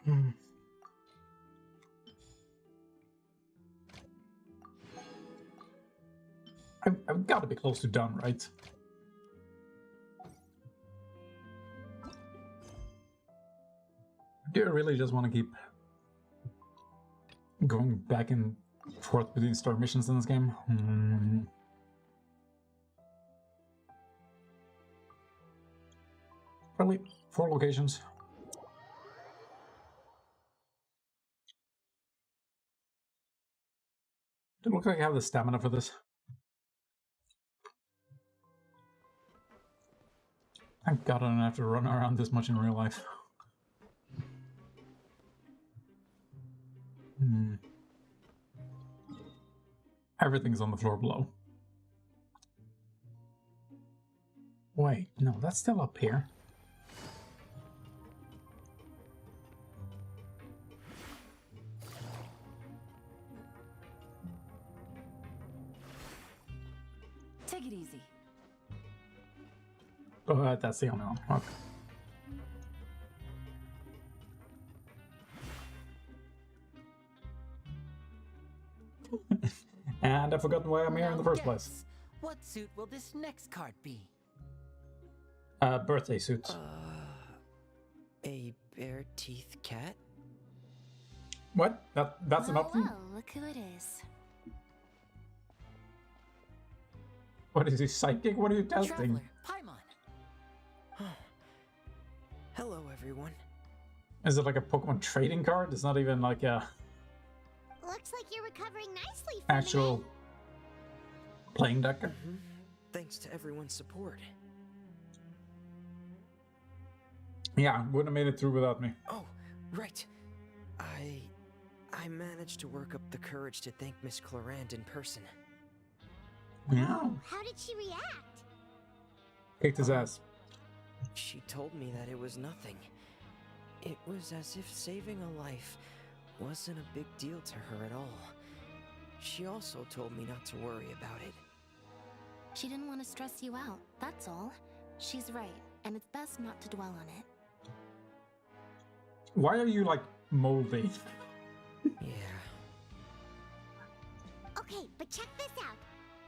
Hmm. I've got to be close to done, right? Do I really just want to keep going back and forth between start missions in this game? Probably 4 locations. It looks like I have the stamina for this. Thank God I don't have to run around this much in real life. Everything's on the floor below. Wait, no, that's still up here. Take it easy. Oh, that's the only one. Okay. And I've forgotten why I'm here in the first place. What suit will this next card be? Birthday suit. A bare-teeth cat? What? That's an option? Well, look who it is. What is he, psychic? What are you testing? Traveler, Paimon. Hello, everyone. Is it like a Pokemon trading card? It's not even like a Looks like you're recovering nicely from actual playing deck. Thanks to everyone's support. Yeah, wouldn't have made it through without me. Oh, right. I managed to work up the courage to thank Miss Clarant in person. Yeah. How did she react? Kicked his ass. She told me that it was nothing. It was as if saving a life wasn't a big deal to her at all. She also told me not to worry about it. She didn't want to stress you out, that's all. She's right, and it's best not to dwell on it. Why are you like moldy? Yeah. Okay, but check this out.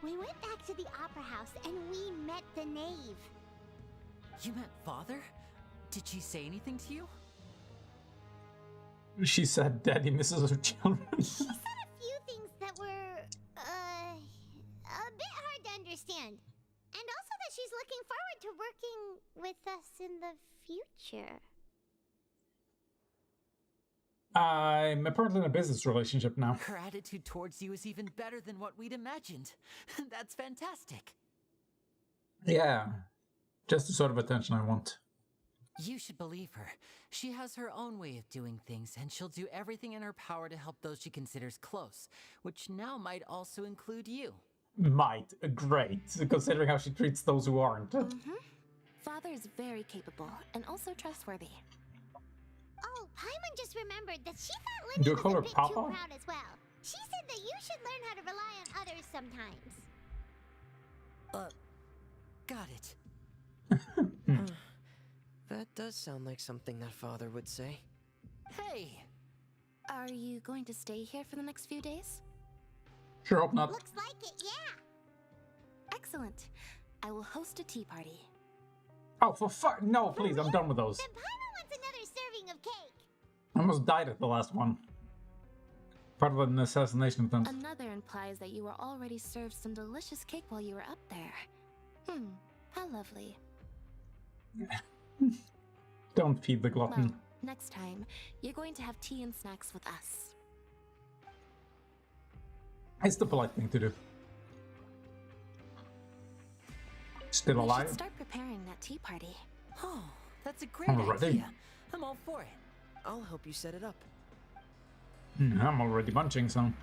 We went back to the opera house and we met the knave. You met Father? Did she say anything to you? She said Daddy misses her children. She said a few things that were, a bit hard to understand. And also that she's looking forward to working with us in the future. I'm apparently in a business relationship now. Her attitude towards you is even better than what we'd imagined. That's fantastic. Yeah. Just the sort of attention I want. You should believe her. She has her own way of doing things, and she'll do everything in her power to help those she considers close, which now might also include you. Might. Great. Considering how she treats those who aren't. Father is very capable and also trustworthy. Oh, Paimon just remembered that she thought Do Lindy you was call her a bit Papa? too proud as well. She said that you should learn how to rely on others sometimes. Got it. That does sound like something that Father would say. Hey! Are you going to stay here for the next few days? Sure hope not. Looks like it, yeah. Excellent. I will host a tea party. Oh, for fuck. No, please. I'm done with those. Then Paimon wants another serving of cake. I almost died at the last one. Part of an assassination attempt. Another implies that you were already served some delicious cake while you were up there. How lovely. Don't feed the glutton. Well, next time, you're going to have tea and snacks with us. It's the polite thing to do. Still We alive? should start preparing that tea party. Oh, that's a great Already? idea. I'm all for it. I'll help you set it up. I'm already munching, so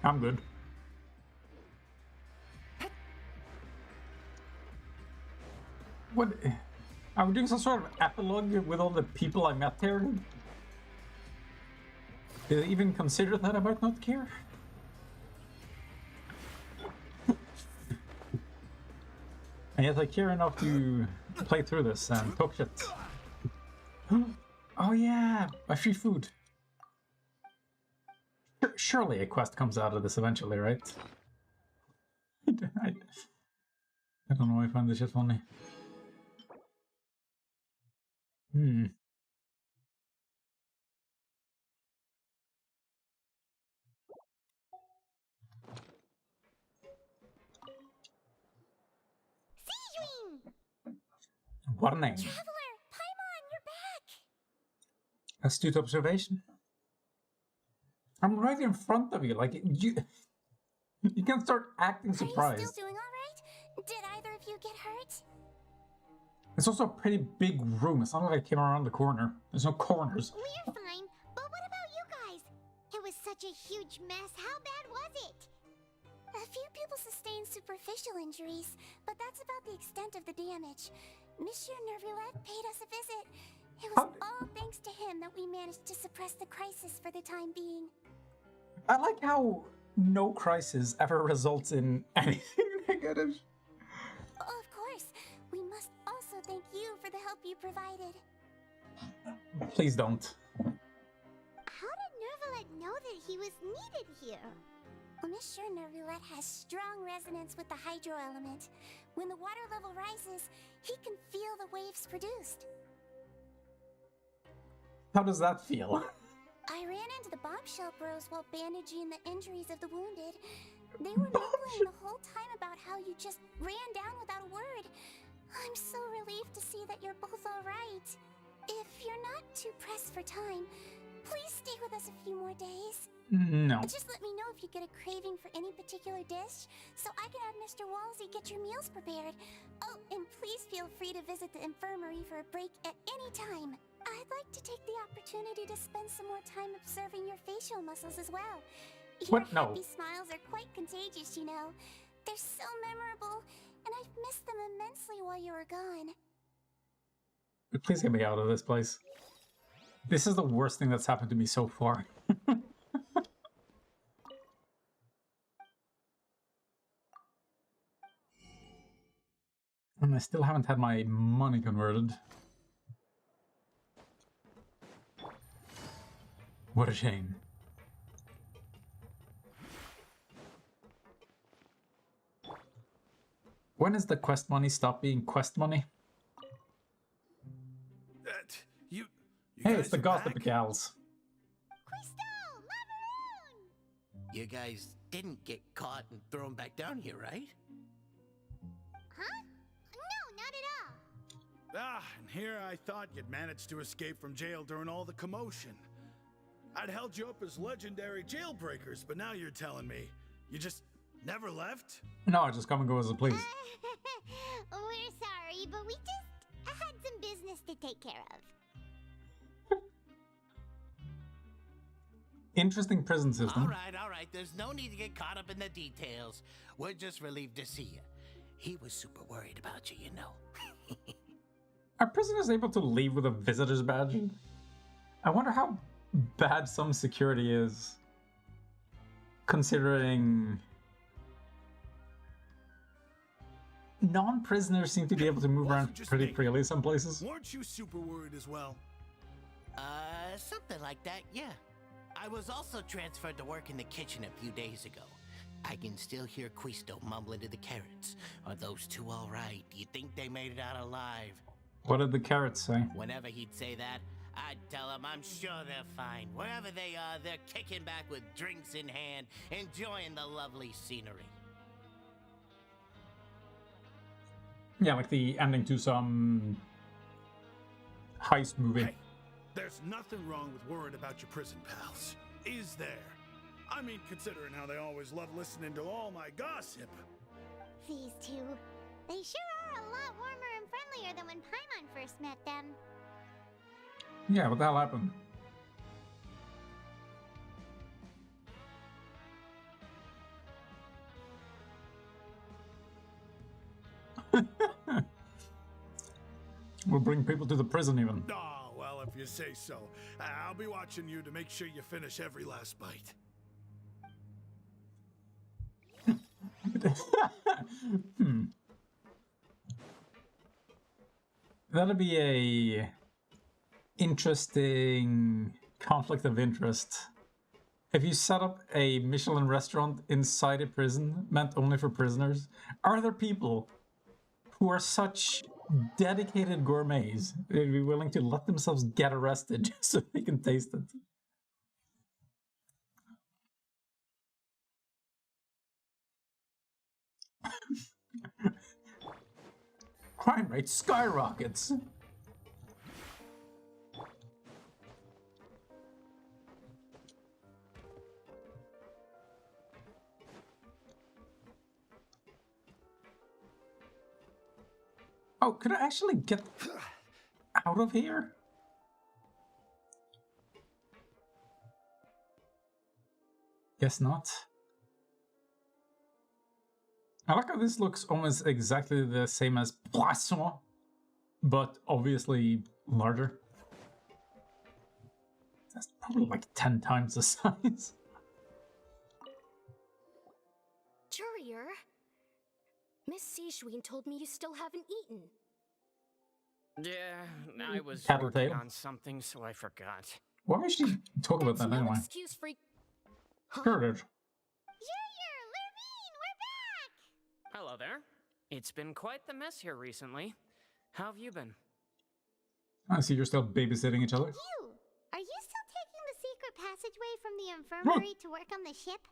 I'm good. What? Are we doing some sort of epilogue with all the people I met here? Did they even consider that I might not care? And yet I care enough to play through this and talk shit. Oh yeah, my free food. Surely a quest comes out of this eventually, right? I, I don't know why I find this shit funny. Hmm. Dream! Warning. Traveler! Paimon, you're back! Astute observation. I'm right in front of you, like, you can start acting Are you surprised. still doing alright? Did either of you get hurt? It's also a pretty big room. It's not like I came around the corner. There's no corners. We're fine, but what about you guys? It was such a huge mess. How bad was it? A few people sustained superficial injuries, but that's about the extent of the damage. Monsieur Nervillette paid us a visit. It was all thanks to him that we managed to suppress the crisis for the time being. I like how no crisis ever results in anything negative. Of course, we must also thank you for the help you provided. Please don't. How did Nervillette know that he was needed here? Well, Monsieur Nervillette has strong resonance with the hydro element. When the water level rises, he can feel the waves produced. How does that feel? I ran into the bombshell bros while bandaging the injuries of the wounded. They were mumbling the whole time about how you just ran down without a word. I'm so relieved to see that you're both alright. If you're not too pressed for time, please stay with us a few more days. No. Just let me know if you get a craving for any particular dish, so I can have Mr. Walsey get your meals prepared. Oh, and please feel free to visit the infirmary for a break at any time. I'd like to take the opportunity to spend some more time observing your facial muscles as well. Your What? No. happy smiles are quite contagious, you know. They're so memorable, and I've missed them immensely while you were gone. Please get me out of this place. This is the worst thing that's happened to me so far. And I still haven't had my money converted. What a shame. When does the quest money stop being quest money? You Hey, guys it's the are gossip back? gals. Crystal! Macaroon! You guys didn't get caught and thrown back down here, right? Huh? No, not at all. Ah, and here I thought you'd managed to escape from jail during all the commotion. I'd held you up as legendary jailbreakers, but now you're telling me you just never left? No, just come and go as it please. We're sorry, but we just had some business to take care of. Interesting prison system. All right. There's no need to get caught up in the details. We're just relieved to see you. He was super worried about you, you know. Are prisoners able to leave with a visitor's badge? I wonder how bad some security is, considering non-prisoners seem to be able to move Wasn't around just pretty me. freely some places. Weren't you super worried as well? Something like that, yeah. I was also transferred to work in the kitchen a few days ago. I can still hear Quisto mumbling to the carrots. Are those two all right? Do you think they made it out alive? What did the carrots say? Whenever he'd say that, I'd tell him I'm sure they're fine. Wherever they are, they're kicking back with drinks in hand, enjoying the lovely scenery. Yeah, like the ending to some heist movie. Hey, there's nothing wrong with worrying about your prison pals. Is there? I mean, considering how they always love listening to all my gossip. These two. They sure are a lot warmer and friendlier than when Paimon first met them. Yeah, what the hell happened? We'll bring people to the prison even. Oh, well, if you say so. I'll be watching you to make sure you finish every last bite. That'll be a interesting conflict of interest If you set up a Michelin restaurant inside a prison meant only for prisoners, are there people who are such dedicated gourmets they'd be willing to let themselves get arrested just so they can taste it? Crime rate skyrockets. Oh, could I actually get out of here? Guess not. I like how this looks almost exactly the same as Poisson, but obviously larger. That's probably like 10 times the size. Courier, Miss Seashween told me you still haven't eaten. Yeah, I was Tattletale. working on something, so I forgot. Why would she talk about That's that no anyway? excuse for... Huh? Sure. Junior, Lurvine, we're back! Hello there. It's been quite the mess here recently. How have you been? I see you're still babysitting each other. You! Are you still taking the secret passageway from the infirmary to work on the ship?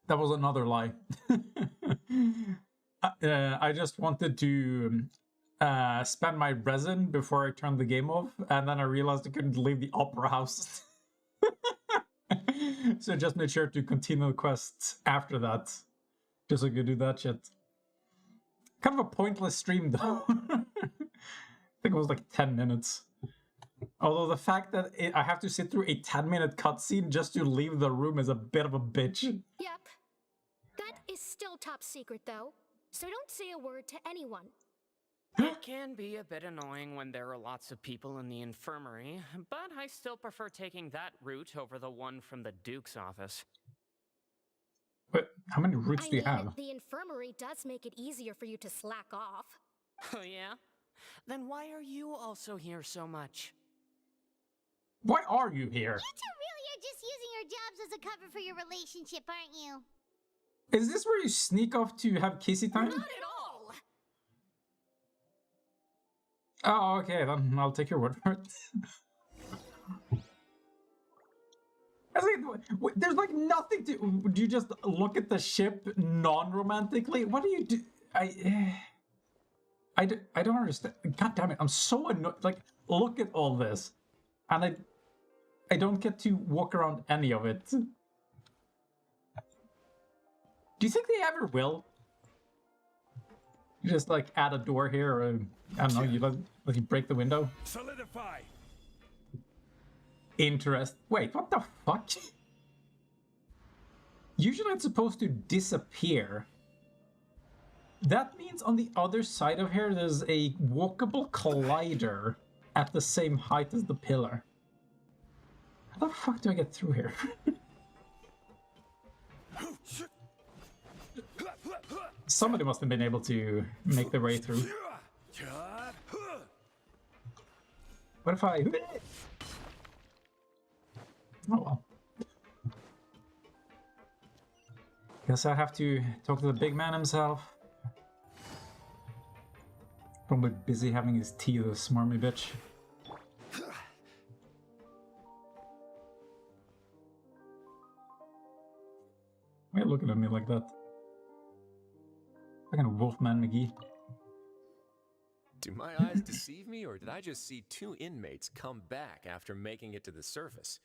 That was another lie. I just wanted to spend my resin before I turned the game off, and then I realized I couldn't leave the opera house. So I just made sure to continue the quest after that, just so I could do that shit. Kind of a pointless stream, though. I think it was like 10 minutes. Although the fact that I have to sit through a 10-minute cutscene just to leave the room is a bit of a bitch. Yep. That is still top secret, though. So don't say a word to anyone. It can be a bit annoying when there are lots of people in the infirmary, but I still prefer taking that route over the one from the Duke's office. But how many routes do you have? The infirmary does make it easier for you to slack off. Oh yeah? Then why are you also here so much? Why are you here? You two really are just using your jobs as a cover for your relationship, aren't you? Is this where you sneak off to have kissy time? Not at all! Oh, okay, then I'll take your word for it. There's like nothing to... Do you just look at the ship non-romantically? What do you do? I don't understand. God damn it, I'm so annoyed. Like, look at all this. And I don't get to walk around any of it. Do you think they ever will? You just like add a door here, or I don't know, you let you break the window? Solidify! Wait, what the fuck? Usually it's supposed to disappear. That means on the other side of here there's a walkable collider at the same height as the pillar. How the fuck do I get through here? Somebody must have been able to make their way through. What if I... Oh well. Guess I have to talk to the big man himself. Probably busy having his tea, the smarmy bitch. Why are you looking at me like that? Fucking Wolfman McGee. Do my eyes deceive me, or did I just see two inmates come back after making it to the surface?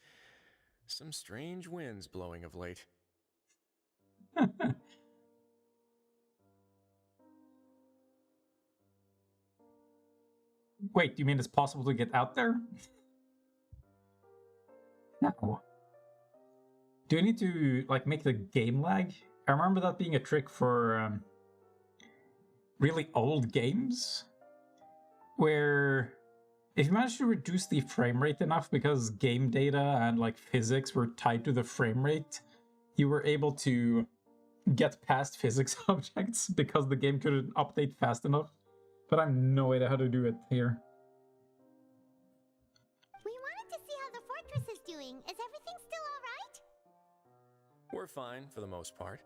Some strange winds blowing of late. Wait, do you mean it's possible to get out there? No. Do I need to, like, make the game lag? I remember that being a trick for really old games, where if you managed to reduce the frame rate enough because game data and like physics were tied to the frame rate, you were able to get past physics objects because the game couldn't update fast enough. But I have no idea how to do it here. We wanted to see how the fortress is doing. Is everything still alright? We're fine for the most part.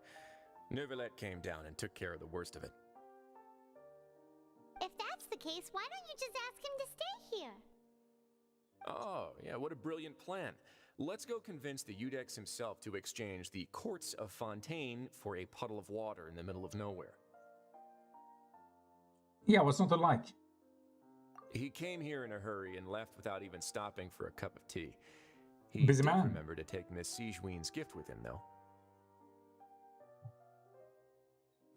Neuvillette came down and took care of the worst of it. If that's the case, why don't you just ask him to stay here? Oh, yeah, what a brilliant plan. Let's go convince the Udex himself to exchange the Courts of Fontaine for a puddle of water in the middle of nowhere. Yeah, what's not to like? He came here in a hurry and left without even stopping for a cup of tea. He Busy did man. remember to take Miss Sigewinne's gift with him, though.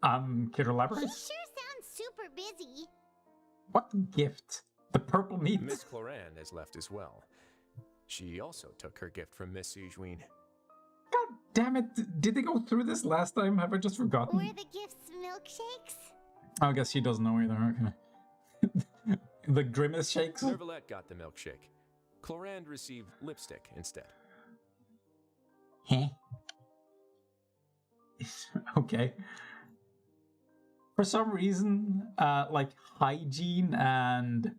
Can you He elaborate? sure sounds super busy. What gift? The purple meat? Miss Cloran has left as well. She also took her gift from Miss Sigewinne. God damn it! Did they go through this last time? Have I just forgotten? Were the gifts milkshakes? I guess she doesn't know either. Okay. The grimace shakes? Neuvillette got the milkshake. Cloran received lipstick instead. Huh? Okay. For some reason, like hygiene and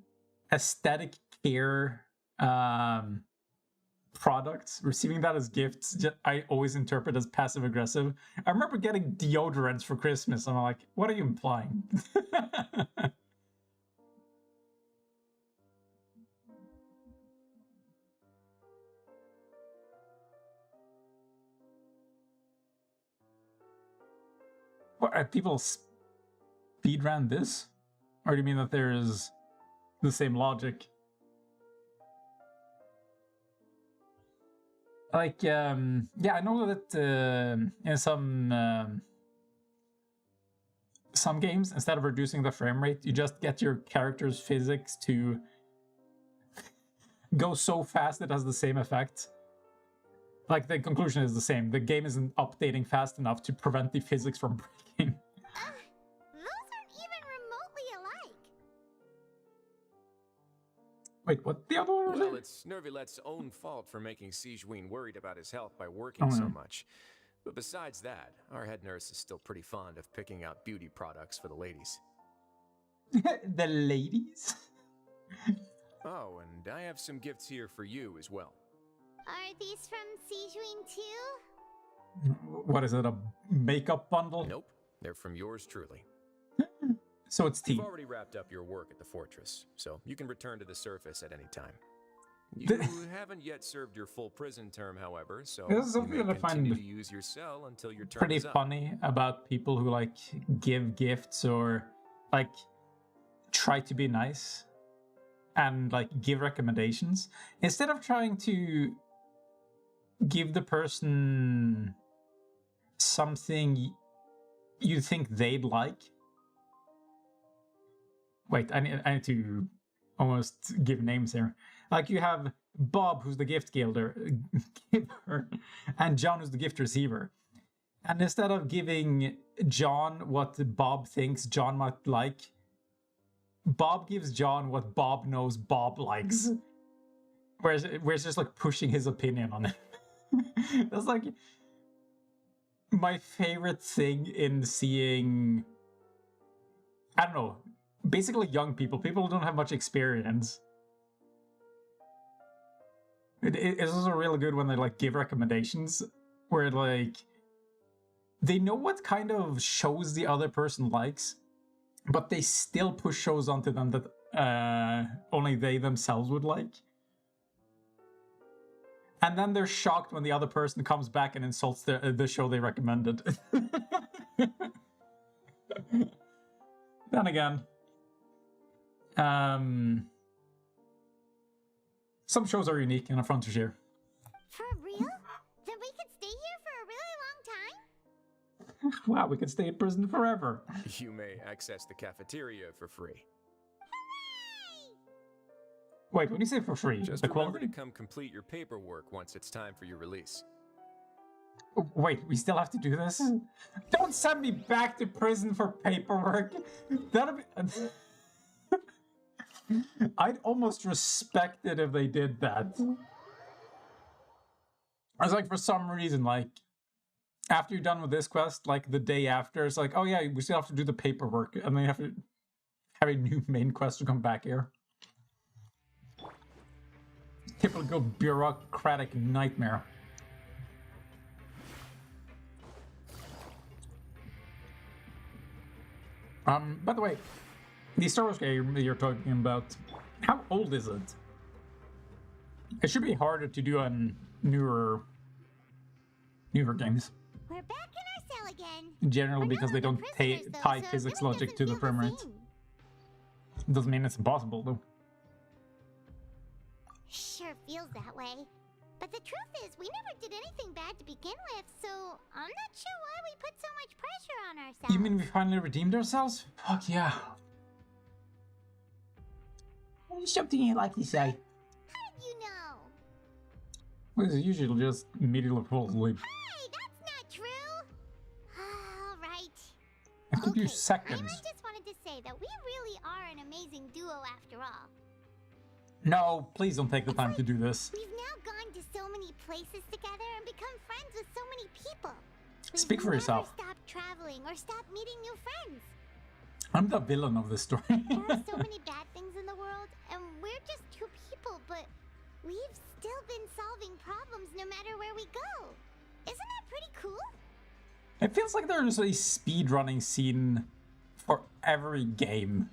aesthetic care products, receiving that as gifts, I always interpret as passive aggressive. I remember getting deodorants for Christmas, and I'm like, what are you implying? What, people speedrun this? Or do you mean that there's the same logic? Like, yeah, I know that in some games, instead of reducing the frame rate, you just get your character's physics to go so fast it has the same effect. Like, the conclusion is the same. The game isn't updating fast enough to prevent the physics from breaking. Those aren't even remotely alike. Wait, what? The other one was Well, it? it's Neuvillette's own fault for making Sigewinne worried about his health by working so yeah. much. But besides that, our head nurse is still pretty fond of picking out beauty products for the ladies. The ladies? Oh, and I have some gifts here for you as well. Are these from Sigewinne too? What is it, a makeup bundle? Nope, they're from yours truly. So it's tea. You've already wrapped up your work at the fortress, so you can return to the surface at any time. You haven't yet served your full prison term, however, so This is you something may that I find continue to use your cell until your term pretty is up. funny about people who, like, give gifts or, like, try to be nice and, like, give recommendations. Instead of trying to give the person something you think they'd like. Wait, I need to almost give names here. Like, you have Bob, who's the gift giver, and John, who's the gift receiver. And instead of giving John what Bob thinks John might like, Bob gives John what Bob knows Bob likes. Whereas it's just like pushing his opinion on it. That's like my favorite thing in seeing, I don't know, basically young people who don't have much experience. It's also really good when they, like, give recommendations where, like, they know what kind of shows the other person likes, but they still push shows onto them that only they themselves would like. And then they're shocked when the other person comes back and insults the show they recommended. Then again, some shows are unique and are fun to share. For real? Then we could stay here for a really long time? Wow, we could stay in prison forever. You may access the cafeteria for free. Wait, when you say for free, Just the remember quality? to come complete your paperwork once it's time for your release. Wait, we still have to do this? Don't send me back to prison for paperwork. That'd be... I'd almost respect it if they did that. I was like, for some reason, like, after you're done with this quest, like, the day after, it's like, oh yeah, we still have to do the paperwork, and then you have to have a new main quest to come back here. Typical bureaucratic nightmare. By the way, the Star Wars game you're talking about, how old is it? It should be harder to do on newer games. We're back in our cell again. Generally, because they don't Prisoners, though, tie so it physics really logic doesn't to the feel frame rate. same. Doesn't mean it's impossible, though. Sure feels that way. But the truth is, we never did anything bad to begin with, so I'm not sure why we put so much pressure on ourselves. You mean we finally redeemed ourselves? Fuck yeah. Something you like to say. How did you know? Well, it's usually just immediately fall asleep. Hey, that's not true! All right. I took you Okay, seconds. I just wanted to say that we really are an amazing duo after all. No, please don't take the time to do this. We've now gone to so many places together and become friends with so many people. Speak for yourself. We've never stopped traveling or stopped meeting new friends. I'm the villain of this story. There are so many bad things in the world, and we're just two people, but we've still been solving problems no matter where we go. Isn't that pretty cool? It feels like there's a speedrunning scene for every game.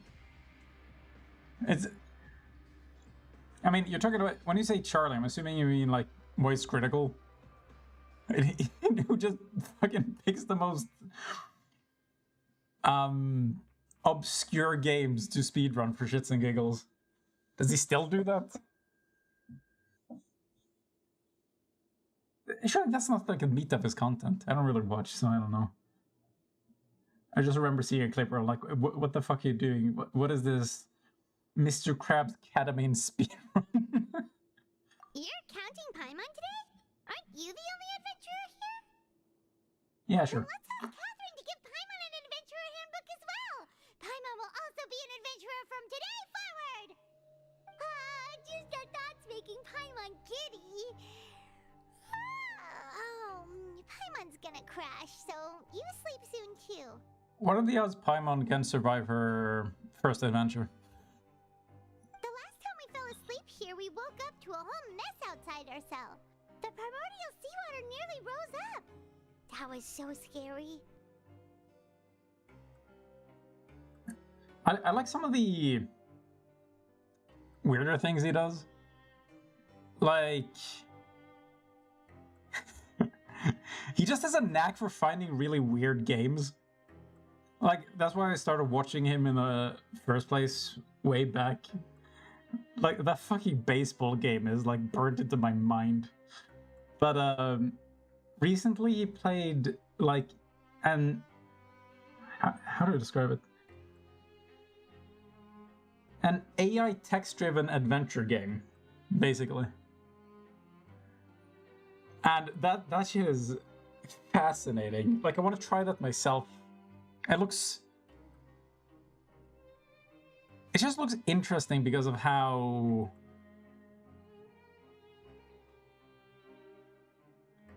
I mean, you're talking about, when you say Charlie, I'm assuming you mean like voice critical. Who just fucking picks the most obscure games to speedrun for shits and giggles. Does he still do that? Sure, that's not like a meat of his content. I don't really watch, so I don't know. I just remember seeing a clip where I'm like, what the fuck are you doing? What is this Mr. Krabs Ketamine speedrun? You're counting Paimon today? Aren't you the only adventurer here? Yeah, sure. Let's ask Catherine to give Paimon an adventurer handbook as well. Paimon will also be an adventurer from today forward. Just our thoughts making Paimon giddy. Paimon's gonna crash, so you sleep soon too. What are the odds Paimon can survive her first adventure? The last time we fell asleep here, we woke up to a whole mess outside our cell. The primordial seawater nearly rose up. That was so scary. I like some of the weirder things he does. Like, he just has a knack for finding really weird games. Like, that's why I started watching him in the first place way back. Like, that fucking baseball game is like burnt into my mind. But recently he played like how do I describe it? An AI text-driven adventure game, basically. And that shit is fascinating. Like, I want to try that myself. It just looks interesting because of how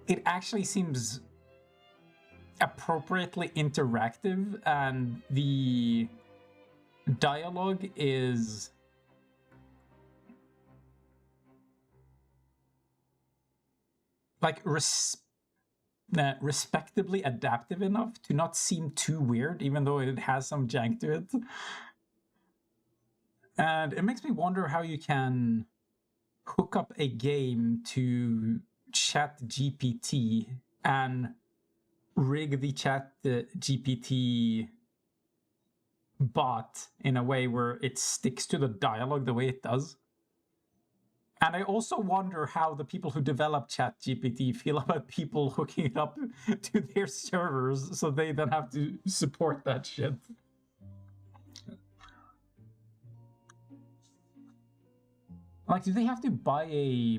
it actually seems appropriately interactive, and the dialogue is like respectably adaptive enough to not seem too weird, even though it has some jank to it. And it makes me wonder how you can hook up a game to ChatGPT and rig the ChatGPT bot in a way where it sticks to the dialogue the way it does. And I also wonder how the people who develop ChatGPT feel about people hooking it up to their servers so they then have to support that shit. Like, do they have to buy a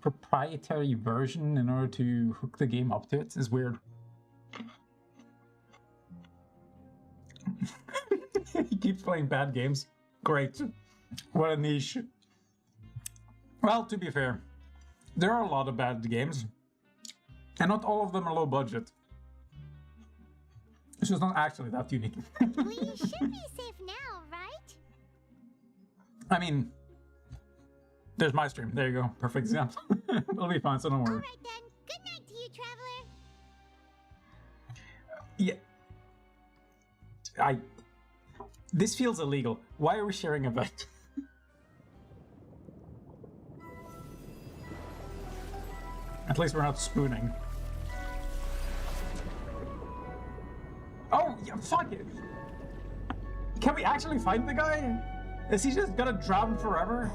proprietary version in order to hook the game up to it? It's weird. He keeps playing bad games. Great. What a niche. Well, to be fair, there are a lot of bad games, and not all of them are low budget. It's just not actually that unique. We should be safe now, right? I mean, There's my stream. There you go. Perfect example. It'll be fine, so don't worry. Alright then. Good night to you, Traveler. Yeah. This feels illegal. Why are we sharing a bed? At least we're not spooning. Oh, yeah, fuck it. Can we actually find the guy? Is he just gonna drown forever?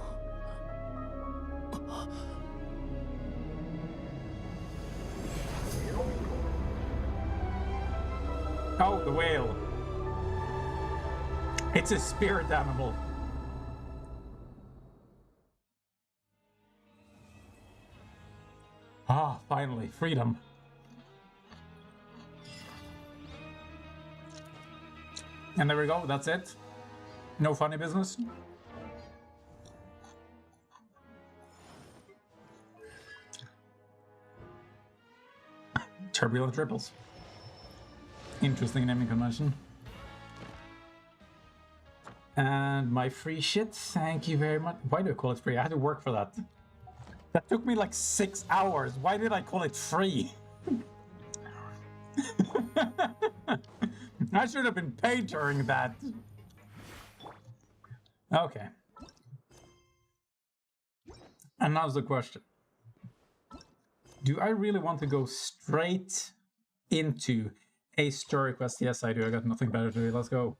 Oh, the whale. It's a spirit animal. Ah, finally, freedom. And there we go, that's it. No funny business. Turbulent triples. Interesting naming convention. And my free shit, thank you very much. Why do I call it free? I had to work for that. That took me like 6 hours. Why did I call it free? I should have been paid during that. Okay. And now's the question. Do I really want to go straight into a story quest? Yes, I do. I got nothing better to do. Let's go.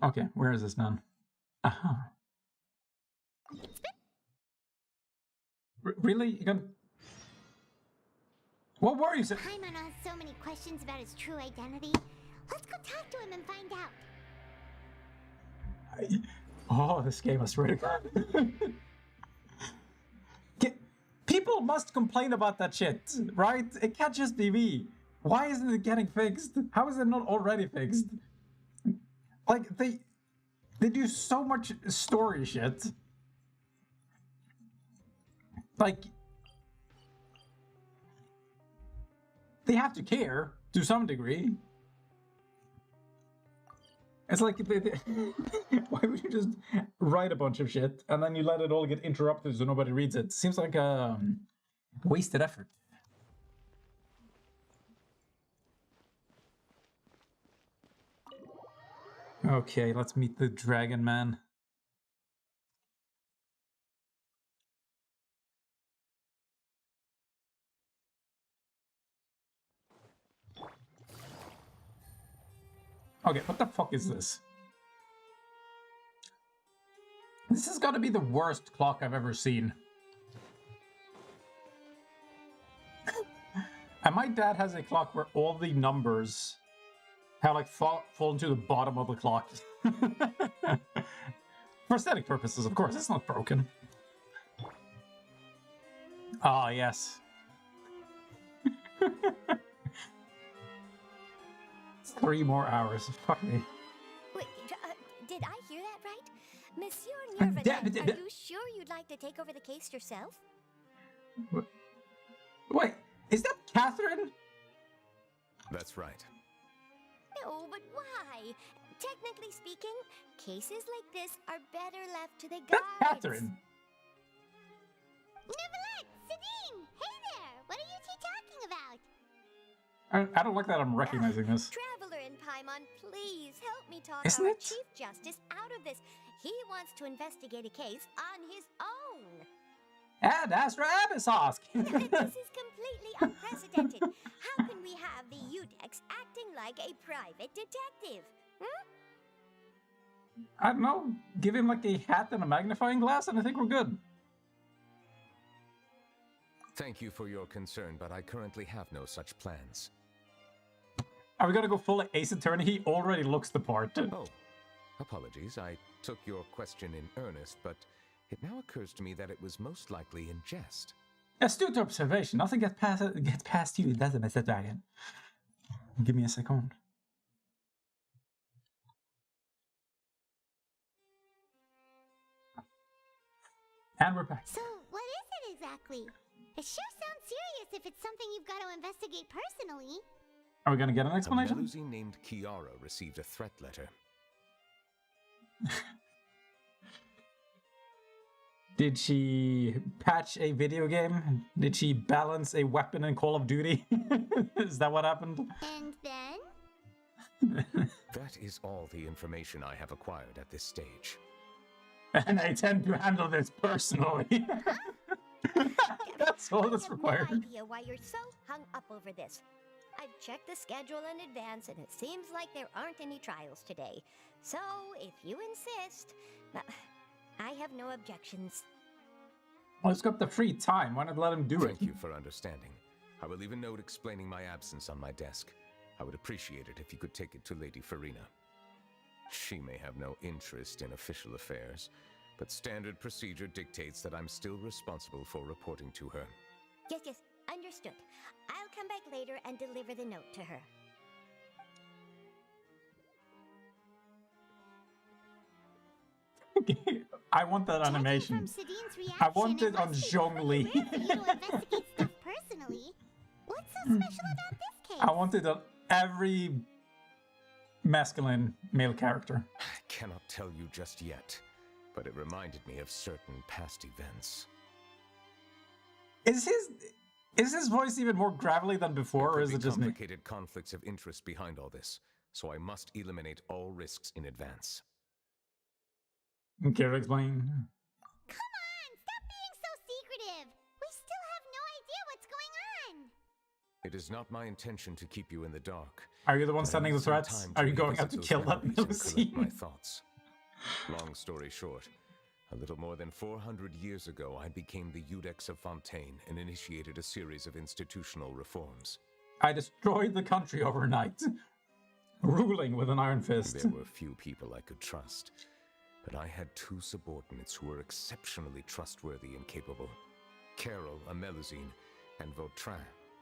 Okay, where is this man? Aha. Really? You gonna... What were you saying? Paimon has so many questions about his true identity. Let's go talk to him and find out. Oh, this game, I swear to God. People must complain about that shit, right? It can't just be me. Why isn't it getting fixed? How is it not already fixed? Like, they do so much story shit. Like, they have to care to some degree. It's like, why would you just write a bunch of shit and then you let it all get interrupted so nobody reads it? Seems like a wasted effort. Okay, let's meet the Dragon Man. Okay, what the fuck is this? This has got to be the worst clock I've ever seen. And my dad has a clock where all the numbers have like fall into the bottom of the clock. For aesthetic purposes, of course, it's not broken. Ah, yes. 3 more hours. Fuck me. Wait, did I hear that right? Monsieur Nervadet, are you sure you'd like to take over the case yourself? Wait, is that Catherine? That's right. No, but why? Technically speaking, cases like this are better left to the guards. That's Catherine. Nervadet, Sabine, hey there! What are you two talking about? I don't like that I'm recognizing this. Traveler in Paimon, please help me talk Isn't our it? Chief Justice out of this. He wants to investigate a case on his own. And Astra Abyssosque! This is completely unprecedented. How can we have the Udex acting like a private detective? Hmm? I don't know. Give him like a hat and a magnifying glass and I think we're good. Thank you for your concern, but I currently have no such plans. Are we gonna go full Ace Attorney? He already looks the part. Oh, apologies. I took your question in earnest, but it now occurs to me that it was most likely in jest. Astute observation. Nothing gets past you, does it, Mr. Dragon? Give me a second. And we're back. So, what is it exactly? It sure sounds serious if it's something you've got to investigate personally. Are we gonna get an A explanation? Melusine named Kiara received a threat letter. Did she patch a video game? Did she balance a weapon in Call of Duty? Is that what happened? And then? That is all the information I have acquired at this stage. And I tend to handle this personally. That's all that's required. I have no idea why you're so hung up over this. I've checked the schedule in advance, and it seems like there aren't any trials today. So, if you insist, I have no objections. Well, he's got the free time. Why not let him do it? Thank you for understanding. I will leave a note explaining my absence on my desk. I would appreciate it if you could take it to Lady Farina. She may have no interest in official affairs, but standard procedure dictates that I'm still responsible for reporting to her. Yes, understood. I'll come back later and deliver the note to her. I want that Judging animation. from Sadine's reaction, I want it on must be Zhongli. pretty rare for you to investigate stuff personally. What's so special about this case? I want it on every masculine male character. I cannot tell you just yet, but it reminded me of certain past events. Is his voice even more gravelly than before, or is it just me? Complicated conflicts of interest behind all this, so I must eliminate all risks in advance. Care to explain? Come on, stop being so secretive. We still have no idea what's going on. It is not my intention to keep you in the dark. Are you the one but I sending need the some threats? time Are you revisit going out to those kill that memories and collect my Melusine? thoughts. Long story short, a little more than 400 years ago, I became the Iudex of Fontaine and initiated a series of institutional reforms. I destroyed the country overnight, ruling with an iron fist. There were few people I could trust, but I had two subordinates who were exceptionally trustworthy and capable. Carol, a Melusine, and Vautrin,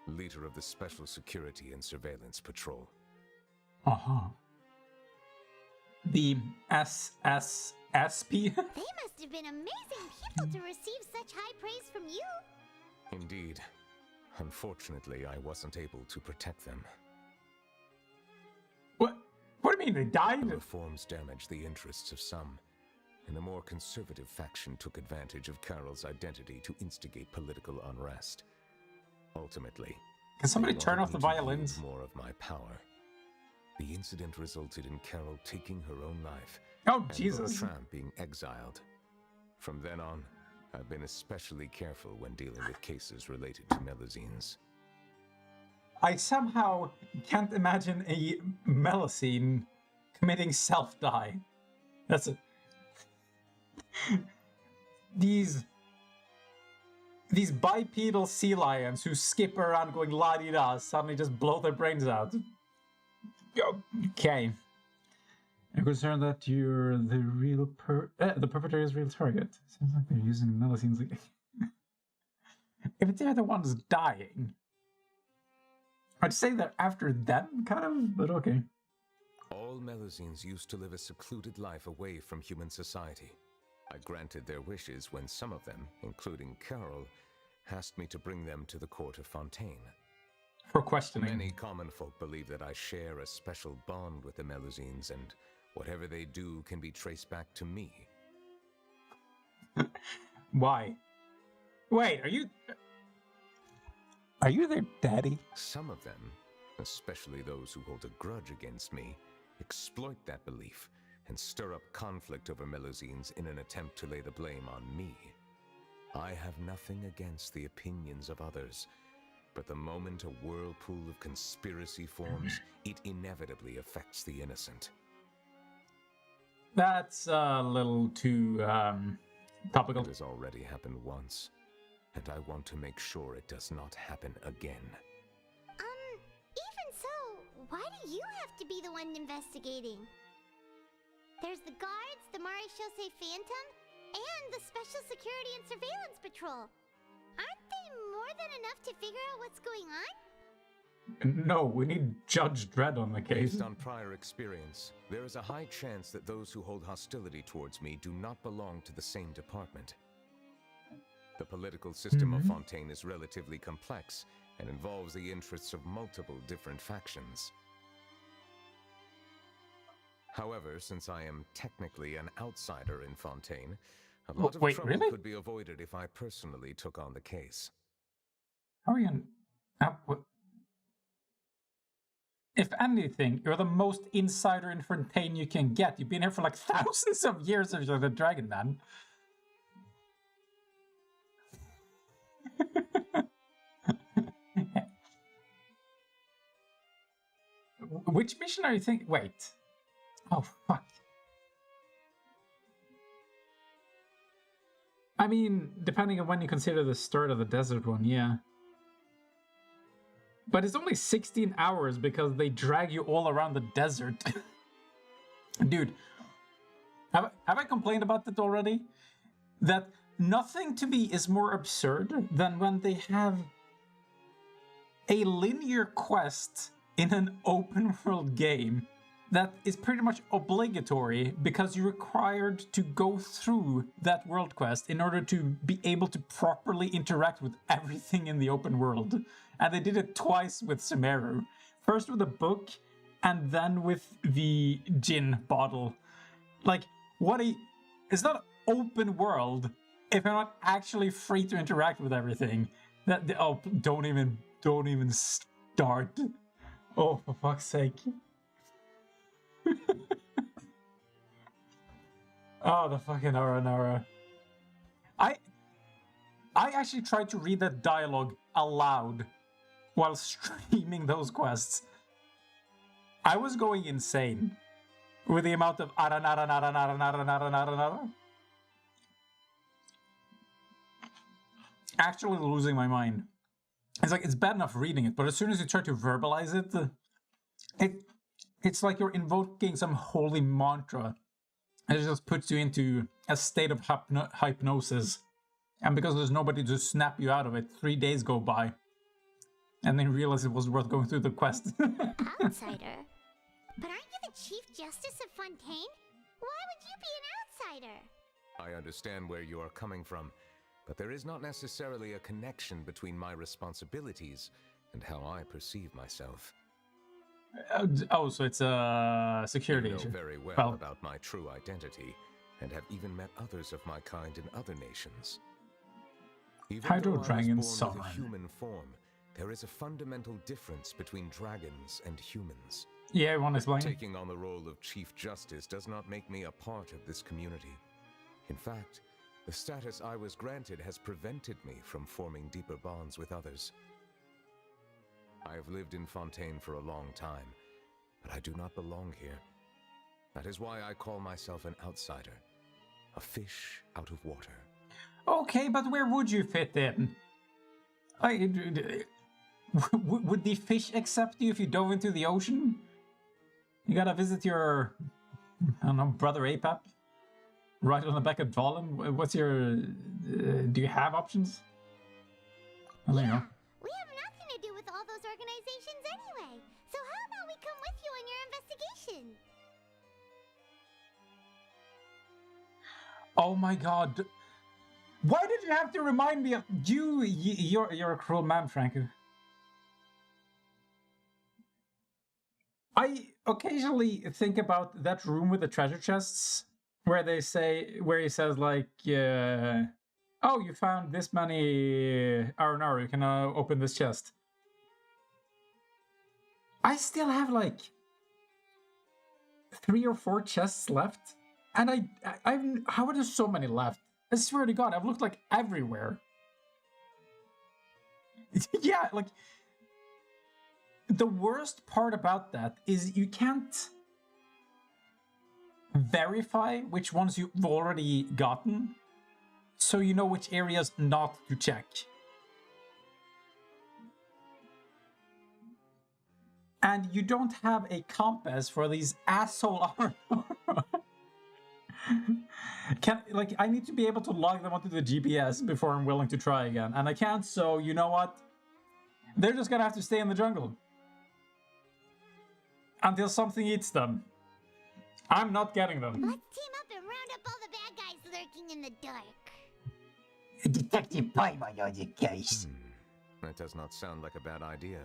leader of the Special Security and Surveillance Patrol. Uh-huh. The SSSP? They must have been amazing people to receive such high praise from you. Indeed. Unfortunately, I wasn't able to protect them. What do you mean, they died? The reforms damaged the interests of some, and a more conservative faction took advantage of Carol's identity to instigate political unrest. Ultimately, Can somebody they turn wanted off the me to violins? use more of my power. The incident resulted in Carol taking her own life. Oh, and Jesus. Vautrin being exiled. From then on, I've been especially careful when dealing with cases related to Melusines. I somehow can't imagine a Melusine committing self-die. That's it. These bipedal sea lions who skip around going la-di-da suddenly just blow their brains out. Okay. I'm concerned that you're the real the perpetrator's real target. Seems like they're using Melusines again. If they're the ones dying, I'd say that after them, kind of, but okay. All Melusines used to live a secluded life away from human society. I granted their wishes when some of them, including Carol, asked me to bring them to the court of Fontaine. For questioning. Many common folk believe that I share a special bond with the Melusines, and whatever they do can be traced back to me. Why? Wait, are you their daddy? Some of them, especially those who hold a grudge against me, exploit that belief and stir up conflict over Melusines in an attempt to lay the blame on me. I have nothing against the opinions of others, but the moment a whirlpool of conspiracy forms, it inevitably affects the innocent. That's a little too topical. It has already happened once, and I want to make sure it does not happen again. Even so, why do you have to be the one investigating? There's the guards, the Maréchaussée Phantom, and the Special Security and Surveillance Patrol. Aren't they more than enough to figure out what's going on? No, we need Judge Dredd on the case. Based on prior experience, there is a high chance that those who hold hostility towards me do not belong to the same department. The political system of Fontaine is relatively complex, and involves the interests of multiple different factions. However, since I am technically an outsider in Fontaine, a lot of Wait, trouble really? could be avoided if I personally took on the case. How are you? If anything, you're the most insider in Fontaine you can get. You've been here for like thousands of years if you're the Dragon Man. Which mission are you thinking? Wait. Oh, fuck. I mean, depending on when you consider the start of the desert one, yeah. But it's only 16 hours because they drag you all around the desert. Dude, have I complained about that already? That nothing to me is more absurd than when they have a linear quest in an open world game that is pretty much obligatory because you're required to go through that world quest in order to be able to properly interact with everything in the open world. And they did it twice with Sumeru. First with a book, and then with the gin bottle. Like, it's not open world if you're not actually free to interact with everything. Oh, don't even start. Oh, for fuck's sake. Oh, the fucking Nara. I actually tried to read that dialogue aloud while streaming those quests. I was going insane with the amount of nara. Actually losing my mind. It's like, it's bad enough reading it, but as soon as you try to verbalize it's like you're invoking some holy mantra. It just puts you into a state of hypnosis. And because there's nobody to snap you out of it, 3 days go by. And then you realize it was worth going through the quest. Outsider? But aren't you the Chief Justice of Fontaine? Why would you be an outsider? I understand where you are coming from, but there is not necessarily a connection between my responsibilities and how I perceive myself. So it's a security issue. You know very well about my true identity, and have even met others of my kind in other nations. Even Hydro though I was dragons born with a summon. human form, there is a fundamental difference between dragons and humans. Yeah, you want to explain? Taking on the role of Chief Justice does not make me a part of this community. In fact, the status I was granted has prevented me from forming deeper bonds with others. I have lived in Fontaine for a long time, but I do not belong here. That is why I call myself an outsider, a fish out of water. Okay, but where would you fit in? Would the fish accept you if you dove into the ocean? You gotta visit your, I don't know, brother Apap? Right on the back of Dvalin? What's your... do you have options? I don't know. We have nothing to do with all those organizations anyway. So how about we come with you on your investigation? Oh my god. Why did you have to remind me of you? You're a cruel man, Franco. I occasionally think about that room with the treasure chests, where he says like, oh, you found this many R&R, you can open this chest. I still have like 3 or 4 chests left, and how are there so many left? I swear to God, I've looked like everywhere. Yeah, like, the worst part about that is you can't verify which ones you've already gotten, so you know which areas not to check. And you don't have a compass for these asshole I need to be able to log them onto the GPS before I'm willing to try again. And I can't, so you know what? They're just gonna have to stay in the jungle. Until something eats them. I'm not getting them. Let's team up and round up all the bad guys lurking in the dark. Detective Paimon on the case. That does not sound like a bad idea.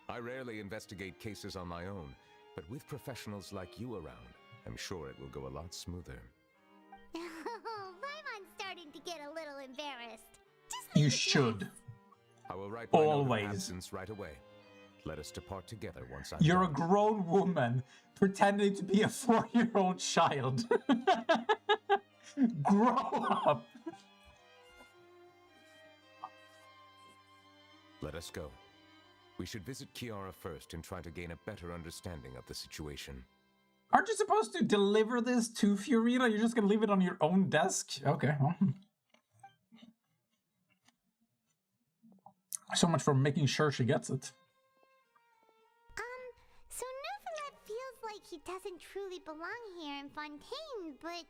I rarely investigate cases on my own, but with professionals like you around, I'm sure it will go a lot smoother. Paimon's starting to get a little embarrassed. Just You should. I will write my note of Always. absence right away. Let us depart together once I'm You're a done. grown woman pretending to be a 4-year-old child. Grow up. Let us go. We should visit Kiara first and try to gain a better understanding of the situation. Aren't you supposed to deliver this to Fiorina? You're just gonna leave it on your own desk? Okay, well. So much for making sure she gets it. So Neuvillette feels like he doesn't truly belong here in Fontaine, but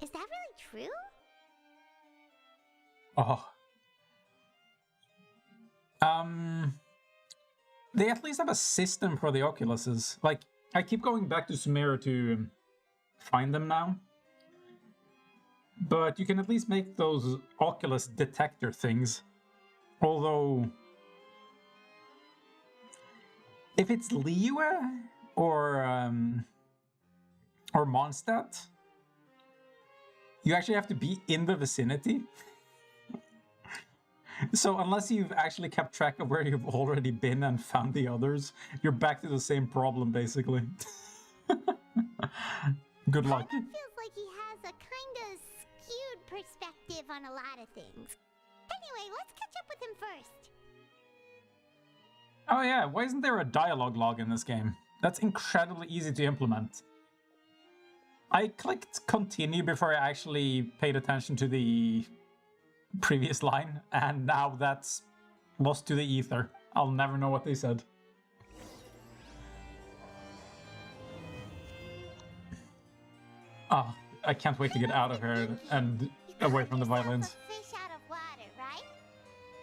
is that really true? Oh. They at least have a system for the Oculuses. Like, I keep going back to Sumeru to find them now. But you can at least make those Oculus detector things. Although, if it's Liyue or Mondstadt, you actually have to be in the vicinity. So unless you've actually kept track of where you've already been and found the others, you're back to the same problem, basically. Good luck. Paimon feels like he has a kind of skewed perspective on a lot of things. Anyway, let's catch up with him first. Oh yeah, why isn't there a dialogue log in this game? That's incredibly easy to implement. I clicked continue before I actually paid attention to the previous line, and now that's lost to the ether. I'll never know what they said. Oh, I can't wait to get out of here and away from the violins. A fish out of water, right?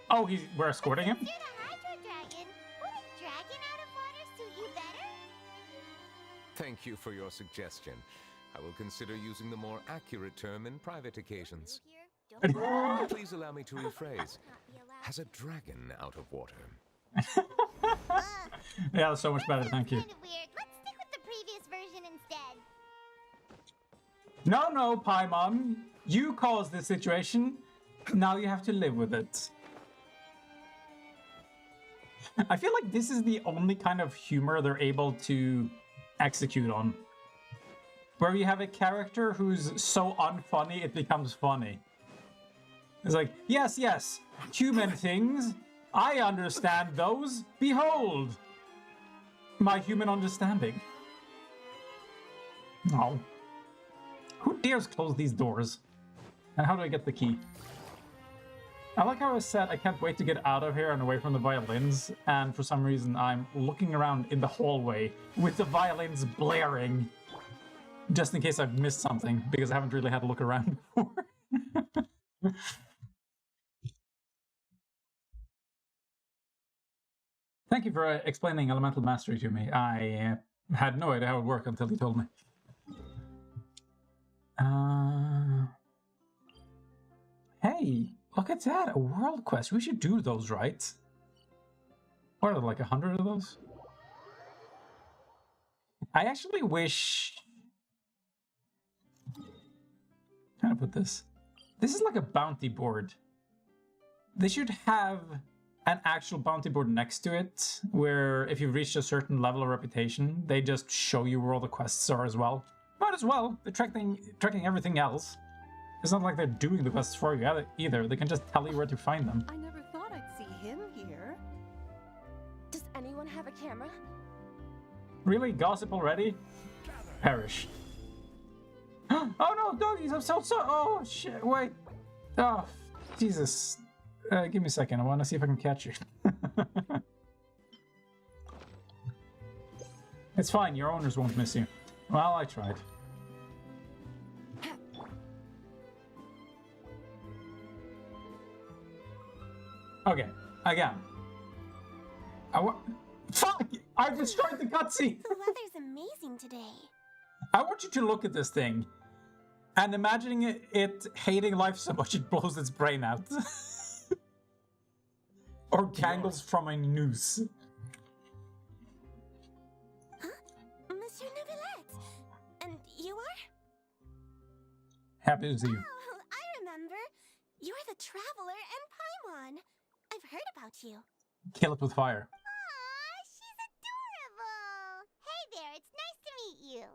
Oh, we're escorting him? You're the Hydro Dragon. Would a dragon out of water suit you better? Thank you for your suggestion. I will consider using the more accurate term in private occasions. Please allow me to rephrase. Has a dragon out of water? Yeah, that's so much better, thank you. Kind of weird. Let's stick with the previous version instead. No, Paimon. You caused this situation. Now you have to live with it. I feel like this is the only kind of humor they're able to execute on. Where you have a character who's so unfunny it becomes funny. It's like, yes, human things. I understand those. Behold, my human understanding. No. Who dares close these doors? And how do I get the key? I like how I said I can't wait to get out of here and away from the violins, and for some reason I'm looking around in the hallway with the violins blaring, just in case I've missed something, because I haven't really had a look around before. Thank you for explaining Elemental Mastery to me. I had no idea how it worked until you told me. Hey, look at that, a world quest. We should do those, right? What are there, like 100 of those? I actually wish... How to put this? This is like a bounty board. They should have an actual bounty board next to it, where if you've reached a certain level of reputation, they just show you where all the quests are as well. Might as well. They're tracking everything else. It's not like they're doing the quests for you either. They can just tell you where to find them. I never thought I'd see him here. Does anyone have a camera? Really? Gossip already? Perish. Oh no, doggies, I'm so sorry. Oh shit, wait. Oh, Jesus. Give me a second, I want to see if I can catch you. It's fine, your owners won't miss you. Well, I tried. Okay, again. Fuck! I destroyed the cutscene! The weather's amazing today. I want you to look at this thing and imagining it hating life so much it blows its brain out. Or dangles from a noose. Huh? Monsieur Neuvillette! And you are? Happy to see you. Oh, I remember. You're the Traveler and Paimon. I've heard about you. Kill it with fire. Aw, she's adorable. Hey there, it's nice to meet you.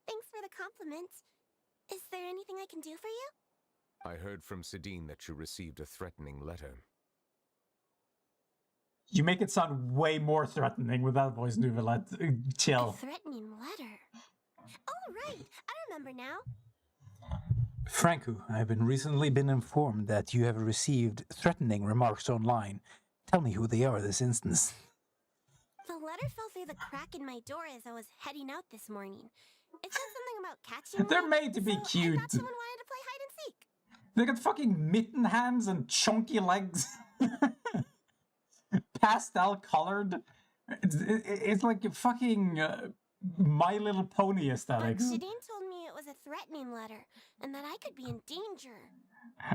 Thanks for the compliment. Is there anything I can do for you? I heard from Sidine that you received a threatening letter. You make it sound way more threatening with that voice, Neuvillette. A Chill. threatening letter. Oh, right. I remember now. Franco, I have recently been informed that you have received threatening remarks online. Tell me who they are this instance. The letter fell through the crack in my door as I was heading out this morning. It said something about catching They're me, made to be so cute. I thought someone wanted to play hide and seek. They got fucking mitten hands and chunky legs. Pastel colored. It's like fucking My Little Pony But aesthetics. Shadine told me it was a threatening letter, and that I could be in danger.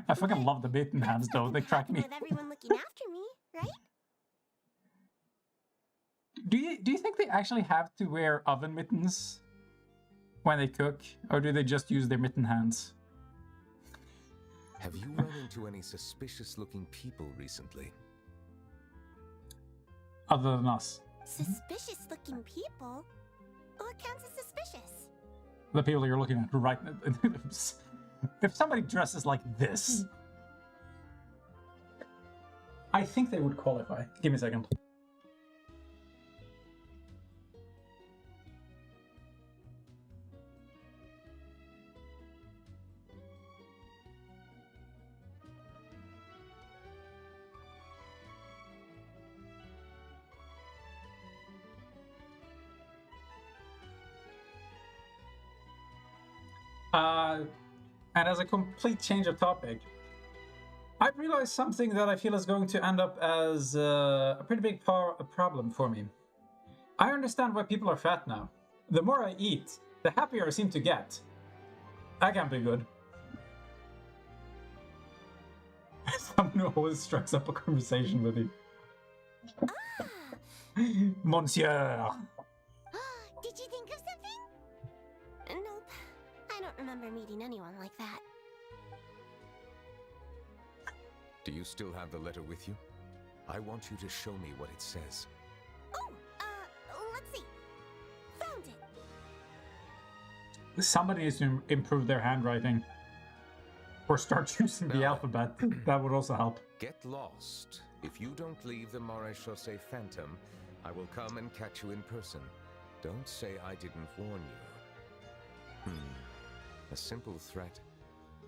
I fucking love the mitten hands though. They crack me. With everyone looking after me, right? Do you think they actually have to wear oven mittens when they cook, or do they just use their mitten hands? Have you run into any suspicious-looking people recently? Other than us. Suspicious-looking people? What counts as suspicious? The people you're looking at right now. If somebody dresses like this, I think they would qualify. Give me a second. And as a complete change of topic, I've realized something that I feel is going to end up as a pretty big problem for me. I understand why people are fat now. The more I eat, the happier I seem to get. That can't be good. Someone who always strikes up a conversation with you. Monsieur! Did you think of something? Nope. I don't remember meeting anyone like that. Do you still have the letter with you? I want you to show me what it says. Oh, let's see. Found it. Somebody needs to improve their handwriting. Or start using the alphabet. That would also help. Get lost. If you don't leave the Maréchaussée Phantom, I will come and catch you in person. Don't say I didn't warn you. A simple threat.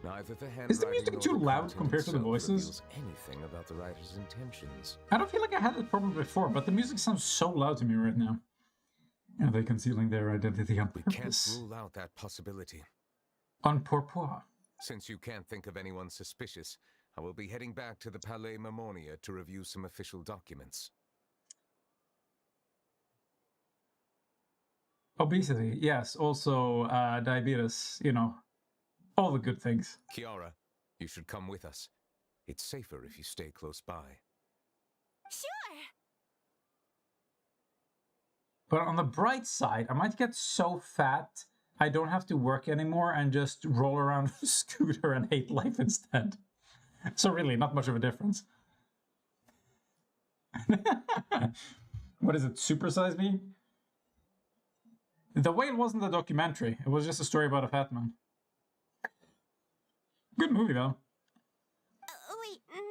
Neither the handwriting Is the music nor too the loud content compared to the itself voices? reveals anything about the writer's intentions. I don't feel like I had that problem before, but the music sounds so loud to me right now. Are they concealing their identity on We can't purpose? rule out that possibility. On purpose. Since you can't think of anyone suspicious, I will be heading back to the Palais Mermonia to review some official documents. Obesity, yes. Also, diabetes, you know. All the good things. Kiara, you should come with us. It's safer if you stay close by. Sure. But on the bright side, I might get so fat I don't have to work anymore and just roll around a scooter and hate life instead. So really, not much of a difference. What is it, Supersize Me? The Whale wasn't a documentary. It was just a story about a fat man. Good movie, though. Wait, no.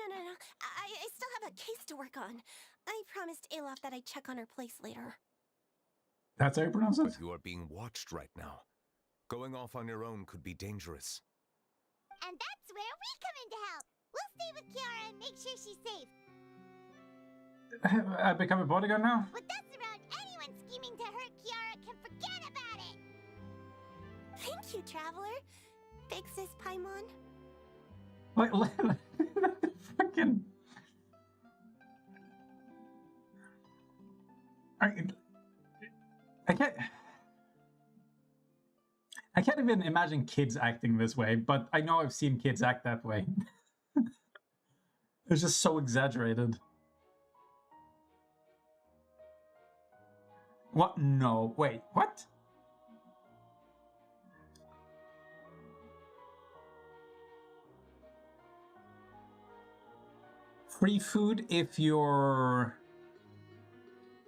I still have a case to work on. I promised Alof that I'd check on her place later. That's how you pronounce it? But you are being watched right now. Going off on your own could be dangerous. And that's where we come in to help. We'll stay with Kiara and make sure she's safe. I become a bodyguard now? With us around, anyone scheming to hurt Kiara can forget about it. Thank you, Traveler. Big Sis Paimon. Like, fucking... I can't even imagine kids acting this way, but I know I've seen kids act that way. It's just so exaggerated. What? No, wait, what? Free food if you're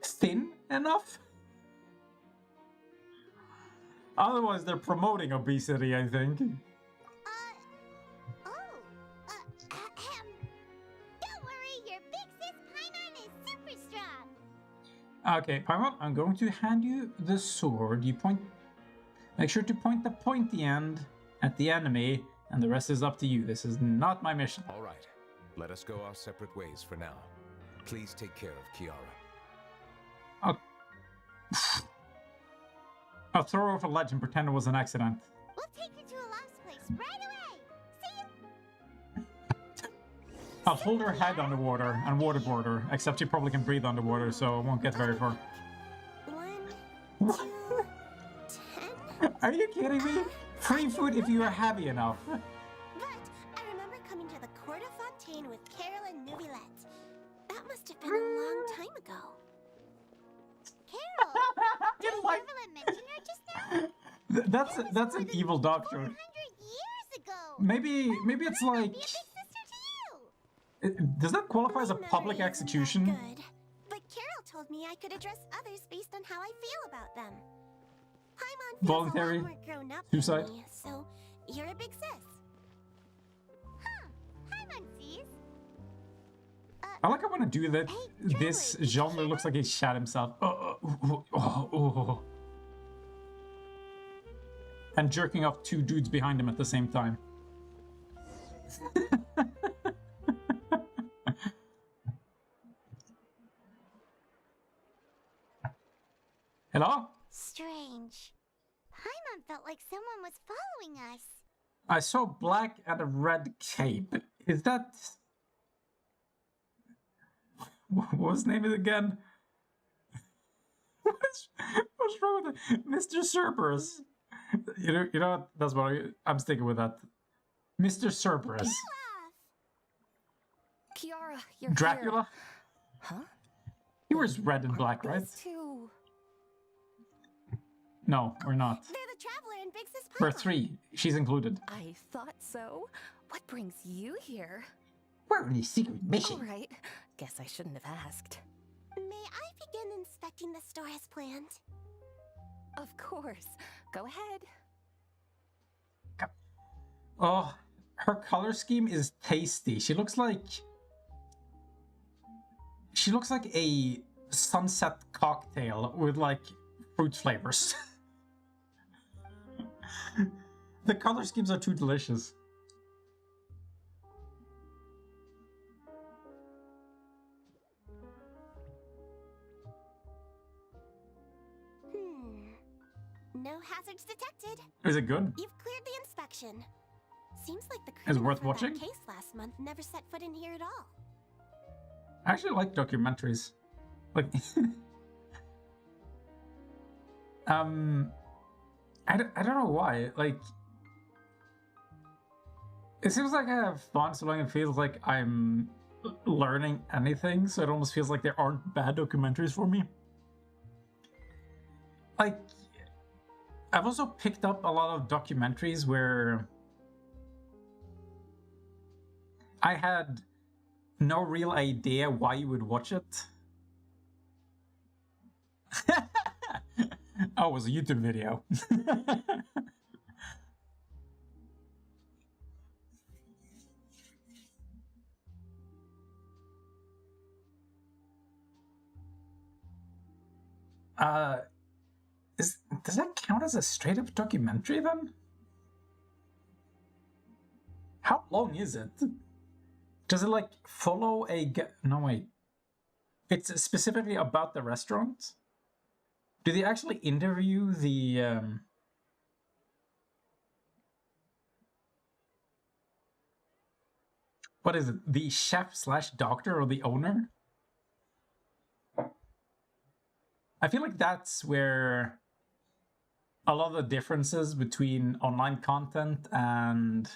thin enough? Otherwise, they're promoting obesity, I think. Don't worry, your big sis Paimon is super strong. Okay, Paimon, I'm going to hand you the sword. You point... Make sure to point the pointy end at the enemy, and the rest is up to you. This is not my mission. All right. Let us go our separate ways for now. Please take care of Kiara. I'll throw her off a ledge and pretend it was an accident. We'll take her to a lost place right away. See you. I'll hold her head underwater and waterboard her, except she probably can breathe underwater, so it won't get very far. 1, 2, 10. Are you kidding me? Free food if you are heavy enough. But I remember coming to the Court of Fontaine with Carol and Neuvillette. That must have been a long time ago. Carol! Did Neuvillette mention her just now? That's an evil doctor. 400 years ago! Maybe it's Might like... be a big sister to you! Does that qualify as a My memory public isn't that execution? good, but Carol told me I could address others based on how I feel about them. Paimon feels Voluntary a lot more grown up suicide? than me, so you're a big sis. Huh. Paimon sees. I like how when I do that, Hey, this Traveler, did you genre hear looks that? like he shot himself. And jerking off two dudes behind him at the same time. Hello? Strange. Paimon felt like someone was following us. I saw black and a red cape. Is that... What was his name again? What's wrong with it? Mr. Cerberus. You know what? That's what I'm sticking with that. Mr. Cerberus. Kiara, you're Dracula? here. Huh? He wears red and black, right? These two. No, we're not. They're the Traveler and Big Sis Paimon. We're three. She's included. I thought so. What brings you here? We're on a secret All mission. right. Guess I shouldn't have asked. May I begin inspecting the store as planned? Of course. Go ahead. Oh, her color scheme is tasty. She looks like a sunset cocktail with like fruit flavors. The color schemes are too delicious. No hazards detected. Is it good? You've cleared the inspection. Seems like the Is it criminal worth for watching? that case last month never set foot in here at all. I actually like documentaries. Like, I don't know why. Like, it seems like I have fun so long it feels like I'm learning anything, so it almost feels like there aren't bad documentaries for me. Like, I've also picked up a lot of documentaries where I had no real idea why you would watch it. Oh, it was a YouTube video. Does that count as a straight up documentary then? How long is it? Does it like follow a... No, wait. It's specifically about the restaurant? Do they actually interview the... What is it? The chef slash doctor or the owner? I feel like that's where a lot of the differences between online content and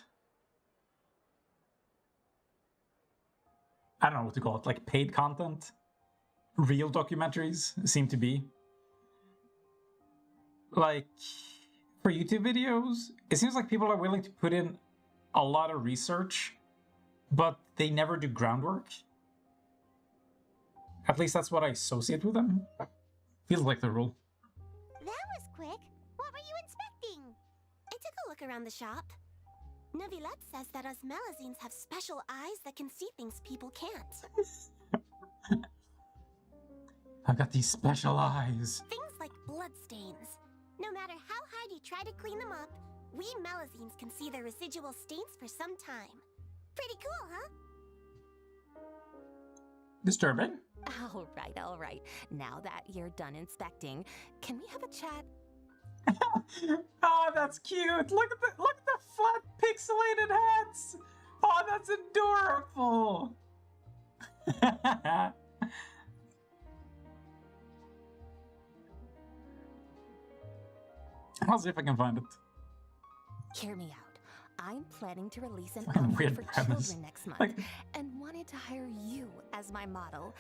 I don't know what to call it, like paid content, real documentaries seem to be. Like, for YouTube videos, it seems like people are willing to put in a lot of research, but they never do groundwork. At least that's what I associate with them. Feels like the rule. That was quick. What were you inspecting? I took a look around the shop. Neuvillette says that us Melazines have special eyes that can see things people can't. I've got these special eyes. Things like bloodstains. No matter how hard you try to clean them up, we Melazines can see the residual stains for some time. Pretty cool, huh? Disturbing. All right. Now that you're done inspecting, can we have a chat? Oh, that's cute. Look at the flat pixelated hats. Oh, that's adorable. I'll see if I can find it. Hear me out. I'm planning to release an Fucking offer weird for premise. children next month, Like- and wanted to hire you as my model.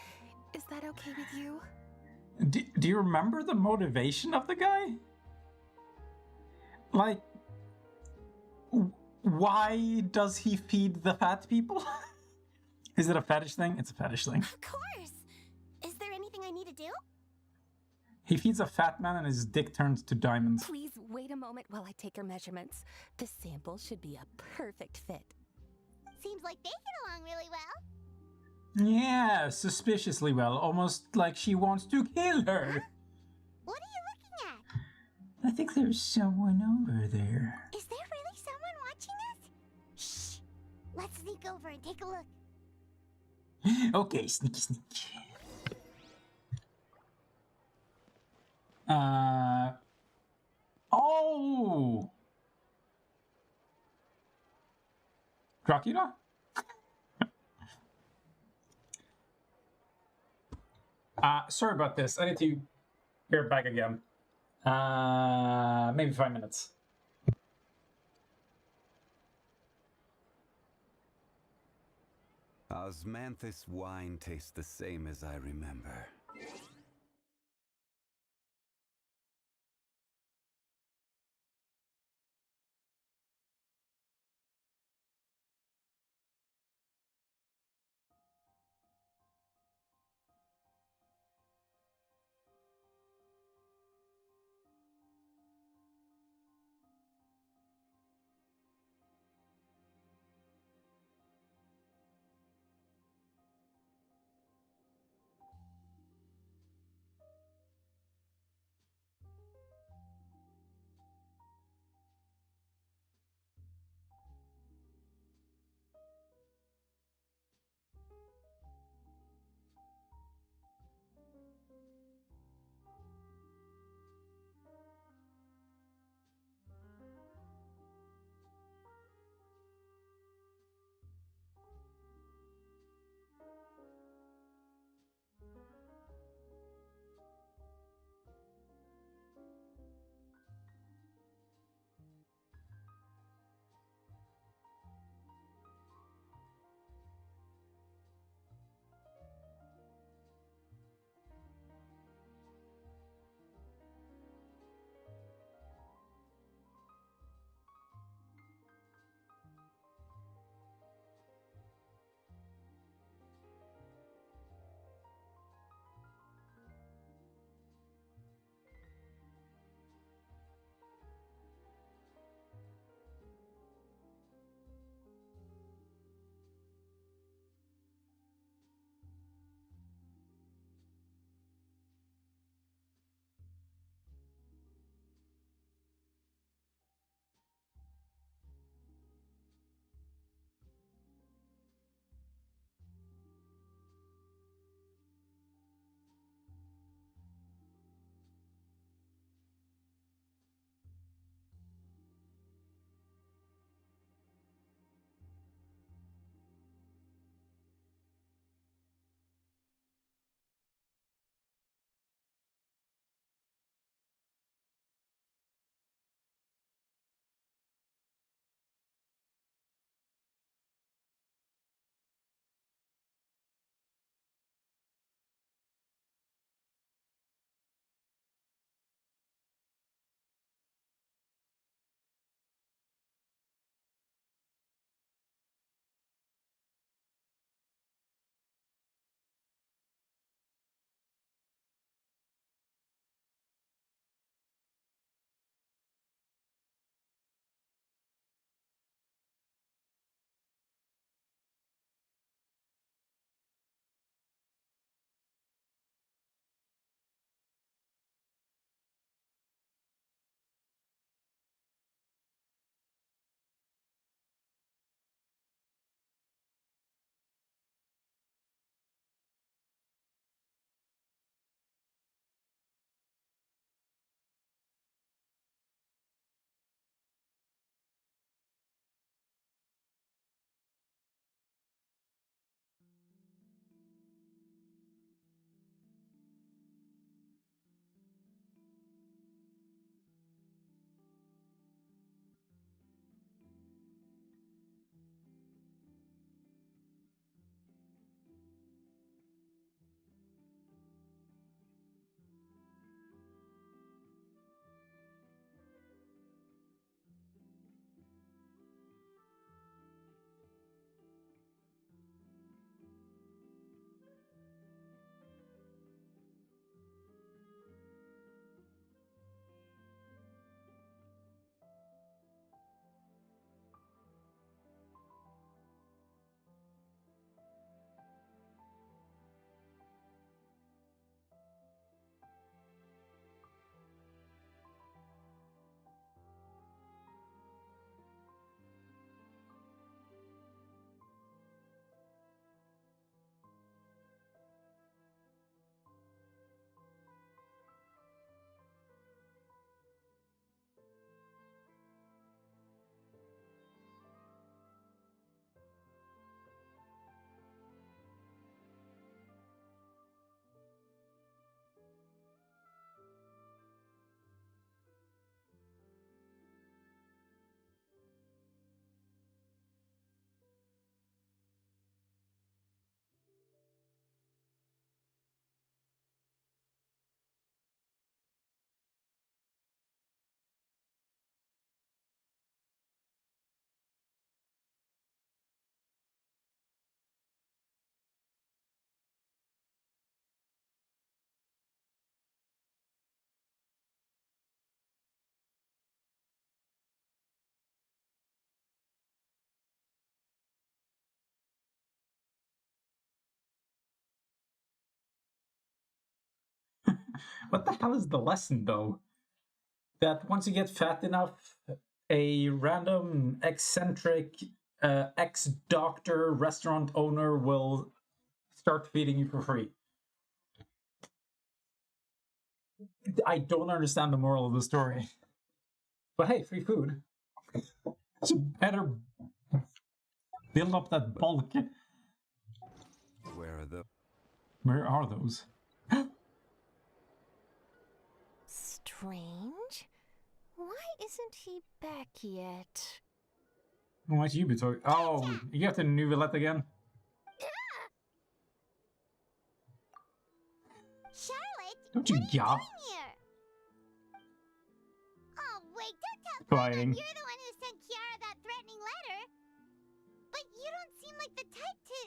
Is that okay with you? Do you remember the motivation of the guy? Like, why does he feed the fat people? Is it a fetish thing? It's a fetish thing. Of course! Is there anything I need to do? He feeds a fat man and his dick turns to diamonds. Please wait a moment while I take your measurements. The sample should be a perfect fit. Seems like they get along really well. Yeah, suspiciously well. Almost like she wants to kill her. What are you looking at? I think there's someone over there. Is there really someone watching us? Shh! Let's sneak over and take a look. Okay, sneaky. Oh! Dracula? Sorry about this. I need to hear it back again. Maybe 5 minutes. Osmanthus wine tastes the same as I remember. What the hell is the lesson, though? That once you get fat enough, a random eccentric ex-doctor restaurant owner will start feeding you for free. I don't understand the moral of the story. But hey, free food. So better build up that bulk. Where Where are the... are those? Strange. Why isn't he back yet? Why should you be talking? Oh, you got the new Villette again? Charlotte, Don't you what are you yap? doing here? Oh, wait, don't tell Paul that Crying. you're the one who sent Kiara that threatening letter. But you don't seem like the type to...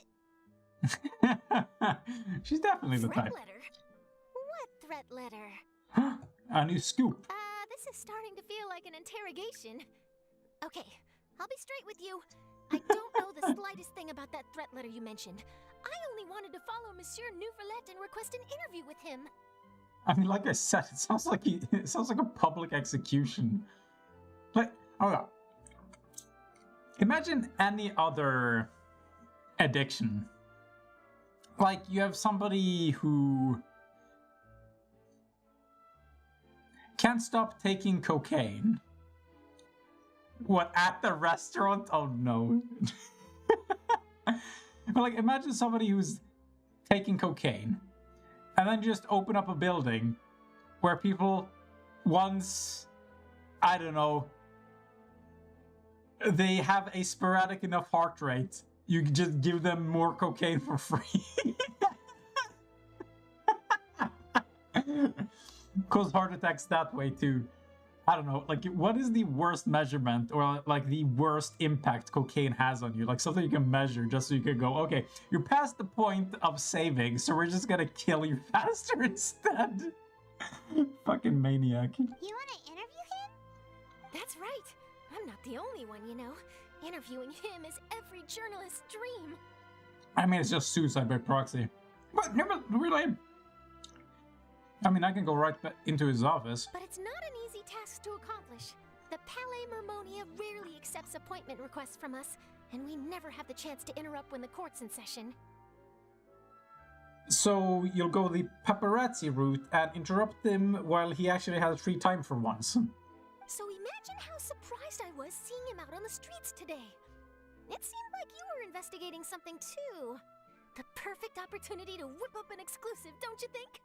She's definitely the Threat type. letter? What threat letter? A new scoop. This is starting to feel like an interrogation. Okay, I'll be straight with you. I don't know the slightest thing about that threat letter you mentioned. I only wanted to follow Monsieur Nouvelette and request an interview with him. I mean, like I said, it sounds like a public execution. Like, oh, imagine any other addiction. Like, you have somebody who can't stop taking cocaine. What, at the restaurant? Oh no. But like, imagine somebody who's taking cocaine and then just open up a building where people, once, I don't know, they have a sporadic enough heart rate, you can just give them more cocaine for free. Cause heart attacks that way too. I don't know, like, what is the worst measurement or like the worst impact cocaine has on you? Like something you can measure just so you can go, okay, you're past the point of saving, so we're just gonna kill you faster instead. Fucking maniac. You want to interview him? That's right. I'm not the only one, you know. Interviewing him is every journalist's dream. I mean, it's just suicide by proxy. But never really. I mean, I can go right back into his office. But it's not an easy task to accomplish. The Palais Mermonia rarely accepts appointment requests from us, and we never have the chance to interrupt when the court's in session. So you'll go the paparazzi route and interrupt him while he actually has free time for once. So imagine how surprised I was seeing him out on the streets today. It seemed like you were investigating something too. The perfect opportunity to whip up an exclusive, don't you think?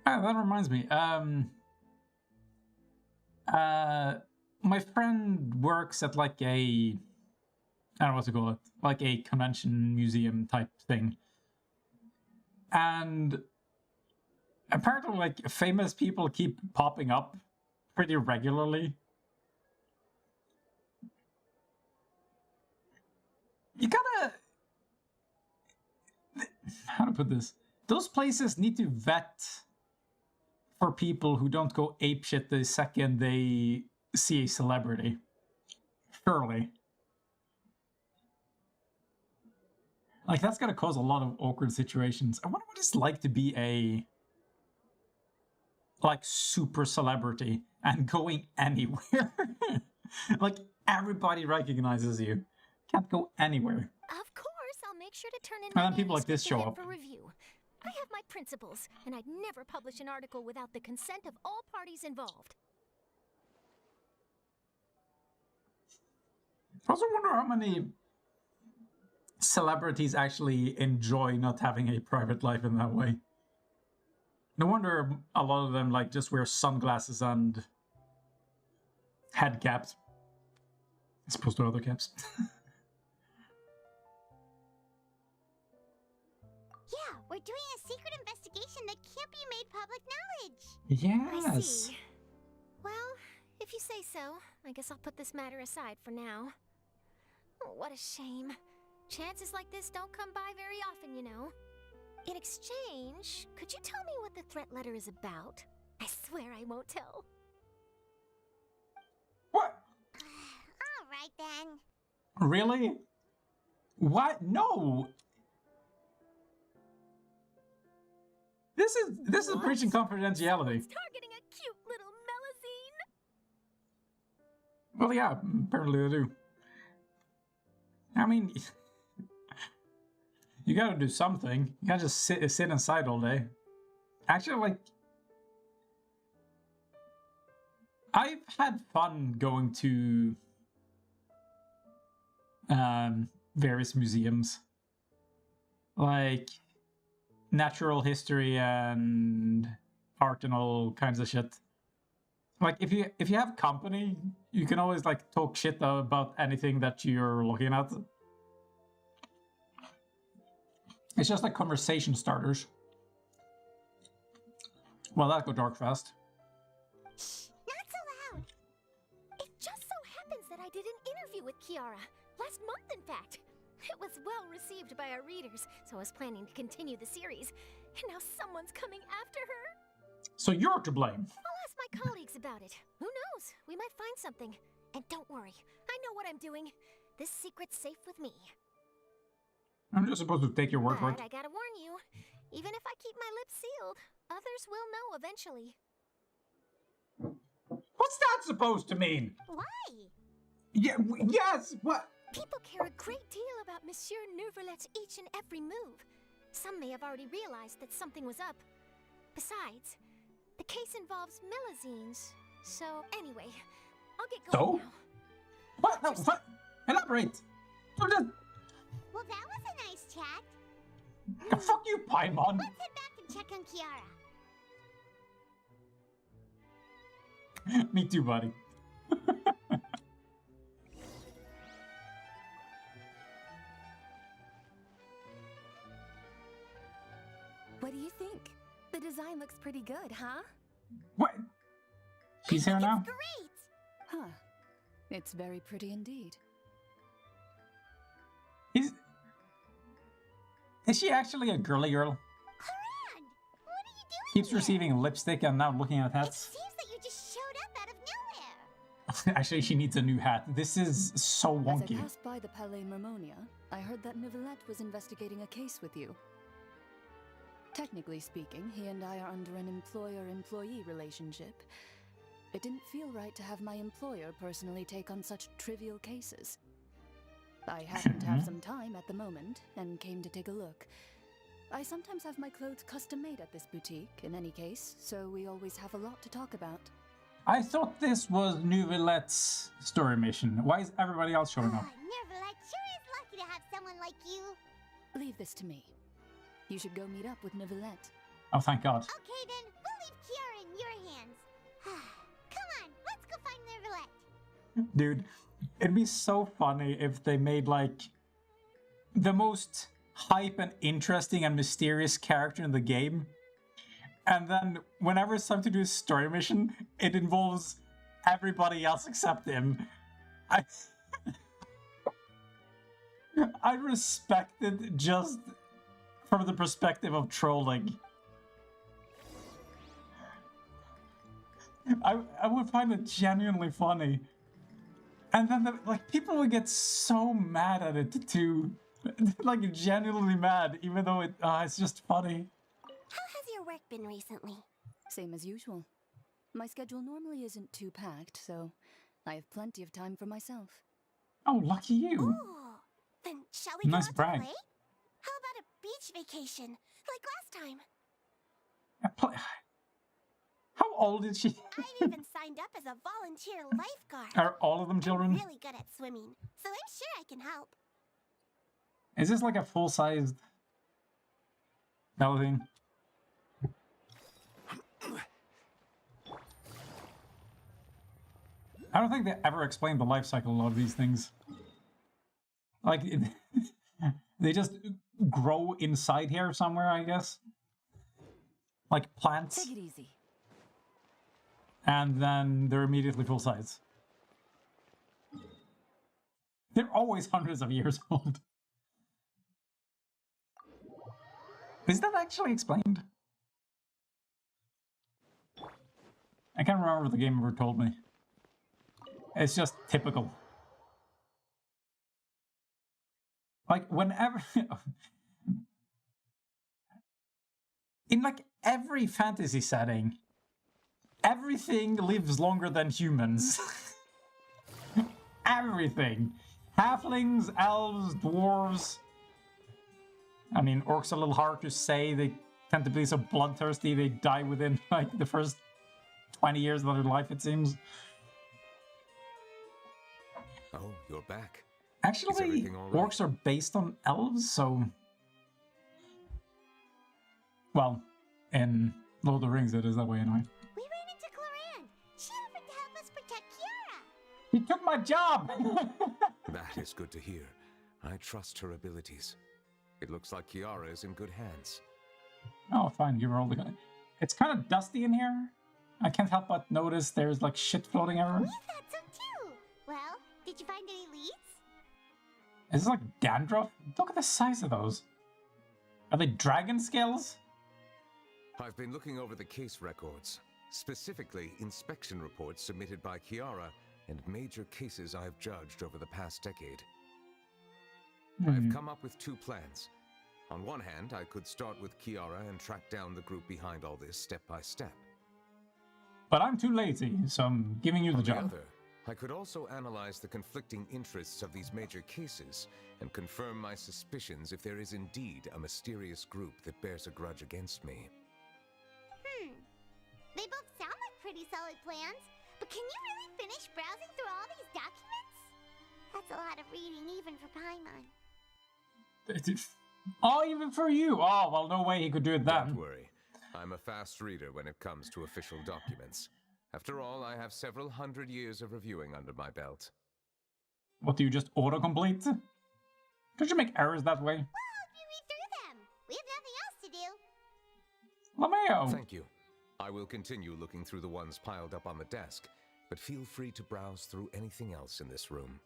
Ah, that reminds me. My friend works at like a, I don't know what to call it, like a convention museum type thing. And apparently, like, famous people keep popping up pretty regularly. You gotta... How to put this? Those places need to vet for people who don't go apeshit the second they see a celebrity. Surely. Like, that's gonna cause a lot of awkward situations. I wonder what it's like to be a, like, super celebrity and going anywhere. Like, everybody recognizes you. Can't go anywhere. Of course, I'll make sure to turn in And my then people like this manuscript to show him up. for review. I have my principles, and I'd never publish an article without the consent of all parties involved. I also wonder how many celebrities actually enjoy not having a private life in that way. No wonder a lot of them like just wear sunglasses and head caps as opposed to other caps. Yeah, we're doing a secret investigation that can't be made public knowledge. Yes. I see. Well, if you say so, I guess I'll put this matter aside for now. Oh, what a shame. Chances like this don't come by very often, you know. In exchange, could you tell me what the threat letter is about? I swear I won't tell. What? All right then. Really? What? No! This is breaching confidentiality. Targeting a cute little Melazine. Well, yeah, apparently they do. I mean, you gotta do something. You can't just sit inside all day. Actually, like, I've had fun going to various museums, like natural history and art and all kinds of shit. Like, if you have company, you can always like talk shit about anything that you're looking at. It's just like conversation starters. Well, that go dark fast. Shh, not so loud. It just so happens that I did an interview with Kiara. Last month, in fact. It was well received by our readers, so I was planning to continue the series. And now someone's coming after her. So you're to blame. I'll ask my colleagues about it. Who knows? We might find something. And don't worry, I know what I'm doing. This secret's safe with me. I'm just supposed to take your word for it. But I gotta warn you, even if I keep my lips sealed, others will know eventually. What's that supposed to mean? Why? Yeah, yes, what? People care a great deal about Monsieur Neuvrelet's each and every move. Some may have already realized that something was up. Besides, the case involves Melazines. So, anyway, I'll get going now. What? No, what? Elaborate! Well, that was a nice chat. Fuck you, Paimon! Let's head back and check on Kiara. Me too, buddy. What do you think? The design looks pretty good, huh? What? She's here now? Great! Huh. It's very pretty indeed. Is she actually a girly girl? Haran! What are you doing Keeps here? receiving lipstick and now looking at It hats. seems that you just showed up out of nowhere. Actually, she needs a new hat. This is so As wonky. I passed by the Palais Mermonia, I heard that Neuvrelet was investigating a case with you. Technically speaking, he and I are under an employer-employee relationship. It didn't feel right to have my employer personally take on such trivial cases. I happen to have some time at the moment, and came to take a look. I sometimes have my clothes custom-made at this boutique, in any case, so we always have a lot to talk about. I thought this was Neuvrelet's story mission. Why is everybody else showing up? Neuvrelet sure is lucky to have someone like you. Leave this to me. You should go meet up with Neuvrelet. Oh, thank God. Okay then, we'll leave Kiara in your hands. Come on, let's go find Neuvrelet. Dude, it'd be so funny if they made, like, the most hype and interesting and mysterious character in the game. And then, whenever it's time to do a story mission, it involves everybody else except him. I respect it just from the perspective of trolling. I would find it genuinely funny. And then, like, people would get so mad at it, too. Like, genuinely mad, even though it's just funny. How has your work been recently? Same as usual. My schedule normally isn't too packed, so I have plenty of time for myself. Oh, lucky you. Ooh, then shall we Nice go out brag. to play? How about a beach vacation, like last time? How old is she? I've even signed up as a volunteer lifeguard. Are all of them children? I'm really good at swimming, so I'm sure I can help. Is this like a full-sized thing? I don't think they ever explained the life cycle of a lot of these things. Like, they just grow inside here somewhere, I guess. Like plants. Take it easy. And then they're immediately full size. They're always hundreds of years old. Is that actually explained? I can't remember if the game ever told me. It's just typical. Like, whenever... in, like, every fantasy setting, everything lives longer than humans. Everything. Halflings, elves, dwarves. I mean, orcs are a little hard to say. They tend to be so bloodthirsty, they die within, like, the first 20 years of their life, it seems. Oh, you're back. Actually, orcs are based on elves, so... Well, in Lord of the Rings it is that way anyway. We ran into Cloran. She offered to help us protect Kiara. He took my job! That is good to hear. I trust her abilities. It looks like Kiara is in good hands. Oh, fine, give her all the gun. It's kind of dusty in here. I can't help but notice there's like shit floating everywhere. We thought so too. Well, did you find any leads? Is this like dandruff? Look at the size of those. Are they dragon scales? I've been looking over the case records, specifically inspection reports submitted by Kiara and major cases I've judged over the past decade. I've come up with two plans. On one hand, I could start with Kiara and track down the group behind all this step by step. But I'm too lazy, so I'm giving you the job. On the other, I could also analyze the conflicting interests of these major cases and confirm my suspicions if there is indeed a mysterious group that bears a grudge against me. They both sound like pretty solid plans, but can you really finish browsing through all these documents? That's a lot of reading even for Paimon. Oh, even for you! Oh, well, no way he could do it then. Don't worry. I'm a fast reader when it comes to official documents. After all, I have several hundred years of reviewing under my belt. What, do you just autocomplete? Don't you make errors that way? We'll help you read through them. We have nothing else to do. Lameo! Thank you. I will continue looking through the ones piled up on the desk, but feel free to browse through anything else in this room.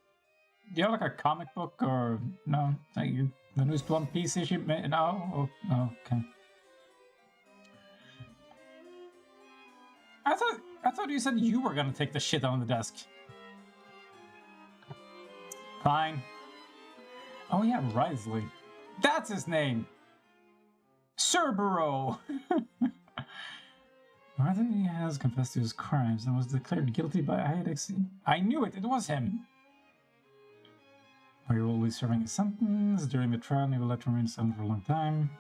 Do you have like a comic book or no? Like the newest One Piece issue? No? Oh, okay. I thought you said you were gonna take the shit on the desk. Fine. Oh yeah, Risley. That's his name! Cerbero! Martin has confessed to his crimes and was declared guilty by IDX. I knew it! It was him! Are you always serving a sentence? During the trial, you will have to remain silent for a long time.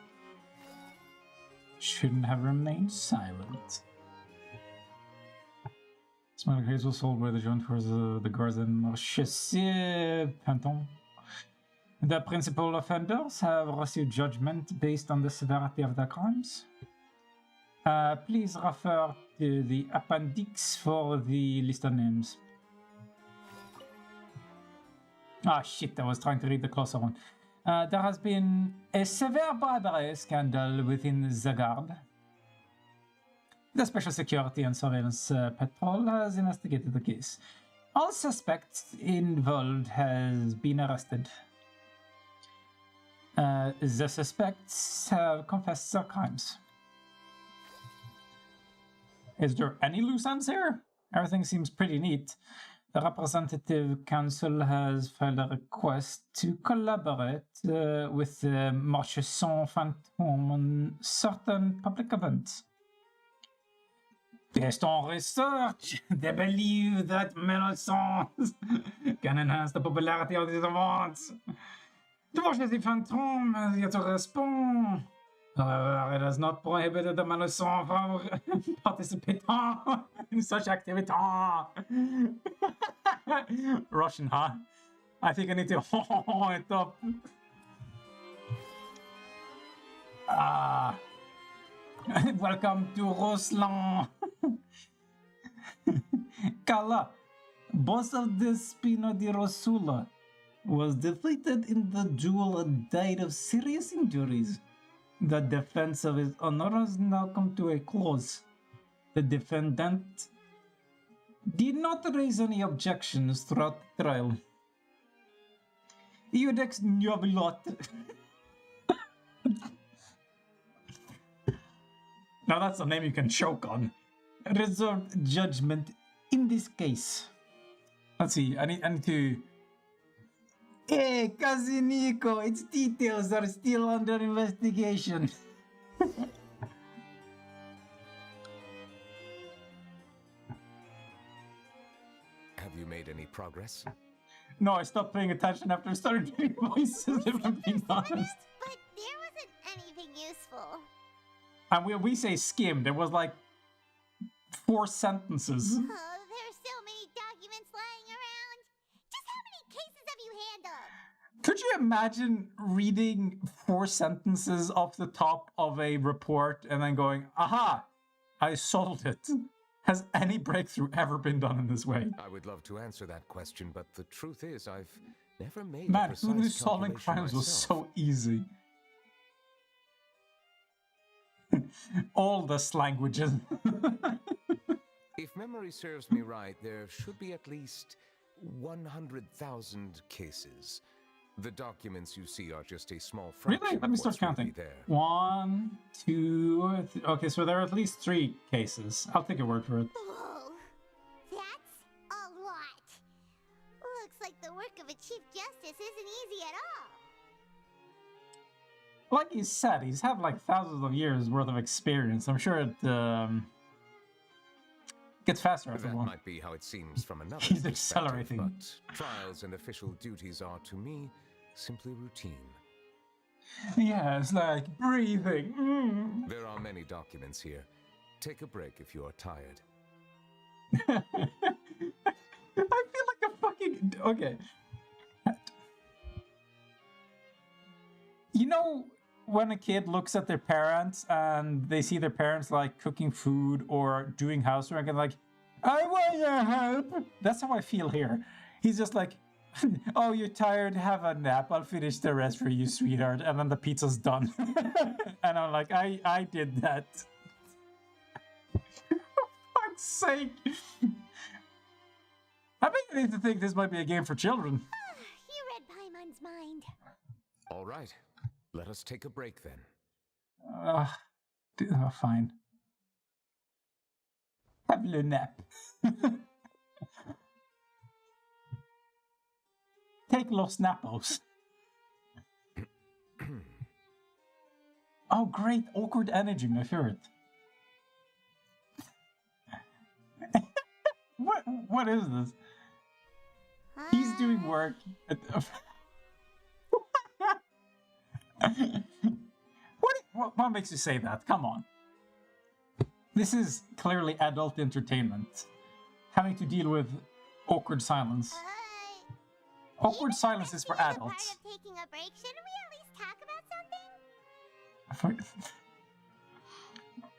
Shouldn't have remained silent. Smuggler case was sold by the joint force of the guards and Marchesier Panton. The principal offenders have received judgment based on the severity of their crimes. Please refer to the appendix for the list of names. Ah, shit, I was trying to read the closer one. There has been a severe bribery scandal within the guard. The Special Security and Surveillance Patrol has investigated the case. All suspects involved has been arrested. The suspects have confessed their crimes. Is there any loose ends here? Everything seems pretty neat. The Representative Council has filed a request to collaborate with the Marchesson Phantom on certain public events. Based on research, they believe that Melançons can enhance the popularity of these events. The Marchesson Phantom has yet to respond. However, it has not prohibited the Melançon from participating in such activity. Russian, huh? I think I need to it up. Welcome to Ruslan. Kala, boss of the Spino di Rosula, was defeated in the duel and died of serious injuries. The defense of his honor has now come to a close. The defendant did not raise any objections throughout the trial. Iudex Nobilot. Now that's a name you can choke on. Reserved judgment in this case. Let's see, I need to... Hey, Cousin Nico, its details are still under investigation. Have you made any progress? No, I stopped paying attention after I started doing voices, if I'm being honest. But there wasn't anything useful. And when we say skimmed, there was like 4 sentences. Oh, there's so many documents lying around. Just how many cases have you handled? Could you imagine reading 4 sentences off the top of a report and then going, aha, I solved it? Has any breakthrough ever been done in this way? I would love to answer that question, but the truth is I've never made a Man, precise who knew solving calculation crimes was myself. so easy? All the languages. If memory serves me right, there should be at least 100,000 cases. The documents you see are just a small fraction Really? Let of me start what's really counting. there. 1, 2, okay, so there are at least 3 cases. I'll take your word for it. Whoa, that's a lot. Looks like the work of a Chief Justice isn't easy at all. Like he said, he's had like thousands of years worth of experience. I'm sure it gets faster after That one. might be how it seems from another He's perspective, accelerating. But trials and official duties are, to me, simply routine. Yeah, it's like breathing. There are many documents here. Take a break if you are tired. I feel like a fucking... Okay. You know when a kid looks at their parents and they see their parents like cooking food or doing housework and like, I want your help. That's how I feel here. He's just like, oh, you're tired? Have a nap. I'll finish the rest for you, sweetheart. And then the pizza's done. And I'm like, I did that. For fuck's sake. I begin to think this might be a game for children. You read Paimon's mind. All right. Let us take a break then. Fine. Have a little nap. Take los nappos. Oh, great. Awkward energy, my favorite. What is this? He's doing work. What makes you say that? Come on. This is clearly adult entertainment. Having to deal with awkward silence. Awkward silence is for adults. Part of taking a break, shouldn't we at least talk about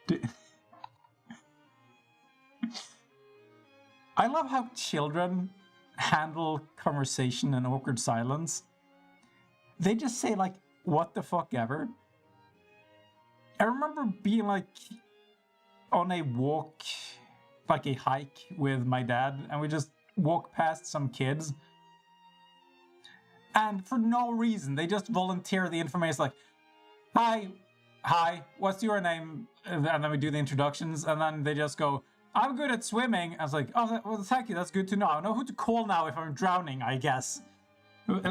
something? I love how children handle conversation and awkward silence. They just say like, what the fuck ever. I remember being like on a walk, like a hike with my dad, and we just walked past some kids. And for no reason, they just volunteer the information like, hi, what's your name? And then we do the introductions, and then they just go, I'm good at swimming. I was like, oh, well, thank you, that's good to know. I know who to call now if I'm drowning, I guess. Why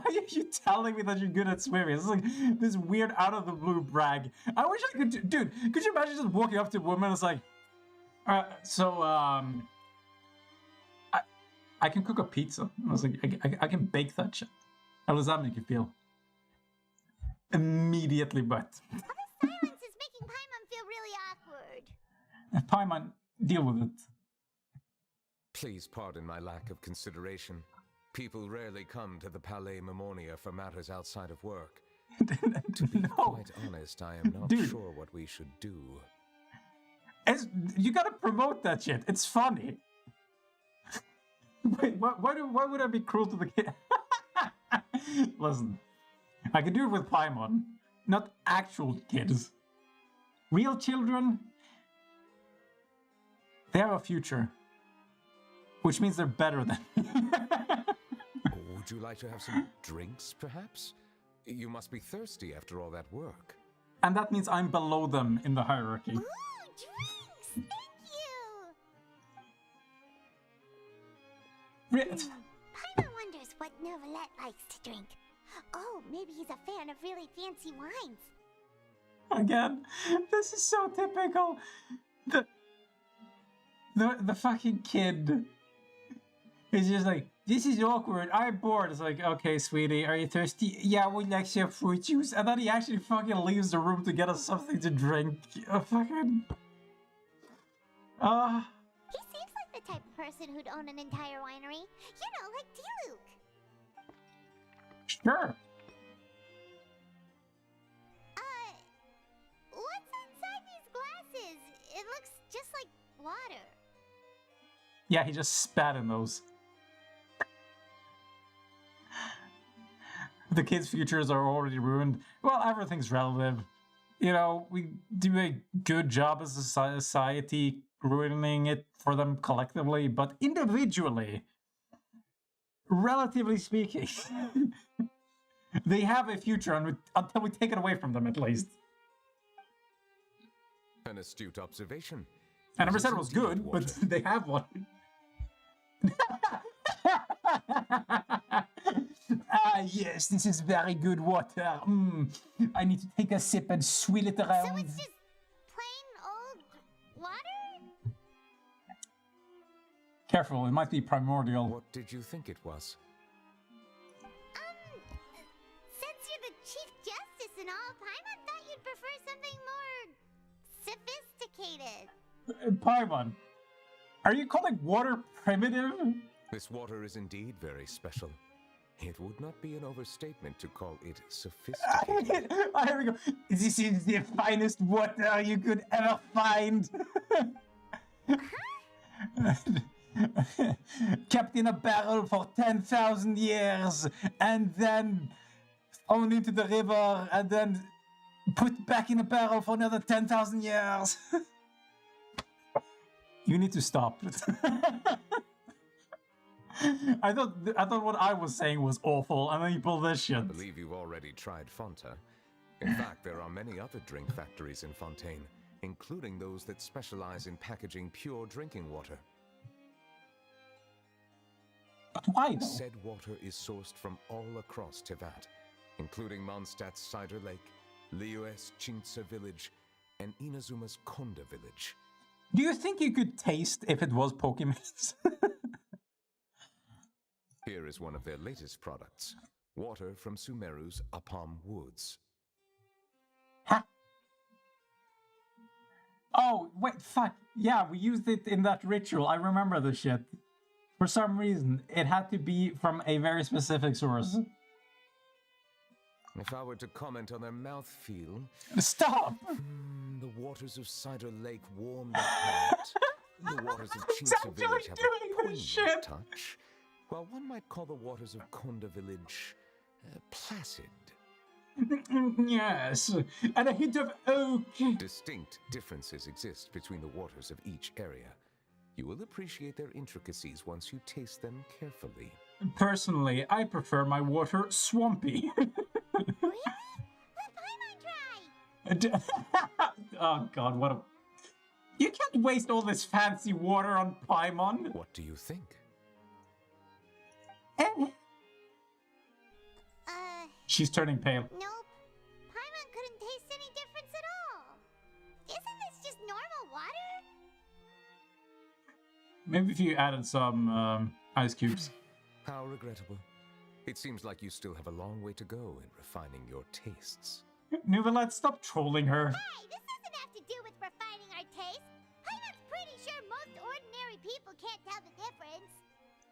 are you telling me that you're good at swimming? It's like this weird out of the blue brag. I wish I could, dude. Could you imagine just walking up to a woman and it's like, I can cook a pizza. I was like, I can bake that shit. How does that make you feel? Immediately, but. All the silence is making Paimon feel really awkward. Paimon, deal with it. Please pardon my lack of consideration. People rarely come to the Palais Memmonia for matters outside of work. To be quite honest, I am not sure what we should do. You gotta promote that shit. It's funny. Wait, why would I be cruel to the kid? Listen, I could do it with Paimon, not actual kids. Real children, they have a future, which means they're better than. Would you like to have some drinks, perhaps? You must be thirsty after all that work. And that means I'm below them in the hierarchy. Ooh, drinks! Thank you! Paimon wonders what Novelette likes to drink. Oh, maybe he's a fan of really fancy wines. Again, this is so typical. The fucking kid is just like, this is awkward, I'm bored. It's like, okay, sweetie, are you thirsty? Yeah, would you like some fruit juice? And then he actually fucking leaves the room to get us something to drink. Fucking... He seems like the type of person who'd own an entire winery. You know, like D-Luke. Sure. What's inside these glasses? It looks just like water. Yeah, he just spat in those. The kids' futures are already ruined. Well, everything's relative. You know, we do a good job as a society ruining it for them collectively, but individually, relatively speaking, they have a future until we take it away from them, at least. An astute observation. I never said it was good, but they have one. Yes, this is very good water. I need to take a sip and swill it around. So it's just plain old water? Careful, it might be primordial. What did you think it was? Since you're the Chief Justice and all, Paimon thought you'd prefer something more sophisticated. Paimon, are you calling water primitive? This water is indeed very special. It would not be an overstatement to call it sophisticated. Here we go. This is the finest water you could ever find. Kept in a barrel for 10,000 years, and then thrown into the river, and then put back in a barrel for another 10,000 years. You need to stop. I thought what I was saying was awful, and then you pull this shit. I believe you've already tried Fonta. In fact, there are many other drink factories in Fontaine, including those that specialize in packaging pure drinking water. But why though? Said water is sourced from all across Tivat, including Mondstadt's Cider Lake, Liyue's Chintsa village, and Inazuma's Konda village. Do you think you could taste if it was Pokemon? Here is one of their latest products. Water from Sumeru's Apam Woods. Huh? Oh, wait, fuck. Yeah, we used it in that ritual. I remember the shit. For some reason, it had to be from a very specific source. If I were to comment on their mouthfeel... Stop! The waters of Cider Lake warm the heart. The waters of Chintsa village have a poignant touch. While one might call the waters of Konda village placid. Yes, and a hint of oak. Distinct differences exist between the waters of each area. You will appreciate their intricacies once you taste them carefully. Personally, I prefer my water swampy. Really? Let Paimon try! Oh god, what a... You can't waste all this fancy water on Paimon. What do you think? She's turning pale. Nope. Paimon couldn't taste any difference at all. Isn't this just normal water? Maybe if you added some ice cubes. How regrettable. It seems like you still have a long way to go in refining your tastes. Nouvellette, stop trolling her. Hey, this doesn't have to do with refining our taste. Paimon's pretty sure most ordinary people can't tell the difference.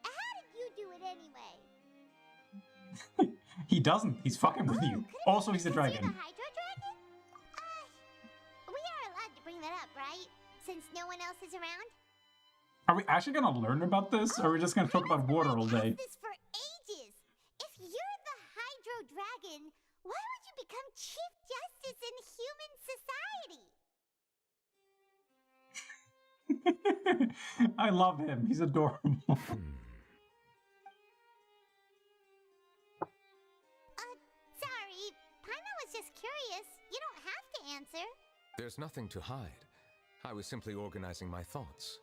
How did you do it anyway? He doesn't. He's fucking with you. Also, he's a dragon. You're the Hydro Dragon? We are allowed to bring that up, right? Since no one else is around? Are we actually gonna learn about this, or are we just gonna talk about water all day? This for ages. If you're the Hydro Dragon, why would you become Chief Justice in human society? I love him. He's adorable. Sorry. Paimon was just curious. You don't have to answer. There's nothing to hide. I was simply organizing my thoughts.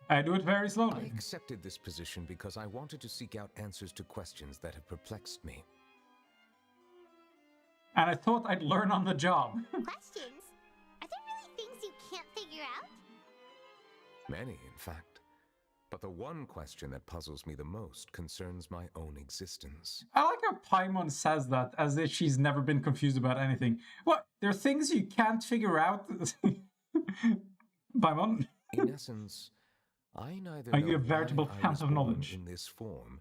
I do it very I slowly. accepted this position because I wanted to seek out answers to questions that have perplexed me. And I thought I'd learn on the job. Questions? Are there really things you can't figure out? Many, in fact. But the one question that puzzles me the most concerns my own existence. I like how Paimon says that as if she's never been confused about anything. What? There are things you can't figure out? Paimon? In essence, I neither Are know you a veritable why I fount was of born knowledge? in this form,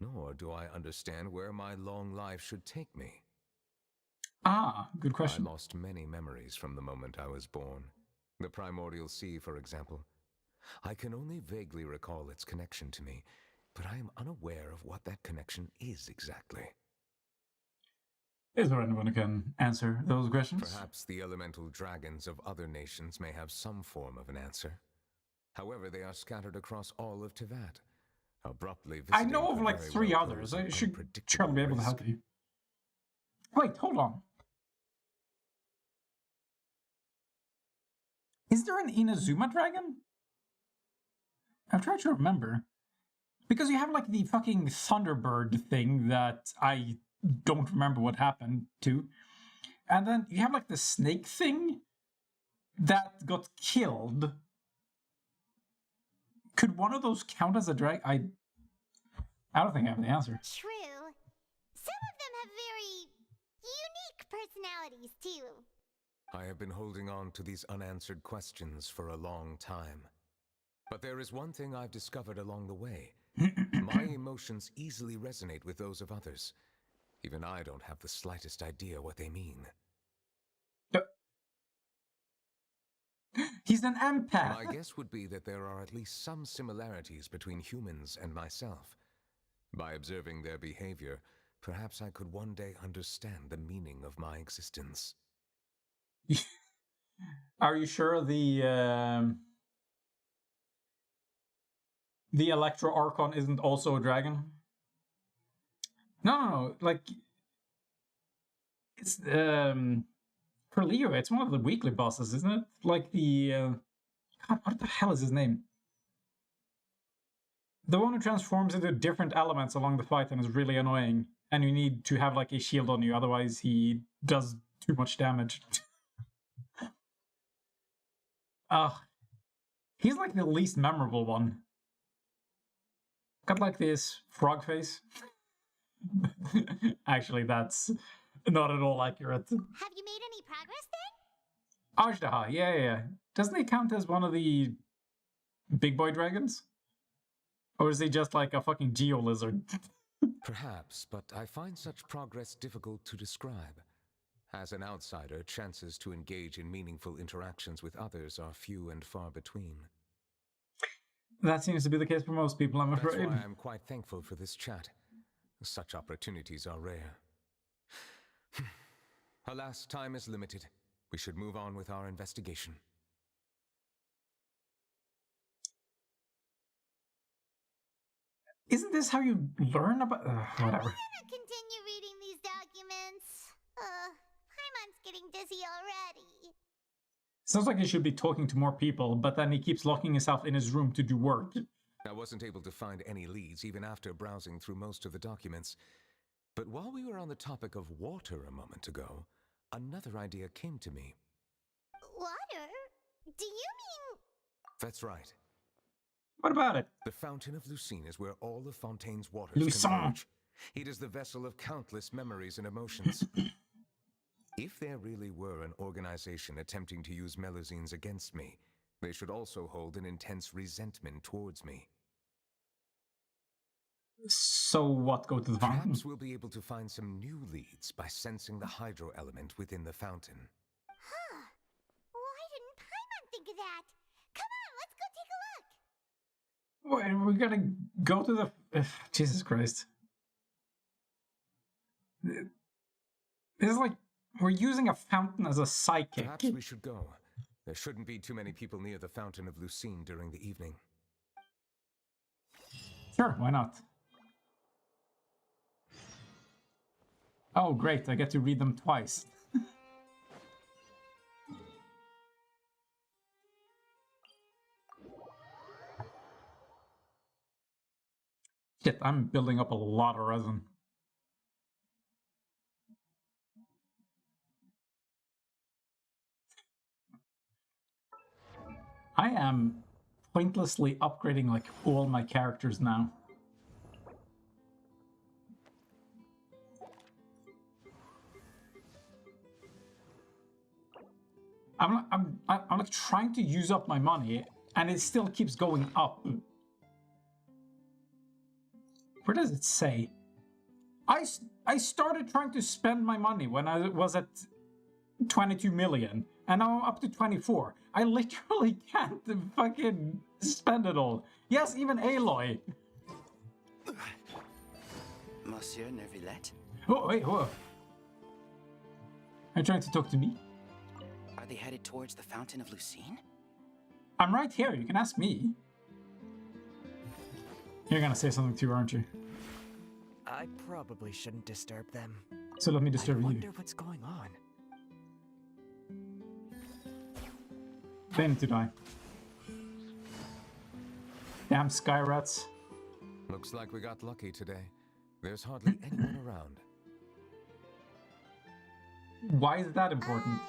nor do I understand where my long life should take me. Ah, good I question. lost many memories from the moment I was born. The primordial sea, for example. I can only vaguely recall its connection to me, but I am unaware of what that connection is exactly. Is there anyone who can answer those questions? Perhaps the elemental dragons of other nations may have some form of an answer. However, they are scattered across all of Tevat, abruptly I visiting know of could like very 3 well others. pose an I should unpredictable surely be able to risk. help you. Wait, hold on. Is there an Inazuma dragon? I'm trying to remember. Because you have like the fucking Thunderbird thing that I don't remember what happened to. And then you have like the snake thing that got killed. Could one of those count as a dragon? I don't think I have the answer. True. Some of them have very unique personalities, too. I have been holding on to these unanswered questions for a long time. But there is one thing I've discovered along the way. My emotions easily resonate with those of others. Even I don't have the slightest idea what they mean. He's an empath. My guess would be that there are at least some similarities between humans and myself. By observing their behavior, perhaps I could one day understand the meaning of my existence. Are you sure the Electro Archon isn't also a dragon? No. Like it's for Leo, it's one of the weekly bosses, isn't it? Like the God, what the hell is his name? The one who transforms into different elements along the fight and is really annoying, and you need to have like a shield on you, otherwise he does too much damage. He's like the least memorable one. Got like this frog face. Actually, that's not at all accurate. Have you made any progress then? Ajdaha, yeah. Doesn't he count as one of the big boy dragons? Or is he just like a fucking geo lizard? Perhaps, but I find such progress difficult to describe. As an outsider, chances to engage in meaningful interactions with others are few and far between. That seems to be the case for most people, I'm afraid. That's why I'm quite thankful for this chat. Such opportunities are rare. Alas, time is limited. We should move on with our investigation. Isn't this how you learn about... whatever. I'm gonna continue reading these documents. Paimon's getting dizzy already. Sounds like he should be talking to more people, but then he keeps locking himself in his room to do work. I wasn't able to find any leads even after browsing through most of the documents. But while we were on the topic of water a moment ago, another idea came to me. Water? Do you mean... That's right. What about it? The Fountain of Lucine is where all of Fontaine's waters Lucine. converge. It is the vessel of countless memories and emotions. If there really were an organization attempting to use Melusines against me, they should also hold an intense resentment towards me. So what, go to the fountain? Perhaps we'll be able to find some new leads by sensing the hydro element within the fountain. Huh. Why didn't Paimon think of that? Come on, let's go take a look. Wait, we gotta go to the... Jesus Christ. This is like... We're using a fountain as a sidekick. Perhaps we should go. There shouldn't be too many people near the Fountain of Lucine during the evening. Sure, why not? Oh, great, I get to read them twice. Shit, I'm building up a lot of resin. I am pointlessly upgrading like all my characters now. I'm like trying to use up my money, and it still keeps going up. Where does it say? I started trying to spend my money when I was at 22 million, and now I'm up to 24. I literally can't fucking spend it all. Yes, even Aloy. Monsieur Neuvillette? Oh, wait, whoa. Are you trying to talk to me? Are they headed towards the Fountain of Lucine? I'm right here, you can ask me. You're gonna say something too, aren't you? I probably shouldn't disturb them. So let me disturb you. I wonder what's going on. They need to die. Damn sky rats. Looks like we got lucky today. There's hardly anyone around. Why is that important?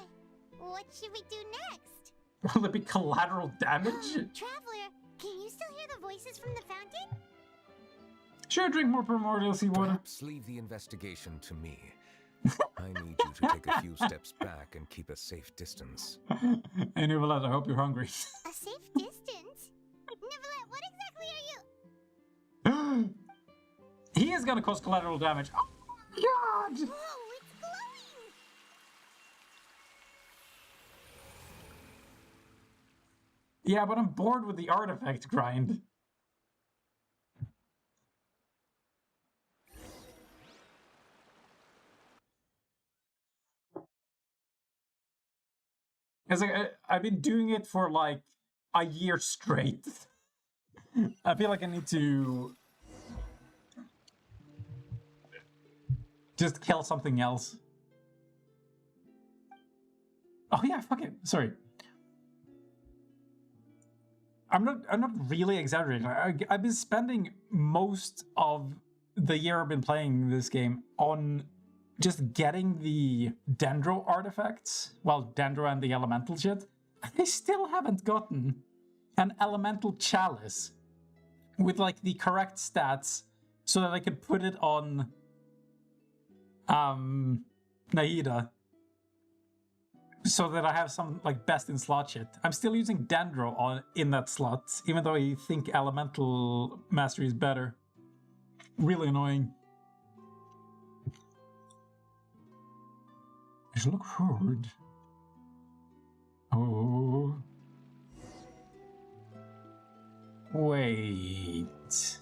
What should we do next? Will there be collateral damage? Traveler, can you still hear the voices from the fountain? Sure, drink more primordial seawater. Perhaps leave the investigation to me. I need you to take a few steps back and keep a safe distance. Hey, Neuvillette, I hope you're hungry. A safe distance? Neuvillette, what exactly are you? He is gonna cause collateral damage. Oh my god! Whoa, it's glowing! Yeah, but I'm bored with the artifact grind. It's like I've been doing it for like a year straight. I feel like I need to just kill something else. Oh yeah, fuck it. Sorry. I'm not really exaggerating. I've been spending most of the year I've been playing this game on just getting the Dendro artifacts. Well, Dendro and the elemental shit. I still haven't gotten an elemental chalice with like the correct stats so that I could put it on Nahida. So that I have some like best in slot shit. I'm still using Dendro in that slot, even though I think elemental mastery is better. Really annoying. I should look forward. Oh. Wait.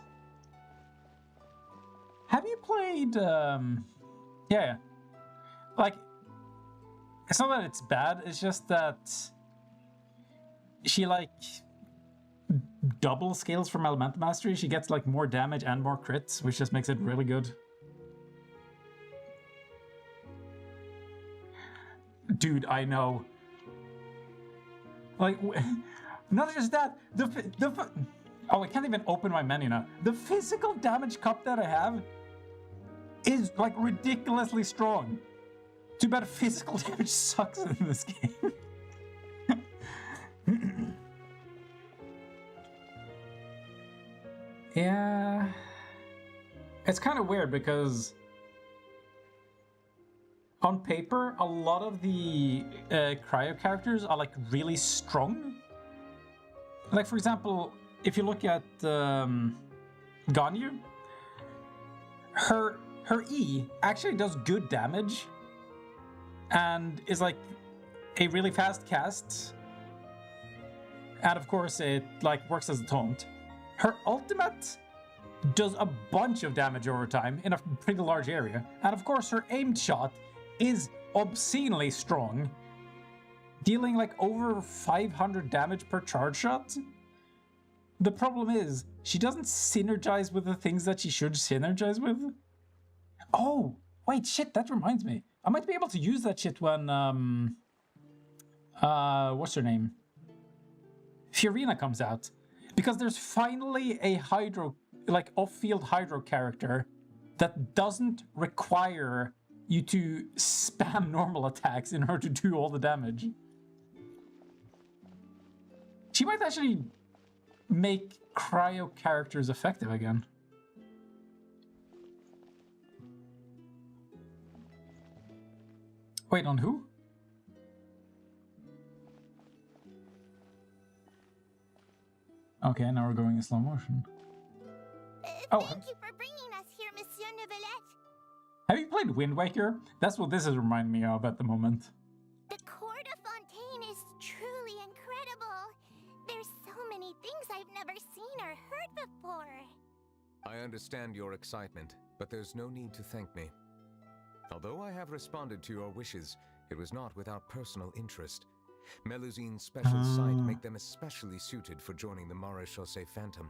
Have you played, yeah. Like, it's not that it's bad, it's just that she, like, double scales from Elemental Mastery. She gets, like, more damage and more crits, which just makes it really good. Dude, I know. Like, not just that, oh, I can't even open my menu now. The physical damage cup that I have is, like, ridiculously strong. Too bad physical damage sucks in this game. Yeah. It's kind of weird because on paper, a lot of the cryo characters are like really strong. Like, for example, if you look at Ganyu, her E actually does good damage and is like a really fast cast. And of course, it like works as a taunt. Her ultimate does a bunch of damage over time in a pretty large area. And of course, her aimed shot is obscenely strong, dealing like over 500 damage per charge shot. The problem is, she doesn't synergize with the things that she should synergize with. Oh, wait, shit, that reminds me. I might be able to use that shit when, what's her name? Fiorina comes out. Because there's finally a hydro, like off-field hydro character that doesn't require you to spam normal attacks in order to do all the damage. She might actually make cryo characters effective again. Wait, on who? Okay, now we're going in slow motion. Thank you for bringing us here, Monsieur Neuvillette. Have you played Wind Waker? That's what this is reminding me of at the moment. The Court de Fontaine is truly incredible. There's so many things I've never seen or heard before. I understand your excitement, but there's no need to thank me. Although I have responded to your wishes, it was not without personal interest. Melusine's special sight make them especially suited for joining the Maréchaussée Phantom.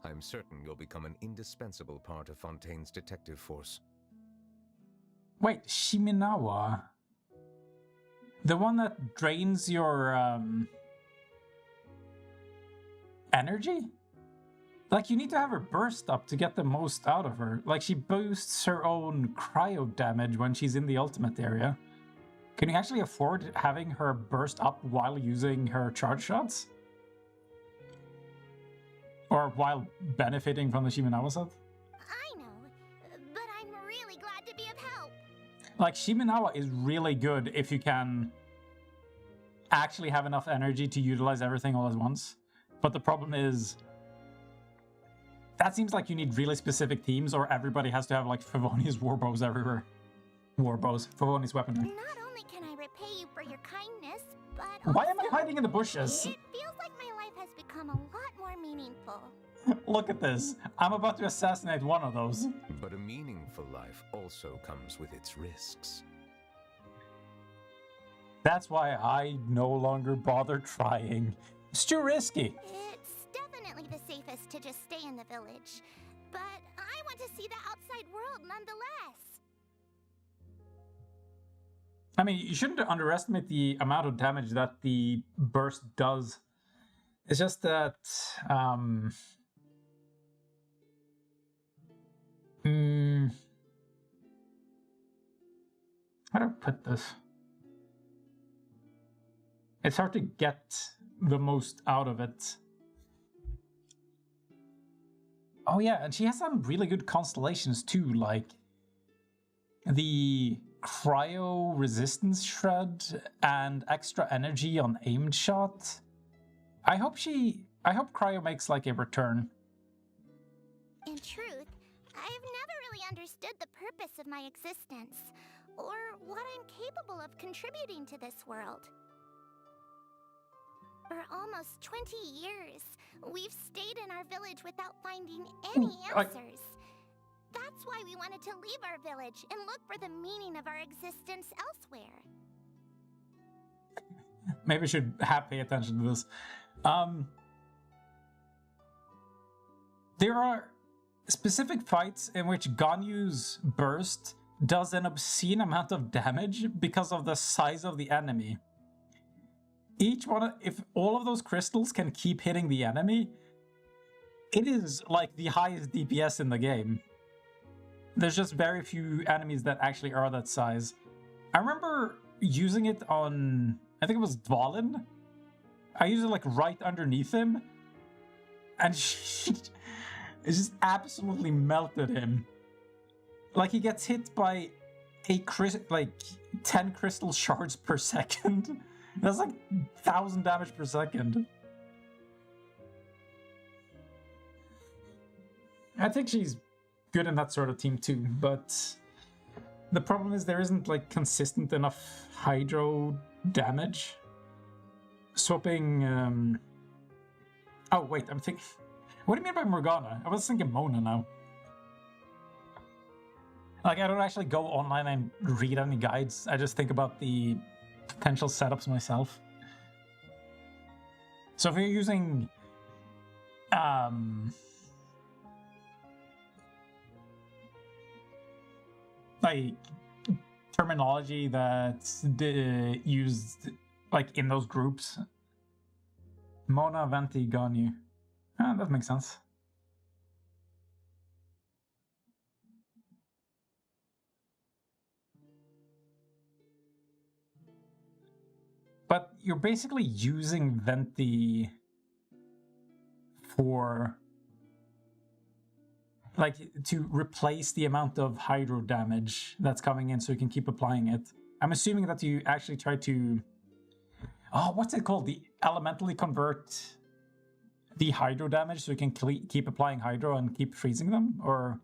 I'm certain you'll become an indispensable part of Fontaine's detective force. Wait, Shiminawa? The one that drains your, energy? Like, you need to have her burst up to get the most out of her. Like, she boosts her own cryo damage when she's in the ultimate area. Can you actually afford having her burst up while using her charge shots? Or while benefiting from the Shiminawa set? I know, but I'm really glad to be of help. Like, Shiminawa is really good if you can actually have enough energy to utilize everything all at once. But the problem is, that seems like you need really specific teams, or everybody has to have, like, Favonius warbows everywhere. Warbows. Favonius weaponry. Not only can I repay you for your kindness, but Why am I hiding in the bushes? it feels like my life has become a lot more meaningful. Look at this. I'm about to assassinate one of those. But a meaningful life also comes with its risks. That's why I no longer bother trying. It's too risky. It's definitely the safest to just stay in the village, but I want to see the outside world nonetheless. I mean, you shouldn't underestimate the amount of damage that the burst does. It's just that, how do I put this? It's hard to get the most out of it. Oh yeah, and she has some really good constellations too, like the cryo resistance shred and extra energy on aimed shot. I hope cryo makes like a return. In truth, I've never really understood the purpose of my existence, or what I'm capable of contributing to this world. For almost 20 years, we've stayed in our village without finding any answers. That's why we wanted to leave our village and look for the meaning of our existence elsewhere. Maybe I should pay attention to this. There are specific fights in which Ganyu's burst does an obscene amount of damage because of the size of the enemy. Each one, if all of those crystals can keep hitting the enemy, it is like the highest DPS in the game. There's just very few enemies that actually are that size. I remember using it on, I think it was Dvalin. I used it like right underneath him, and it just absolutely melted him. Like, he gets hit by like 10 crystal shards per second. That's like 1,000 damage per second. I think she's good in that sort of team too, but the problem is there isn't like consistent enough hydro damage. Swapping, oh wait, I'm thinking... What do you mean by Morgana? I was thinking Mona now. Like, I don't actually go online and read any guides. I just think about the potential setups myself. So if you're using like terminology that's used like in those groups, Mona, Venti, Ganyu, that makes sense. But you're basically using Venti for like to replace the amount of hydro damage that's coming in so you can keep applying it. I'm assuming that you actually try to what's it called? The elementally convert the hydro damage so you can keep applying hydro and keep freezing them, or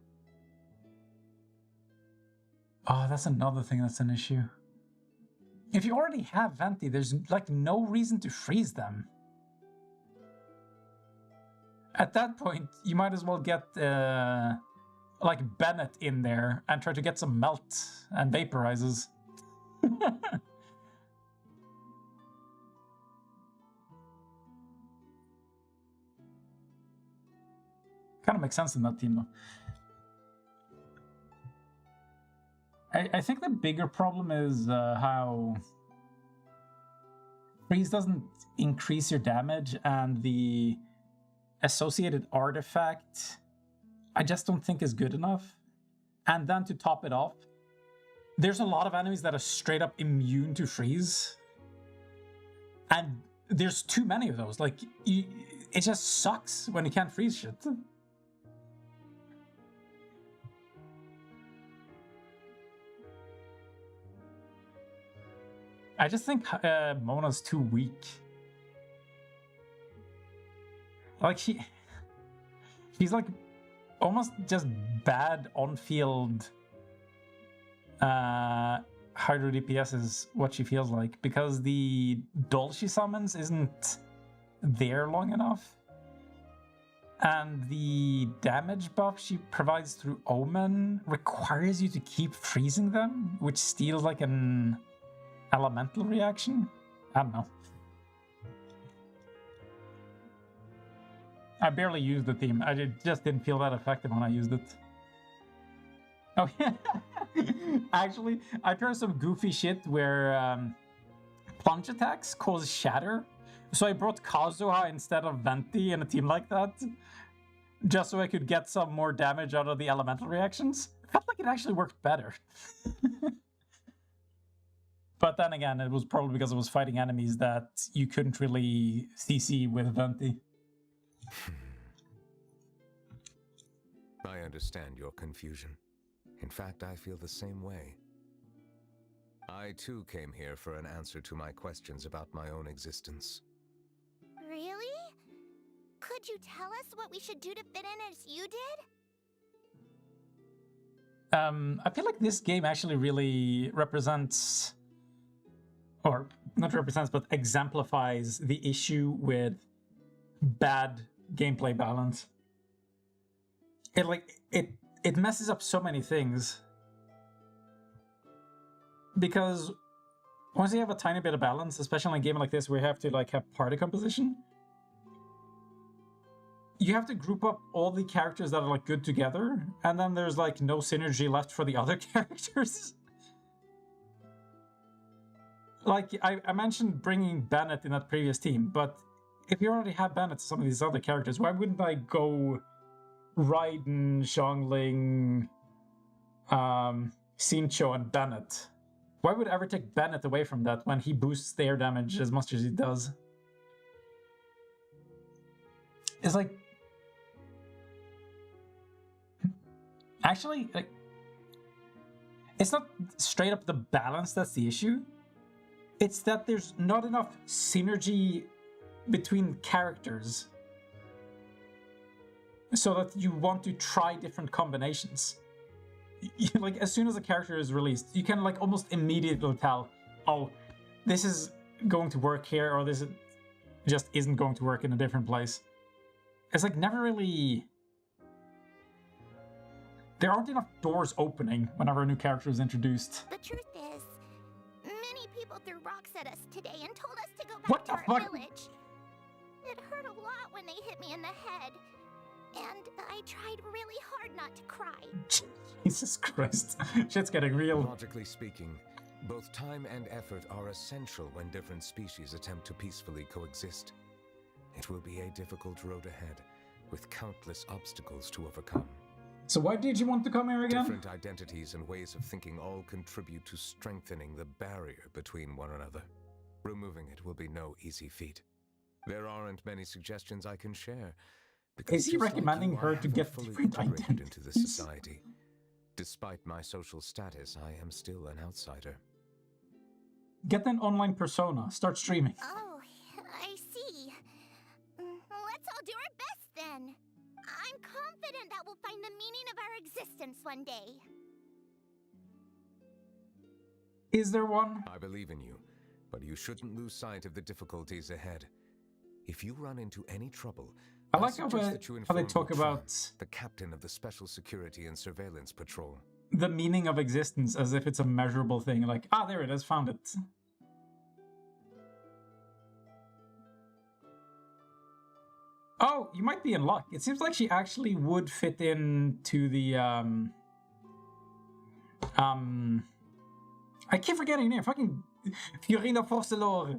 that's another thing that's an issue. If you already have Venti, there's like no reason to freeze them. At that point, you might as well get like Bennett in there and try to get some melt and vaporizes. Kind of makes sense in that team, though. I think the bigger problem is how freeze doesn't increase your damage, and the associated artifact I just don't think is good enough. And then to top it off, there's a lot of enemies that are straight up immune to freeze. And there's too many of those. Like, it just sucks when you can't freeze shit. I just think Mona's too weak. Like, she's like almost just bad on-field hydro DPS is what she feels like, because the doll she summons isn't there long enough. And the damage buff she provides through Omen requires you to keep freezing them, which steals like an elemental reaction? I don't know. I barely used the theme. I just didn't feel that effective when I used it. Oh yeah. Actually, I tried some goofy shit where plunge attacks cause shatter. So I brought Kazuha instead of Venti in a team like that, just so I could get some more damage out of the elemental reactions. Felt like it actually worked better. But then again, it was probably because I was fighting enemies that you couldn't really CC with Venti. I understand your confusion. In fact, I feel the same way. I too came here for an answer to my questions about my own existence. Really? Could you tell us what we should do to fit in as you did? I feel like this game actually really represents, or not represents, but exemplifies the issue with bad gameplay balance. It messes up so many things. Because once you have a tiny bit of balance, especially in a game like this where you have to like have party composition, you have to group up all the characters that are like good together, and then there's like no synergy left for the other characters. Like, I mentioned bringing Bennett in that previous team, but if you already have Bennett to some of these other characters, why wouldn't I go Raiden, Xiangling, Xinqiu, and Bennett? Why would I ever take Bennett away from that when he boosts their damage as much as he does? It's like... Actually, like... It's not straight up the balance that's the issue. It's that there's not enough synergy between characters so that you want to try different combinations. Like, as soon as a character is released, you can like almost immediately tell, oh, this is going to work here, or this just isn't going to work in a different place. It's like never really... There aren't enough doors opening whenever a new character is introduced. The truth is, many people threw rocks at us today and told us to go back to our village. It hurt a lot when they hit me in the head. And I tried really hard not to cry. Jesus Christ. Shit's getting real. Logically speaking, both time and effort are essential when different species attempt to peacefully coexist. It will be a difficult road ahead, with countless obstacles to overcome. So why did you want to come here again? Different identities and ways of thinking all contribute to strengthening the barrier between one another. Removing it will be no easy feat. There aren't many suggestions I can share, Because Is he just like recommending you, I her to haven't get fully different integrated into this identities? society. Despite my social status, I am still an outsider. Get an online persona. Start streaming. Oh, I see. Let's all do our best then. I'm confident that we'll find the meaning of our existence one day. Is there one? I believe in you, but you shouldn't lose sight of the difficulties ahead. If you run into any trouble, I like how suggest that you they inform talk Bertrand, about the captain of the Special Security and Surveillance Patrol. the meaning of existence as if it's a measurable thing. Like, ah, there it is, found it. Oh, you might be in luck. It seems like she actually would fit into the, I keep forgetting her name. Fucking Fiorina Forcelor.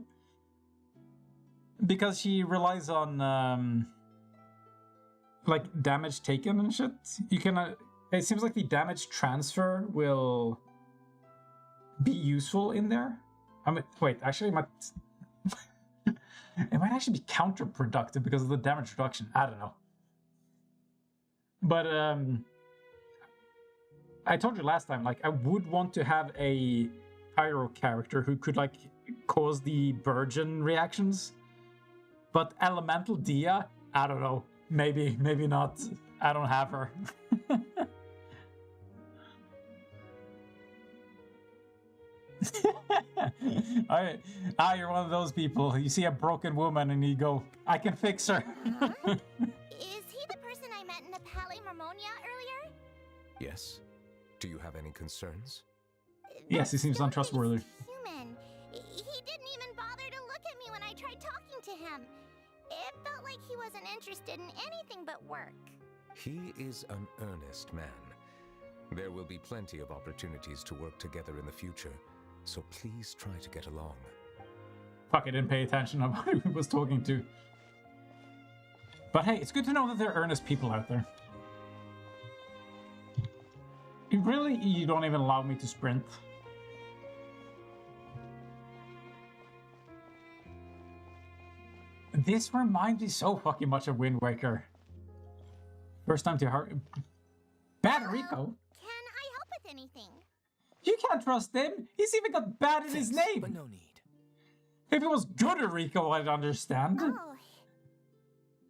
Because she relies on, like, damage taken and shit. You can, it seems like the damage transfer will be useful in there. I mean, wait, actually, it might actually be counterproductive because of the damage reduction. I don't know. But, I told you last time, like, I would want to have a pyro character who could, like, cause the burgeon reactions. But Elemental Dia, I don't know. Maybe, maybe not. I don't have her. You're one of those people. You see a broken woman and you go, I can fix her. Is he the person I met in the Palais Marmonia earlier? Yes? Do you have any concerns? Yes, he seems untrustworthy. Human. He didn't even bother to look at me when I tried talking to him. It felt like he wasn't interested in anything but work. He is an earnest man. There will be plenty of opportunities to work together in the future, so please try to get along. Fuck, I didn't pay attention to who he was talking to. But hey, it's good to know that there are earnest people out there. Really, you don't even allow me to sprint. This reminds me so fucking much of Wind Waker. First time to hear Bad Rico. Can I help with anything? You can't trust him. He's even got bad in his name. But no need. If it was good Rico, I'd understand.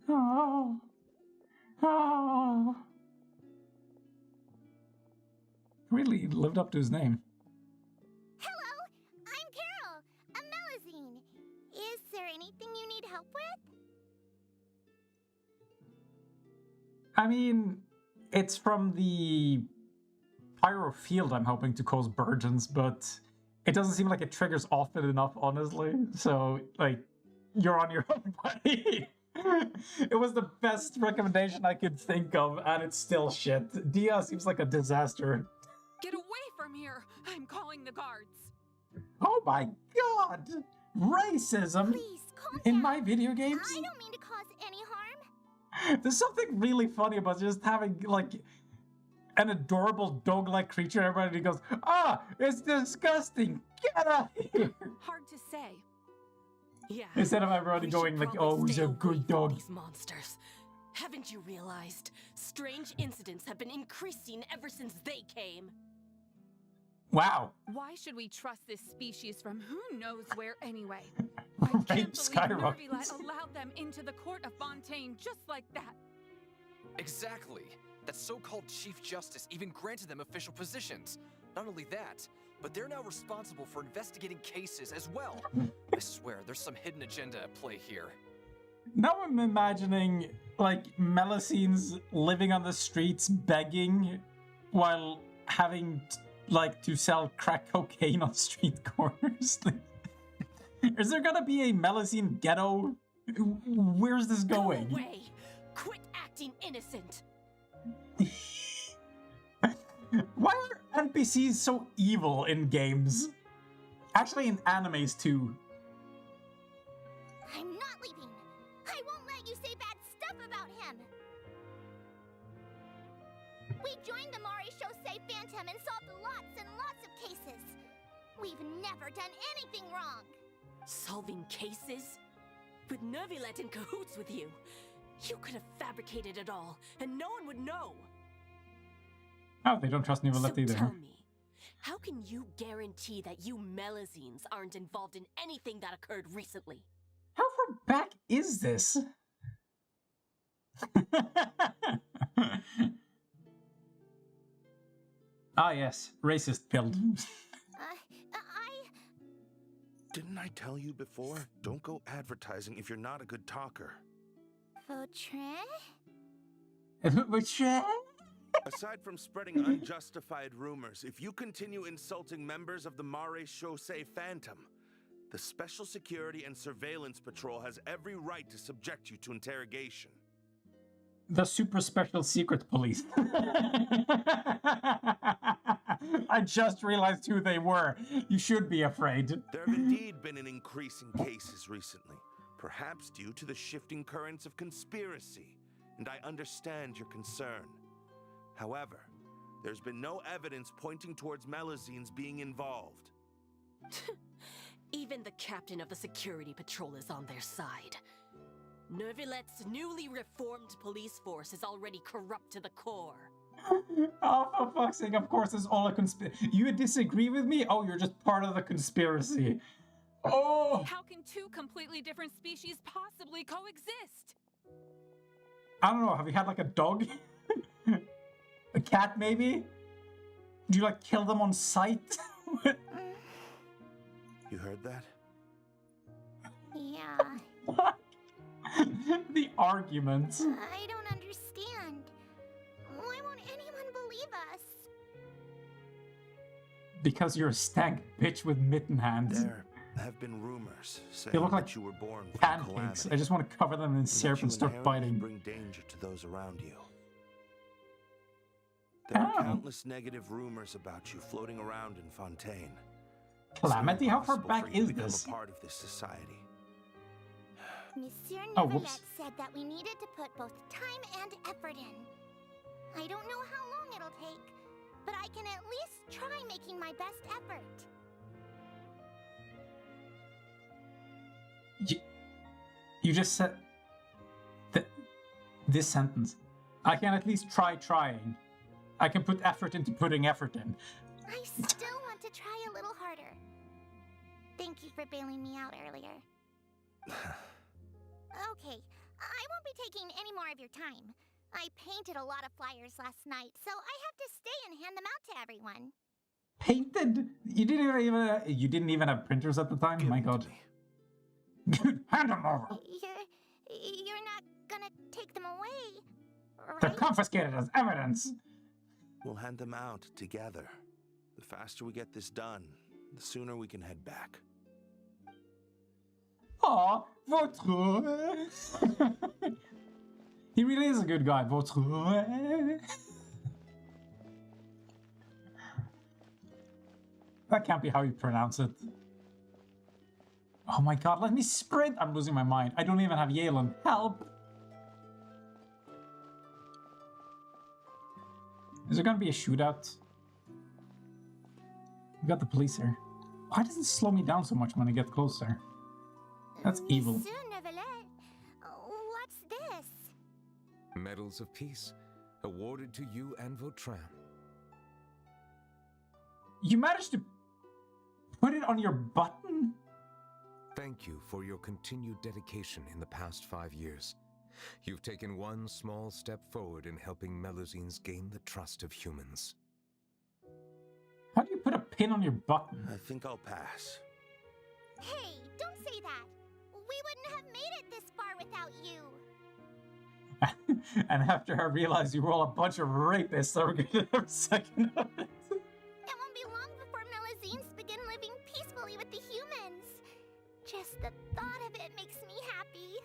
Oh. Oh. Really lived up to his name. Hello, I'm Carol, a Melazine. Is there anything you need help with? I mean, it's from the pyro field I'm hoping to cause burgeons, but it doesn't seem like it triggers often enough, honestly. So, like, you're on your own, buddy. It was the best recommendation I could think of, and it's still shit. Dia seems like a disaster. Get away from here! I'm calling the guards. Oh my god! Racism Please, calm in down. my video games? I don't mean to cause any harm. There's something really funny about just having, like, an adorable dog-like creature, and everybody goes, ah, it's disgusting, get out of here! Hard to say. Yeah. Instead of everybody we going should like, probably oh, he's stay a away good from dog. These monsters. Haven't you realized? Strange incidents have been increasing ever since they came. Wow. Why should we trust this species from who knows where anyway? I Rape can't believe skyrockets. Nervilat allowed them into the court of Fontaine just like that. Exactly. That so-called Chief Justice even granted them official positions. Not only that, but they're now responsible for investigating cases as well. I swear, there's some hidden agenda at play here. Now I'm imagining, like, Melazines living on the streets begging while having, like, to sell crack cocaine on street corners. Is there gonna be a Melazine ghetto? Where's this going? Go away! Quit acting innocent! Why are NPCs so evil in games? Actually, in animes too. I'm not leaving. I won't let you say bad stuff about him. We joined the Mori Shosei Phantom and solved lots and lots of cases. We've never done anything wrong. Solving cases? With Nervilet in cahoots with you. You could have fabricated it all, and no one would know. Oh, they don't trust Nivelette So either. tell me, how can you guarantee that you Melazines aren't involved in anything that occurred recently? How far back is this? Ah, yes, racist build. Didn't I tell you before? Don't go advertising if you're not a good talker. Vautrin? Aside from spreading unjustified rumors, if you continue insulting members of the Mare Chaussee Phantom, the Special Security and Surveillance Patrol has every right to subject you to interrogation. The super special secret police. I just realized who they were. You should be afraid. There have indeed been an increase in cases recently, perhaps due to the shifting currents of conspiracy, and I understand your concern. However, there's been no evidence pointing towards Melazines being involved. Even the captain of the security patrol is on their side. Neuvillettes' newly reformed police force is already corrupt to the core. Oh, for fuck's sake, of course it's all a conspiracy. You disagree with me? Oh, you're just part of the conspiracy. Oh! How can two completely different species possibly coexist? I don't know, have you had like a dog? A cat, maybe? Do you like kill them on sight? You heard that? Yeah. The arguments. I don't understand. Why won't anyone believe us? Because you're a stank bitch with mitten hands. There have been rumors saying They look like that you were born from pancakes. calamity, I just want to cover them in syrup and start biting. bring danger to those around you. There are countless negative rumors about you floating around in Fontaine. Calamity? How far It's back impossible for you is to become this? a part of this society. Monsieur Oh, Neuvillette whoops. said that we needed to put both time and effort in. I don't know how long it'll take, but I can at least try making my best effort. You just said this sentence. I can at least try trying. I can put effort into putting effort in. I still want to try a little harder. Thank you for bailing me out earlier. Okay, I won't be taking any more of your time. I painted a lot of flyers last night, so I have to stay and hand them out to everyone. Painted? You didn't even have printers at the time? My god. Dude, hand them over. You're not gonna take them away, They're right? confiscated as evidence. We'll hand them out together. The faster we get this done, the sooner we can head back. Aw, votre. He really is a good guy, votre. That can't be how you pronounce it. Oh my god, let me sprint! I'm losing my mind. I don't even have Yalen. Help! Is there gonna be a shootout? We got the police here. Why does it slow me down so much when I get closer? That's evil. Monsieur Neuvillette, what's this? Medals of Peace, awarded to you and Vautrin. You managed to put it on your button? Thank you for your continued dedication in the past 5 years. You've taken one small step forward in helping Melazines gain the trust of humans. How do you put a pin on your button? I think I'll pass. Hey, don't say that. We wouldn't have made it this far without you. And after I realized you were all a bunch of rapists, I'm gonna have a second of it. It won't be long before Melazines begin living peacefully with the humans. Just the thought of it makes me happy.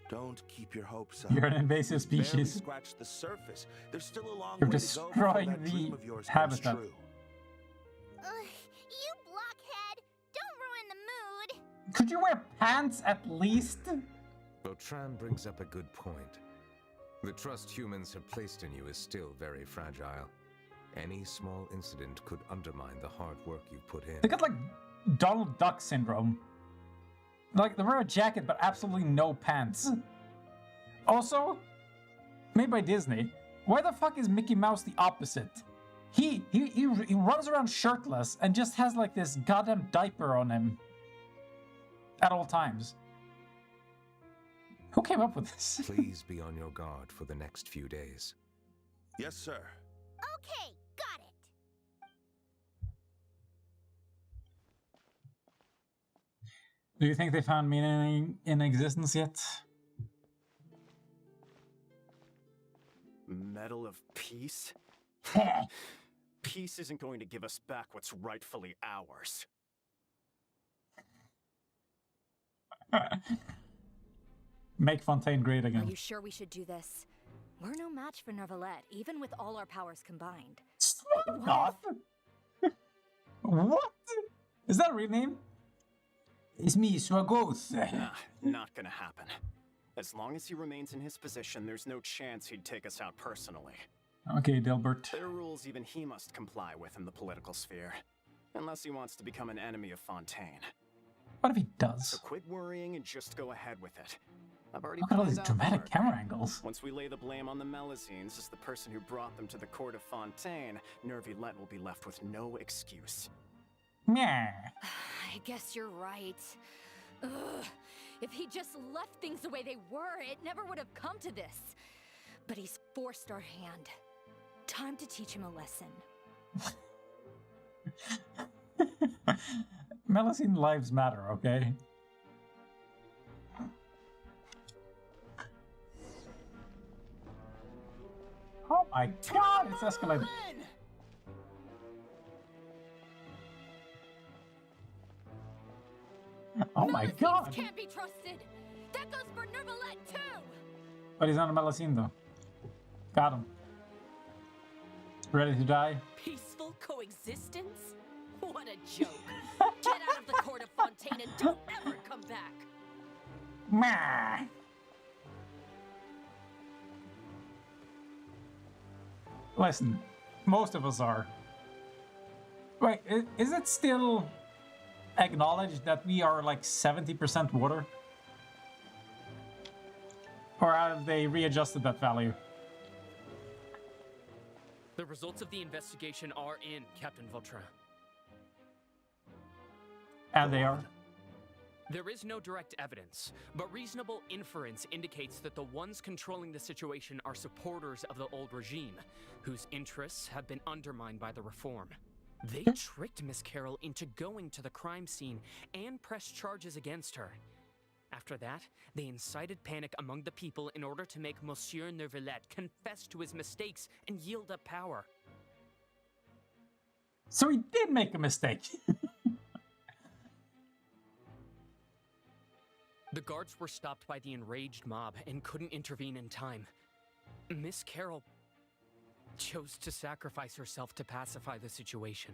Don't keep your hopes up. You're an invasive Barely species. scratched the surface. There's still a long You're way to go before destroying that dream the of yours habitat. comes true. You blockhead! Don't ruin the mood! Could you wear pants at least? Vautrin brings up a good point. The trust humans have placed in you is still very fragile. Any small incident could undermine the hard work you've put in. They got like Donald Duck syndrome. Like they wear a jacket but absolutely no pants. Also, made by Disney. Why the fuck is Mickey Mouse the opposite? He runs around shirtless and just has like this goddamn diaper on him at all times. Who came up with this? Please be on your guard for the next few days. Yes, sir. Okay, got it. Do you think they found meaning in existence yet? Medal of Peace? Peace isn't going to give us back what's rightfully ours. Make Fontaine great Are again. you sure we should do this? We're no match for Nervalette, even with all our powers combined. Not. What? Is that a real name? It's me, Swagoth. Nah, not gonna happen. As long as he remains in his position, there's no chance he'd take us out personally. Okay, Delbert. There are rules even he must comply with in the political sphere. Unless he wants to become an enemy of Fontaine. What if he does? So quit worrying and just go ahead with it. I've already Look at all planned these out dramatic work. camera angles. Once we lay the blame on the Melusines as the person who brought them to the court of Fontaine, Nervilette will be left with no excuse. Yeah. I guess you're right. Ugh. If he just left things the way they were, it never would have come to this. But he's forced our hand. Time to teach him a lesson. Melusine lives matter, okay? Oh my god, it's escalated. Oh my god! Can't be trusted. That goes for Nervalette too. But he's not a Melusine though. Got him. Ready to die? Peaceful coexistence? What a joke. Get out of the court of Fontaine and don't ever come back. Meh. Listen, most of us are. Wait, is it still acknowledged that we are like 70% water? Or have they readjusted that value? The results of the investigation are in, Captain Vautrin. And they are? There is no direct evidence, but reasonable inference indicates that the ones controlling the situation are supporters of the old regime, whose interests have been undermined by the reform. They tricked Miss Carroll into going to the crime scene and pressed charges against her. After that, they incited panic among the people in order to make Monsieur Nervilette confess to his mistakes and yield up power. So he did make a mistake. The guards were stopped by the enraged mob and couldn't intervene in time. Miss Carroll chose to sacrifice herself to pacify the situation.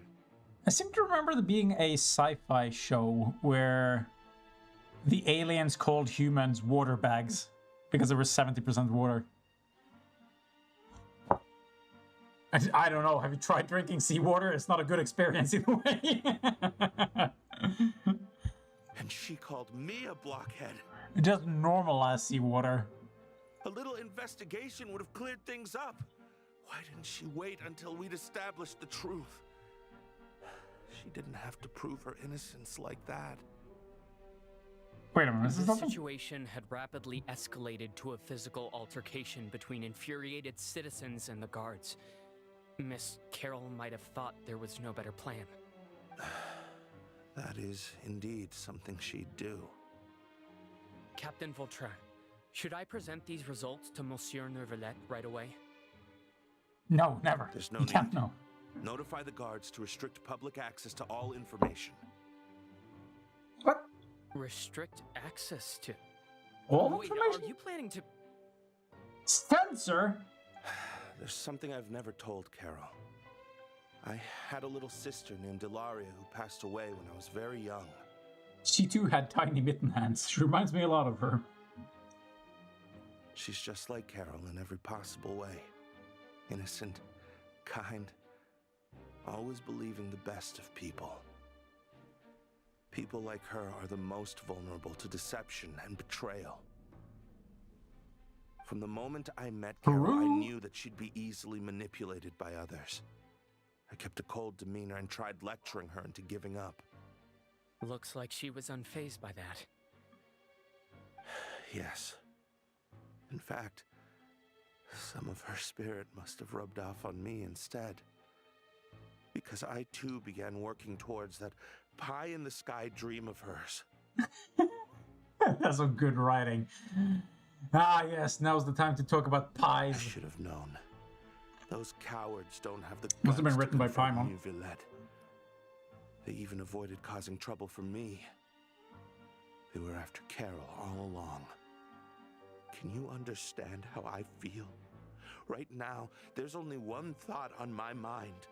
I seem to remember there being a sci-fi show where the aliens called humans water bags because there was 70% water. I don't know. Have you tried drinking seawater? It's not a good experience either way. And she called me a blockhead. Just normalize seawater. A little investigation would have cleared things up. Why didn't she wait until we'd established the truth? She didn't have to prove her innocence like that. Wait a minute, The situation had rapidly escalated to a physical altercation between infuriated citizens and the guards. Miss Carroll might have thought there was no better plan. That is indeed something she'd do. Captain Vautrin, should I present these results to Monsieur Nervilette right away? No, never. There's no You need. can't know. Notify the guards to restrict public access to all information. What? Restrict access to... All Wait, information? are you planning to... Censor? There's something I've never told Carol. I had a little sister named Ilaria who passed away when I was very young. She too had tiny mitten hands. She reminds me a lot of her. She's just like Carol in every possible way. Innocent, kind, always believing the best of people. People like her are the most vulnerable to deception and betrayal. From the moment I met Carol, I knew that she'd be easily manipulated by others. I kept a cold demeanor and tried lecturing her into giving up. Looks like she was unfazed by that. Yes. In fact, some of her spirit must have rubbed off on me instead. Because I too began working towards that pie-in-the-sky dream of hers. That's some good writing. Ah, yes, now's the time to talk about pies. I should have known. Those cowards don't have the guts Must have been written to by confront Paimon. New Villette. They even avoided causing trouble for me. They were after Carol all along. Can you understand how I feel? Right now, there's only one thought on my mind.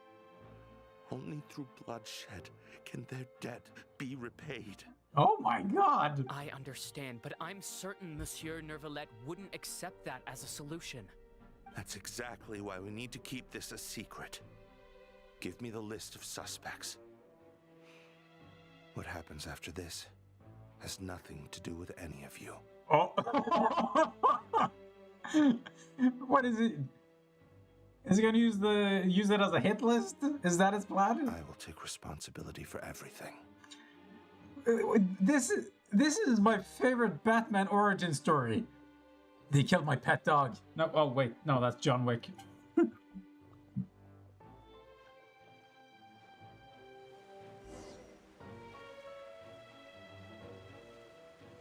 Only through bloodshed can their debt be repaid. Oh my god! I understand, but I'm certain Monsieur Nervalette wouldn't accept that as a solution. That's exactly why we need to keep this a secret. Give me the list of suspects. What happens after this has nothing to do with any of you. Oh. What is it? Is he gonna use it as a hit list? Is that his plan? I will take responsibility for everything. This is my favorite Batman origin story. They killed my pet dog. No, oh wait, no, that's John Wick.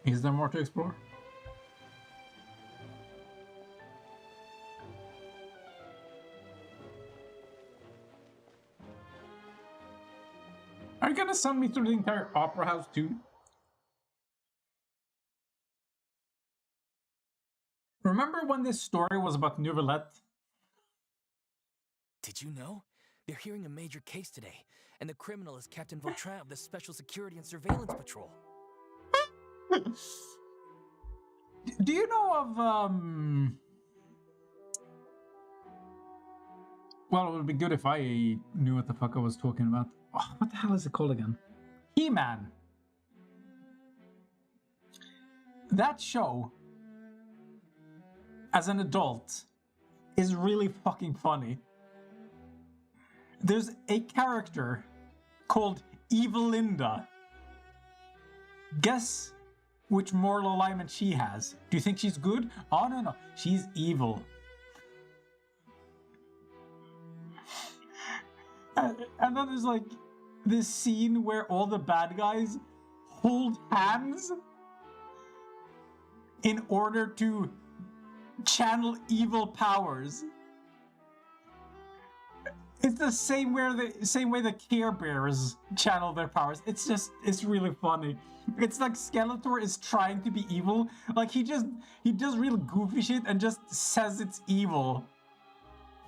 Is there more to explore? Are you gonna send me through the entire opera house too? Remember when this story was about New Villette? Did you know? They're hearing a major case today, and the criminal is Captain Vautrin of the Special Security and Surveillance Patrol. Do you know of, well, it would be good if I knew what the fuck I was talking about. Oh, what the hell is it called again? He-Man. That show, as an adult, is really fucking funny. There's a character called Evelinda. Guess which moral alignment she has. Do you think she's good? Oh, no. She's evil. And then there's like this scene where all the bad guys hold hands in order to channel evil powers. It's the same way the Care Bears channel their powers. It's really funny. It's like Skeletor is trying to be evil. Like he does real goofy shit and just says it's evil.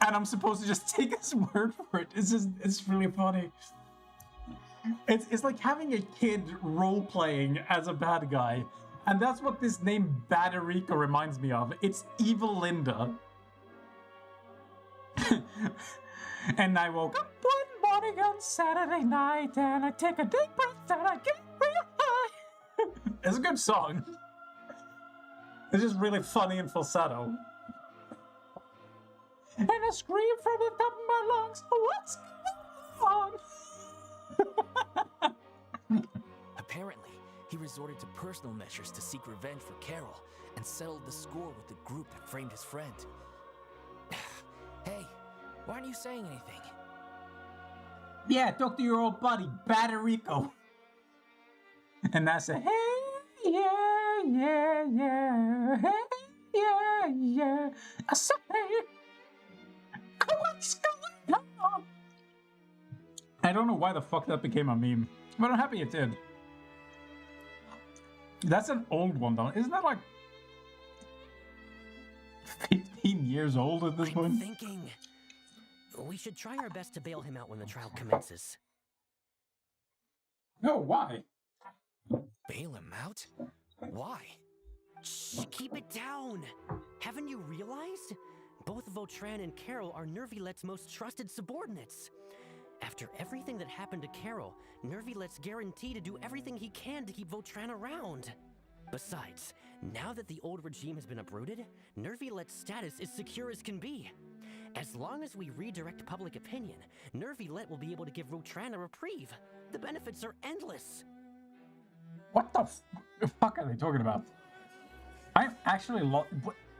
And I'm supposed to just take his word for it. It's really funny. It's like having a kid role-playing as a bad guy. And that's what this name Baderica reminds me of. It's Evil Linda. And I woke up one morning on Saturday night and I take a deep breath and I get real high. It's a good song. It's just really funny and falsetto. And I scream from the top of my lungs, what's going on? Apparently, he resorted to personal measures to seek revenge for Carol and settled the score with the group that framed his friend. Hey, why aren't you saying anything? Yeah, talk to your old buddy, Baderico. And I say, hey, yeah, hey, yeah. I say, what's going on? I don't know why the fuck that became a meme, but I'm happy it did. That's an old one though. Isn't that like 15 years old at this point? I'm thinking we should try our best to bail him out when the trial commences. No, why? Bail him out? Why? Shh, keep it down. Haven't you realized? Both Vautrin and Carol are Nervilette's most trusted subordinates. After everything that happened to Carol, Nervilette's guaranteed to do everything he can to keep Vautrin around. Besides, now that the old regime has been uprooted, Nervilet's status is secure as can be. As long as we redirect public opinion, Nervilet will be able to give Rotran a reprieve. The benefits are endless. What the fuck are they talking about? I'm actually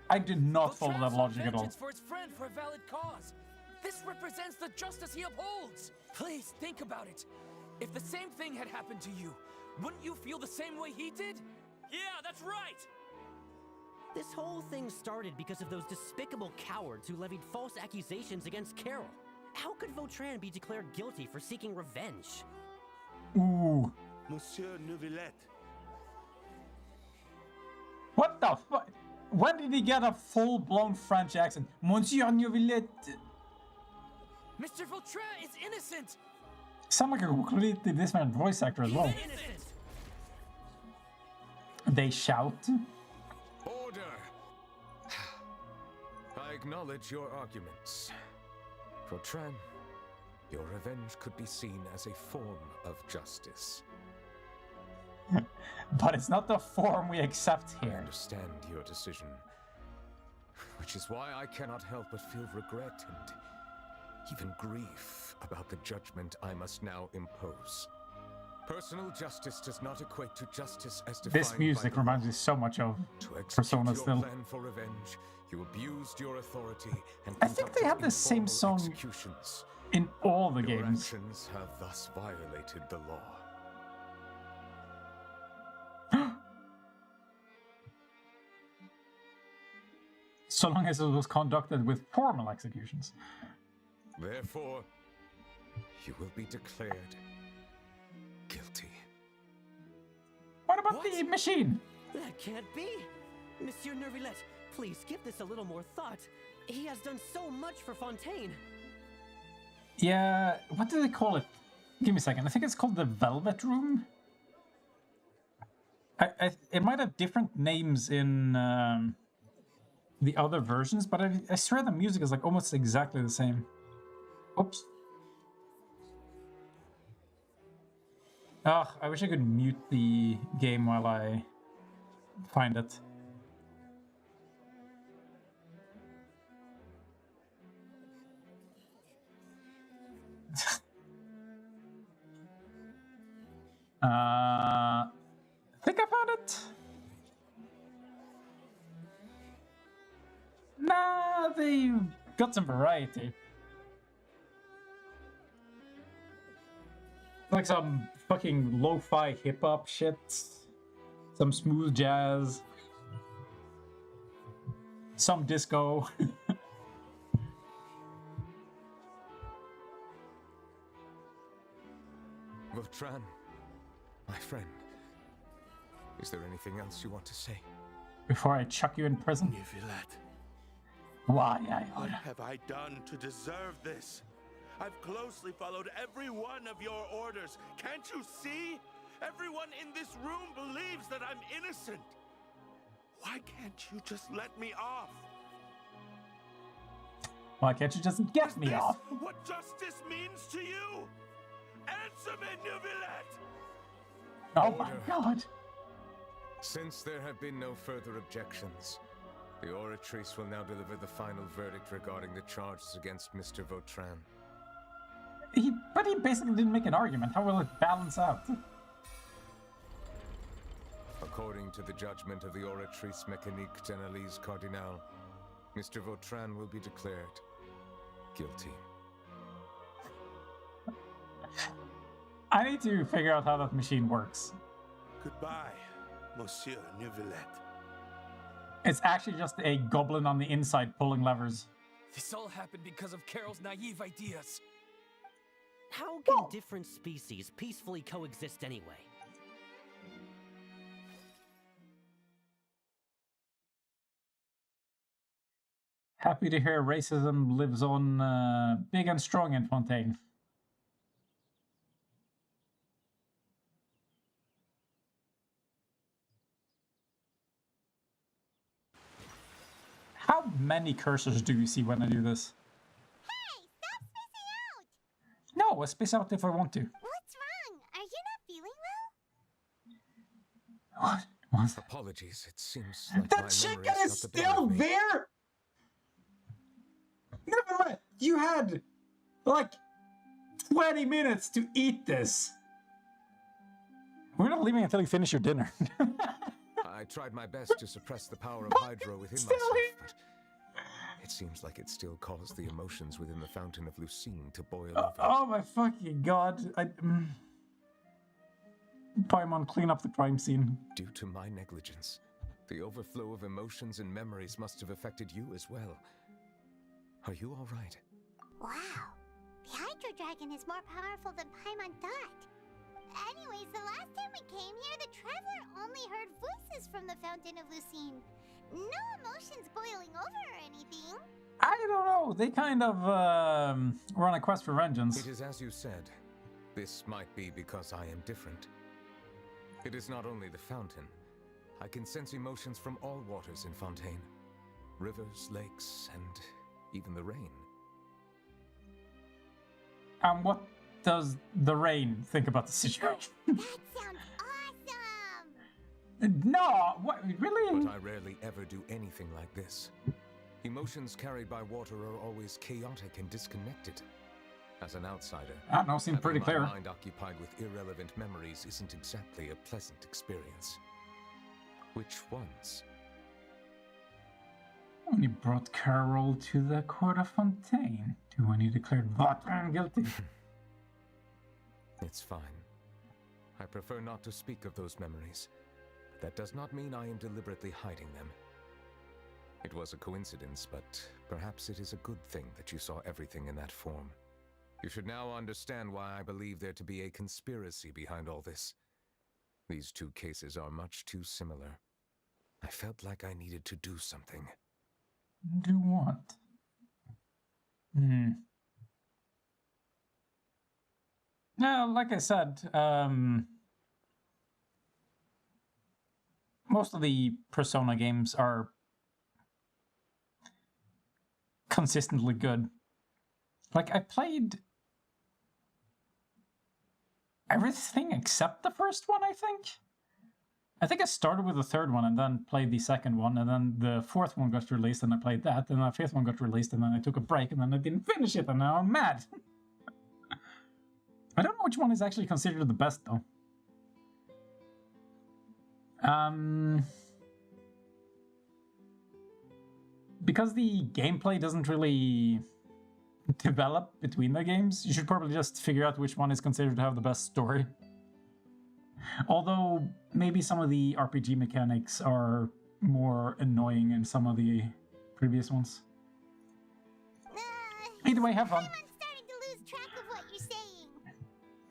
I did not follow that logic at all. For its friend for a valid cause. This represents the justice he upholds. Please think about it. If the same thing had happened to you, wouldn't you feel the same way he did? Yeah, that's right. This whole thing started because of those despicable cowards who levied false accusations against Carol. How could Vautrin be declared guilty for seeking revenge? Ooh. Monsieur Neuvillette. What the fuck? When did he get a full-blown French accent? Monsieur Neuvillette. Mr. Vautrin is innocent. Sound like a completely different voice actor as well. They shout. Order! I acknowledge your arguments. Vautrin, your revenge could be seen as a form of justice. But it's not the form we accept here. I understand your decision, which is why I cannot help but feel regret and even grief about the judgment I must now impose. Personal justice does not equate to justice as defined. This music reminds me so much of Persona still. Your plan for revenge, you abused your authority and I think they have the same song in all the your games. Actions have thus violated the law. So long as it was conducted with formal executions. Therefore, you will be declared guilty. What about the machine? That can't be. Monsieur Nervilet, please give this a little more thought. He has done so much for Fontaine. Yeah, what do they call it? Give me a second. I think it's called the Velvet Room. It might have different names in the other versions, but I swear the music is like almost exactly the same. Oops. Ugh, I wish I could mute the game while I find it. I think I found it. Nah, they got some variety. Like some fucking lo-fi hip-hop shit. Some smooth jazz. Some disco. Vautrin, my friend, is there anything else you want to say? Before I chuck you in prison? Neuvillette. Why, What have I done to deserve this? I've closely followed every one of your orders. Can't you see? Everyone in this room believes that I'm innocent. Why can't you just let me off? Why can't you just get me off? What justice means to you? Answer me, Neuvillette! Oh my god. Since there have been no further objections, the Oratrice will now deliver the final verdict regarding the charges against Mr. Vautrin. But he basically didn't make an argument. How will it balance out? According to the judgment of the Oratrice Mécanique d'Analyse Cardinal, Mr. Vautrin will be declared guilty. I need to figure out how that machine works. Goodbye, Monsieur Neuvillette. It's actually just a goblin on the inside pulling levers. This all happened because of Carol's naive ideas. How can different species peacefully coexist anyway? Happy to hear racism lives on big and strong in Fontaine. How many cursors do you see when I do this? Hey, stop spacing out! No, I space out if I want to. What's wrong? Are you not feeling well? What? Apologies, it seems like That my chicken memory's is got the better still of me. there? Never, you had like 20 minutes to eat this. We're not leaving until you finish your dinner. I tried my best to suppress the power of Hydro within myself, but it seems like it still caused the emotions within the Fountain of Lucine to boil over. Oh my fucking god. Paimon, clean up the crime scene. Due to my negligence, the overflow of emotions and memories must have affected you as well. Are you all right? Wow. The Hydro Dragon is more powerful than Paimon thought. Anyways, the last time we came here, the Traveler only heard voices from the Fountain of Lucine. No emotions boiling over or anything. I don't know. They kind of were on a quest for vengeance. It is as you said. This might be because I am different. It is not only the fountain. I can sense emotions from all waters in Fontaine. Rivers, lakes, and even the rain. And what does the rain think about the situation? That sounds awesome! No, what, really? But I rarely ever do anything like this. Emotions carried by water are always chaotic and disconnected. As an outsider, I don't know, seemed pretty clear. My mind occupied with irrelevant memories isn't exactly a pleasant experience. Which ones? When you brought Carol to the Court of Fontaine, to when you declared Vatran guilty. It's fine. I prefer not to speak of those memories. But that does not mean I am deliberately hiding them. It was a coincidence, but perhaps it is a good thing that you saw everything in that form. You should now understand why I believe there to be a conspiracy behind all this. These two cases are much too similar. I felt like I needed to do something. Do what? No, like I said, most of the Persona games are consistently good. Like, I played everything except the first one, I think. I think I started with the third one and then played the second one, and then the fourth one got released and I played that, and the fifth one got released and then I took a break and then I didn't finish it and now I'm mad. I don't know which one is actually considered the best though. Because the gameplay doesn't really develop between the games, you should probably just figure out which one is considered to have the best story. Although, maybe some of the RPG mechanics are more annoying in some of the previous ones. Either way, have fun. Paimon's starting to lose track of what you're saying.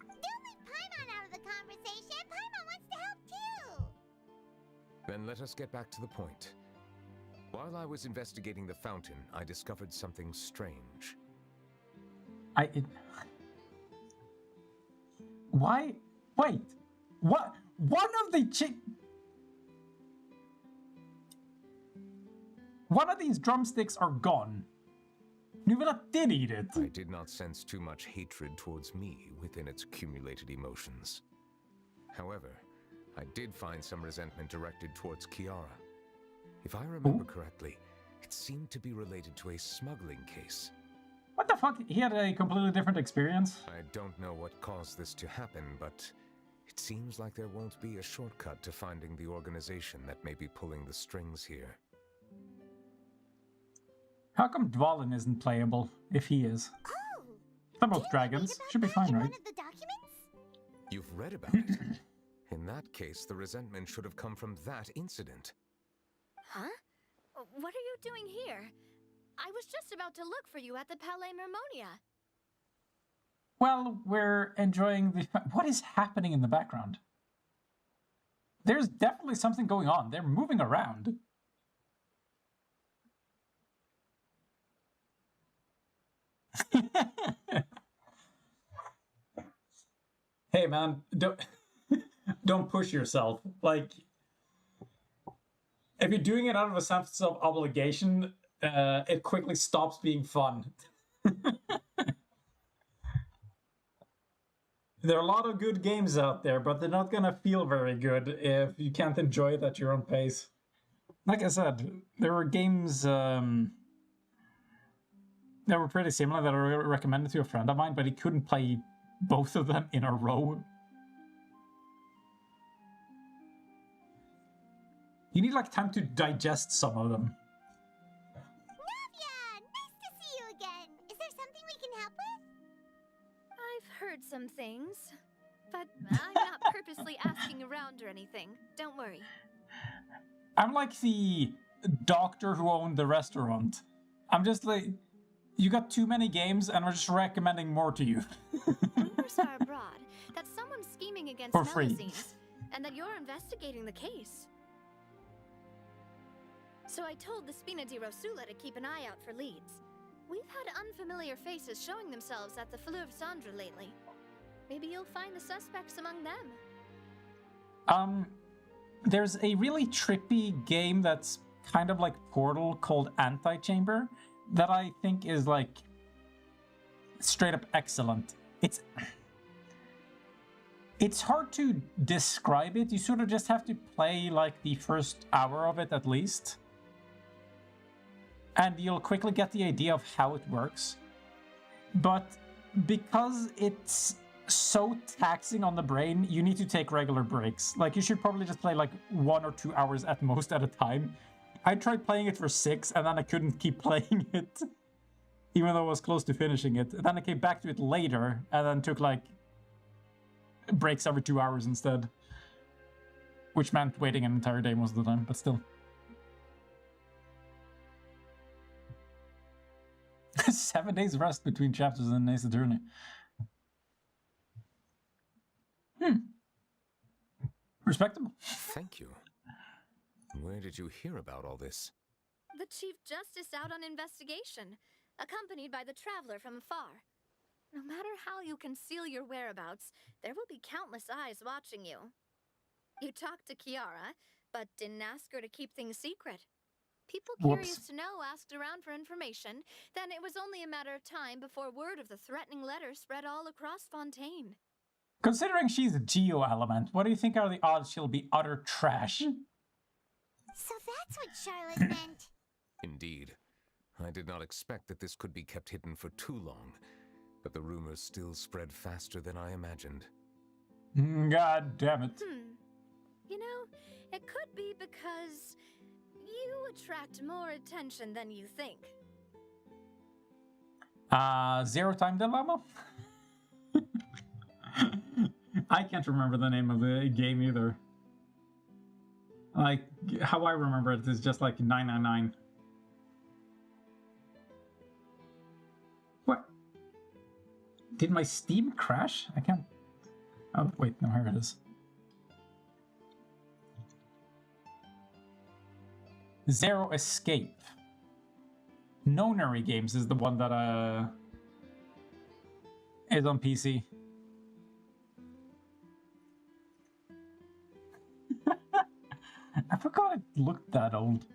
Don't leave Paimon out of the conversation. Paimon wants to help too. Then let us get back to the point. While I was investigating the fountain, I discovered something strange. Why? Wait. What? One of these drumsticks are gone. Nuvela did eat it. I did not sense too much hatred towards me within its accumulated emotions. However, I did find some resentment directed towards Kiara. If I remember correctly, it seemed to be related to a smuggling case. What the fuck? He had a completely different experience? I don't know what caused this to happen, but it seems like there won't be a shortcut to finding the organization that may be pulling the strings here. How come Dvalin isn't playable, if he is? Oh! They're both dragons. Should be fine, right? One of the documents? You've read about it. In that case, the resentment should have come from that incident. Huh? What are you doing here? I was just about to look for you at the Palais Mermonia. Well, we're enjoying the... What is happening in the background? There's definitely something going on. They're moving around. Hey, man, don't push yourself. Like, if you're doing it out of a sense of obligation, it quickly stops being fun. There are a lot of good games out there, but they're not gonna feel very good if you can't enjoy it at your own pace. Like I said, there were games that were pretty similar that I recommended to a friend of mine, but he couldn't play both of them in a row. You need like time to digest some of them. Navia! Nice to see you again! Is there something we can help with? I've heard some things, but I'm not purposely asking around or anything. Don't worry. I'm like the doctor who owned the restaurant. I'm just like, you got too many games and we're just recommending more to you. Rumors are abroad that someone's scheming against For free. Melusines, and that you're investigating the case. So I told the Spina di Rosula to keep an eye out for leads. We've had unfamiliar faces showing themselves at the Fleuve Cendre lately. Maybe you'll find the suspects among them. There's a really trippy game that's kind of like Portal called Antichamber that I think is like straight up excellent. It's hard to describe it. You sort of just have to play like the first hour of it at least. And you'll quickly get the idea of how it works. But because it's so taxing on the brain, you need to take regular breaks. Like, you should probably just play like 1 or 2 hours at most at a time. I tried playing it for 6 and then I couldn't keep playing it. Even though I was close to finishing it. Then I came back to it later and then took like breaks every 2 hours instead. Which meant waiting an entire day most of the time, but still. 7 days rest between chapters in Ace Attorney. Respectable. Thank you. Where did you hear about all this? The Chief Justice out on investigation, accompanied by the Traveler from afar. No matter how you conceal your whereabouts, there will be countless eyes watching you. You talked to Kiara, but didn't ask her to keep things secret. People curious to know asked around for information, then it was only a matter of time before word of the threatening letter spread all across Fontaine. Considering she's a geo-element, what do you think are the odds she'll be utter trash? So that's what Charlotte meant. Indeed. I did not expect that this could be kept hidden for too long, but the rumors still spread faster than I imagined. God damn it. You know, it could be because you attract more attention than you think. Zero Time Dilemma? I can't remember the name of the game either. Like, how I remember it is just like 999. What? Did my Steam crash? I can't... Oh, wait, no, here it is. Zero Escape. Nonary Games is the one that is on PC. I forgot it looked that old.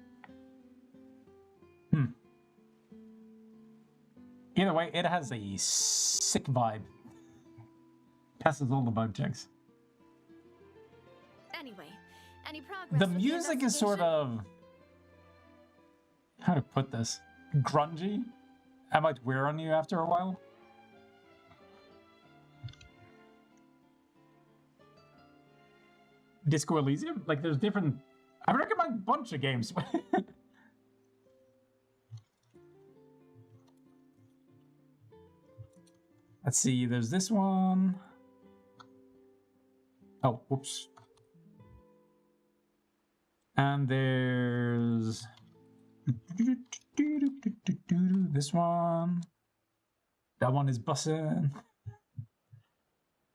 Either way, it has a sick vibe. Passes all the bug checks. Anyway, any progress? The music is sort of... How to put this? Grungy? I might wear on you after a while. Disco Elysium? Like, there's different... I recommend a bunch of games. Let's see, there's this one. Oh, whoops. And there's... this one. That one is bussin'.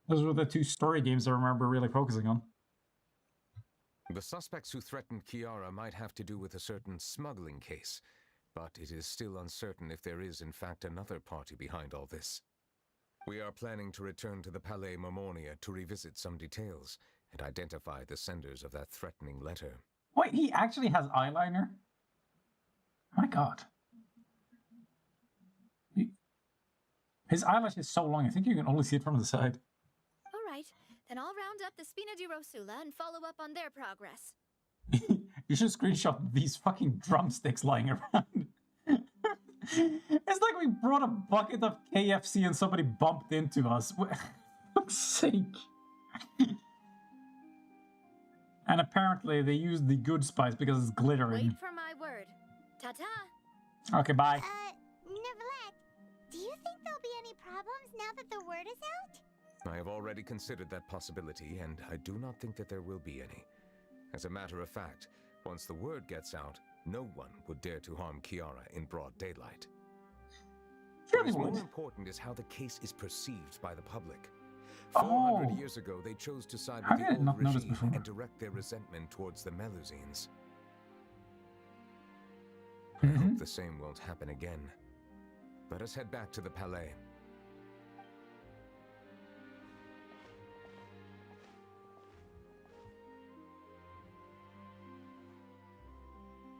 Those were the 2 story games I remember really focusing on. The suspects who threatened Kiara might have to do with a certain smuggling case, but it is still uncertain if there is in fact another party behind all this. We are planning to return to the Palais Mormonia to revisit some details and identify the senders of that threatening letter. Wait, he actually has eyeliner? My god. His eyelash is so long, I think you can only see it from the side. Reina di Rosula and follow up on their progress. You should screenshot these fucking drumsticks lying around. It's like we brought a bucket of KFC and somebody bumped into us. For fuck's sake. And apparently they used the good spice because it's glittering. Wait for my word. Ta-ta! Okay, bye. Neverlet, do you think there'll be any problems now that the word is out? I have already considered that possibility, and I do not think that there will be any. As a matter of fact, once the word gets out, no one would dare to harm Kiara in broad daylight. What is more important is how the case is perceived by the public. 400 years ago, they chose to side with the old regime and direct their resentment towards the Melusines. I hope the same won't happen again. Let us head back to the Palais.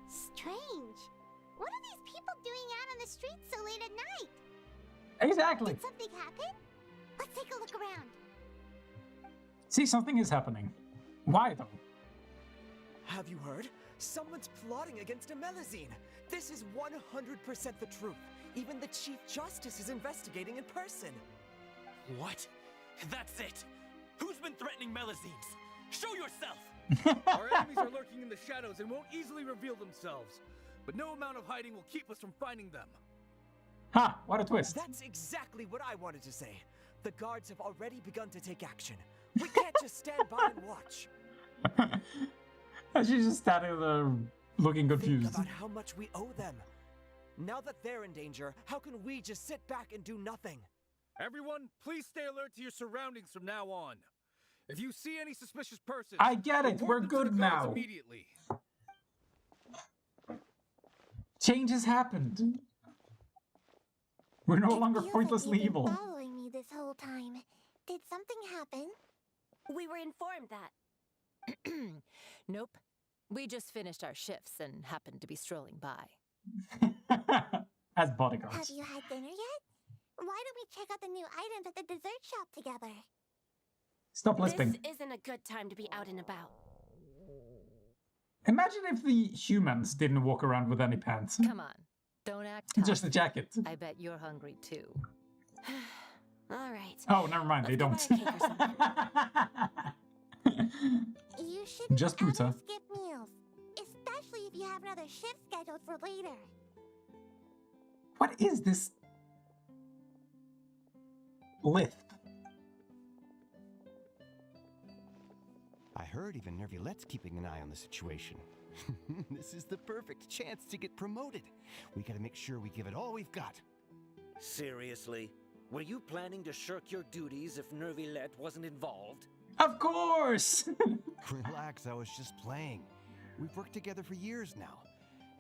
Strange. What are these people doing out on the streets so late at night? Exactly. Did something happen? Let's take a look around. See, something is happening. Why though? Have you heard? Someone's plotting against a Melusine. This is 100% the truth. Even the Chief Justice is investigating in person. What? That's it! Who's been threatening Melusines? Show yourself! Our enemies are lurking in the shadows and won't easily reveal themselves. But no amount of hiding will keep us from finding them. Ha! What a twist. That's exactly what I wanted to say. The guards have already begun to take action. We can't just stand by and watch. And she's just standing there looking confused. Think about how much we owe them. Now that they're in danger, how can we just sit back and do nothing? Everyone, please stay alert to your surroundings from now on. If you see any suspicious persons, I get it. We're report them to good the guards now. Immediately. Change has happened. We're no longer pointlessly evil. Following me this whole time. Did something happen? We were informed that. Nope. We just finished our shifts and happened to be strolling by. As bodyguards. Have you had dinner yet? Why don't we check out the new items at the dessert shop together? Stop lisping. This isn't a good time to be out and about. Imagine if the humans didn't walk around with any pants. Come on. Don't act tough. Just a jacket. I bet you're hungry too. All right. Oh, never mind. They don't. You shouldn't Just pizza. ever skip meals, especially if you have another shift scheduled for later. What is this lift? I heard even Nervulette's keeping an eye on the situation. This is the perfect chance to get promoted. We gotta make sure we give it all we've got. Seriously? Were you planning to shirk your duties if Nervulette wasn't involved? Of course! Relax, I was just playing. We've worked together for years now.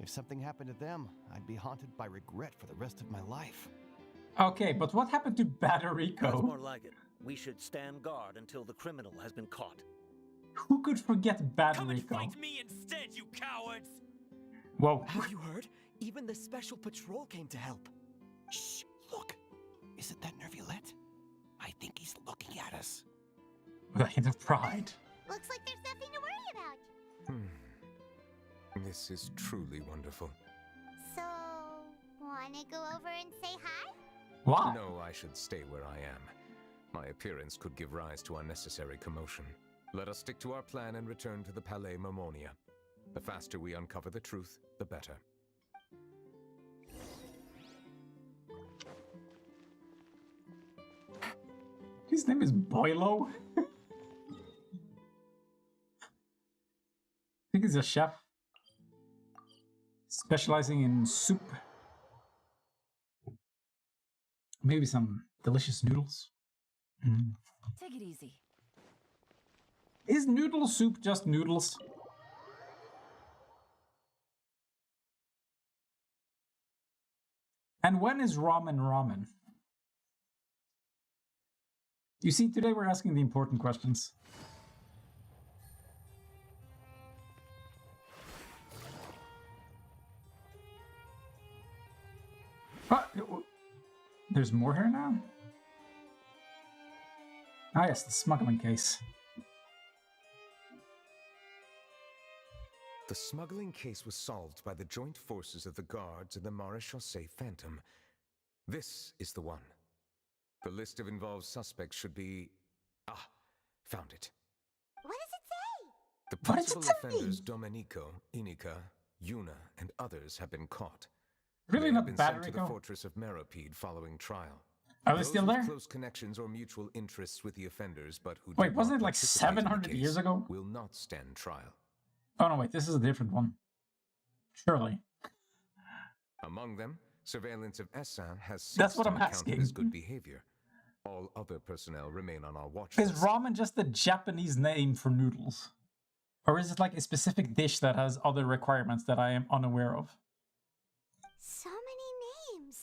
If something happened to them, I'd be haunted by regret for the rest of my life. Okay, but what happened to That's Baderico? more like it. We should stand guard until the criminal has been caught. Who could forget Baderico? Fight me instead, you cowards! Whoa. Have you heard? Even the special patrol came to help. Shh, look. Isn't that Nervulette? I think he's looking at us. With a hint of pride. Looks like there's nothing to worry about. This is truly wonderful. So, wanna go over and say hi? Why? No, I should stay where I am. My appearance could give rise to unnecessary commotion. Let us stick to our plan and return to the Palais Momonia. The faster we uncover the truth, the better. His name is Boilo? I think he's a chef. Specializing in soup. Maybe some delicious noodles. Take it easy. Is noodle soup just noodles? And when is ramen ramen? You see, today we're asking the important questions. There's more here now? Ah yes, the smuggling case. The smuggling case was solved by the joint forces of the guards and the Maréchaussée Phantom. This is the one. The list of involved suspects should be... Ah, found it. What does it say? The principal offenders Domenico, Inica, Yuna, and others have been caught. Really They not have been bad, sent to Rico? the fortress of Meropide following trial. Are they Those still with there? close connections or mutual interests with the offenders, but who Wait, did wasn't not it like participate in the 700 years case, ago? will not stand trial. Oh no, wait, this is a different one. Surely. Among them, surveillance of Essin has That's ceased what on I'm account asking. of his good behavior. All other personnel remain on our watch Is list. ramen just a Japanese name for noodles? Or is it like a specific dish that has other requirements that I am unaware of? So many names.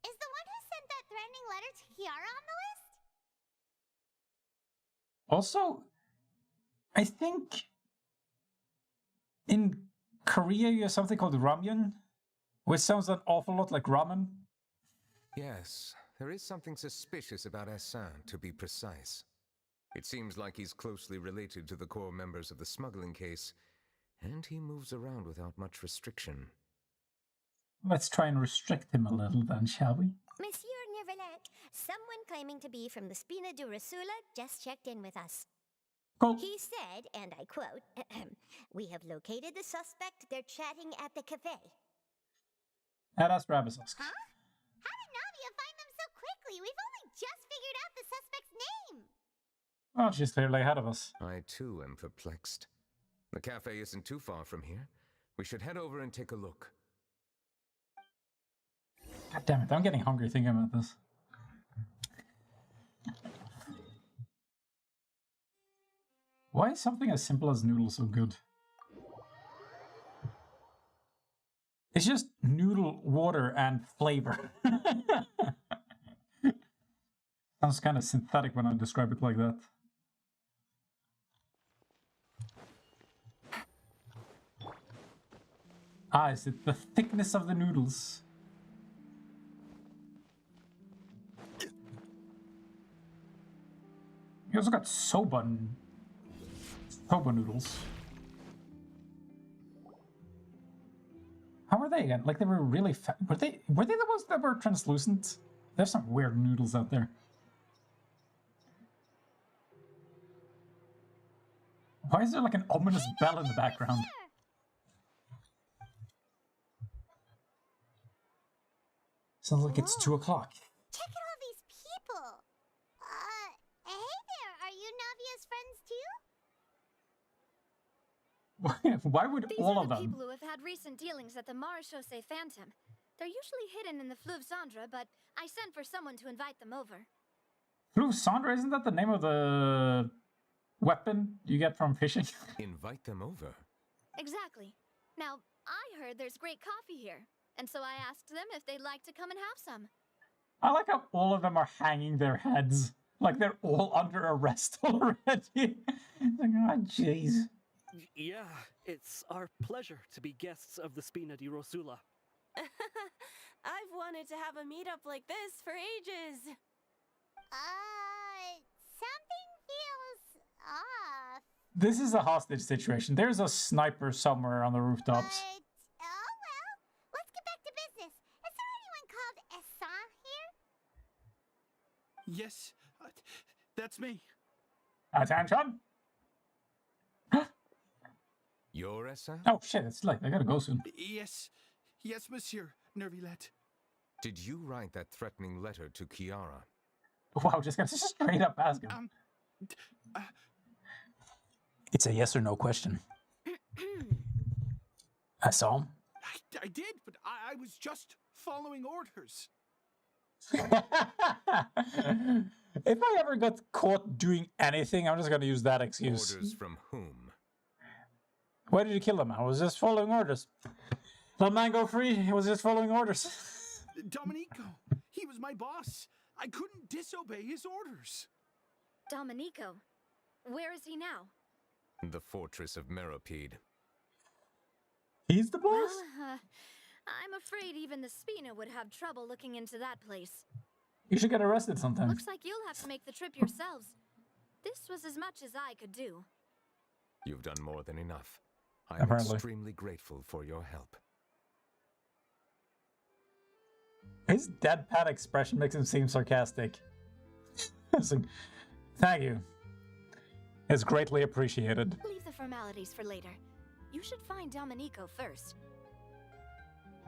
Is the one who sent that threatening letter to Kiara on the list? Also, I think in Korea you have something called ramyun, which sounds an awful lot like ramen. Yes, there is something suspicious about Essin, to be precise. It seems like he's closely related to the core members of the smuggling case, and he moves around without much restriction. Let's try and restrict him a little then, shall we? Monsieur Neverlet, someone claiming to be from the Spina di Rosula just checked in with us. Cool. He said, and I quote, "We have located the suspect. They're chatting at the cafe." That's Rabisosk. Huh? How did Navia find them so quickly? We've only just figured out the suspect's name. Well, she's clearly ahead of us. I too am perplexed. The cafe isn't too far from here. We should head over and take a look. God damn it, I'm getting hungry thinking about this. Why is something as simple as noodles so good? It's just noodle, water, and flavor. Sounds kind of synthetic when I describe it like that. Ah, is it the thickness of the noodles? You also got soba noodles. How were they again? Like they were really fat. Were they the ones that were translucent? There's some weird noodles out there. Why is there like an ominous bell in the background? Sounds like it's 2 o'clock. Check out all these people. Hey there, are you Navia's friends too? Why would These all are of the them? people who have had recent dealings at the Maréchaussée Phantom. They're usually hidden in the Fleuve Cendre, but I sent for someone to invite them over. Fleuve Cendre, isn't that the name of the weapon you get from fishing? Invite them over. Exactly. Now, I heard there's great coffee here, and so I asked them if they'd like to come and have some. I like how all of them are hanging their heads. Like they're all under arrest already. Like, oh, jeez. Yeah, it's our pleasure to be guests of the Spina di Rosula. I've wanted to have a meetup like this for ages. Something feels off. This is a hostage situation. There's a sniper somewhere on the rooftops. Oh well, let's get back to business. Is there anyone called Essin here? Yes, that's me. Attention! Your Essin? Oh shit, it's late. I gotta go soon. Yes, Monsieur Nervilette. Did you write that threatening letter to Kiara? Wow, just gonna straight up ask him. It's a yes or no question. I saw him. I did, but I was just following orders. If I ever got caught doing anything, I'm just gonna use that excuse. Orders from whom? Why did you kill him? I was just following orders. Let man go free. He was just following orders. Domenico, he was my boss. I couldn't disobey his orders. Domenico, where is he now? The fortress of Meropide. He's the boss? Well, I'm afraid even the Spina would have trouble looking into that place. You should get arrested sometime. Looks like you'll have to make the trip yourselves. This was as much as I could do. You've done more than enough. I'm Apparently. extremely grateful for your help. His deadpan expression makes him seem sarcastic. It's like, thank you. It's greatly appreciated. Leave the formalities for later. You should find Domenico first.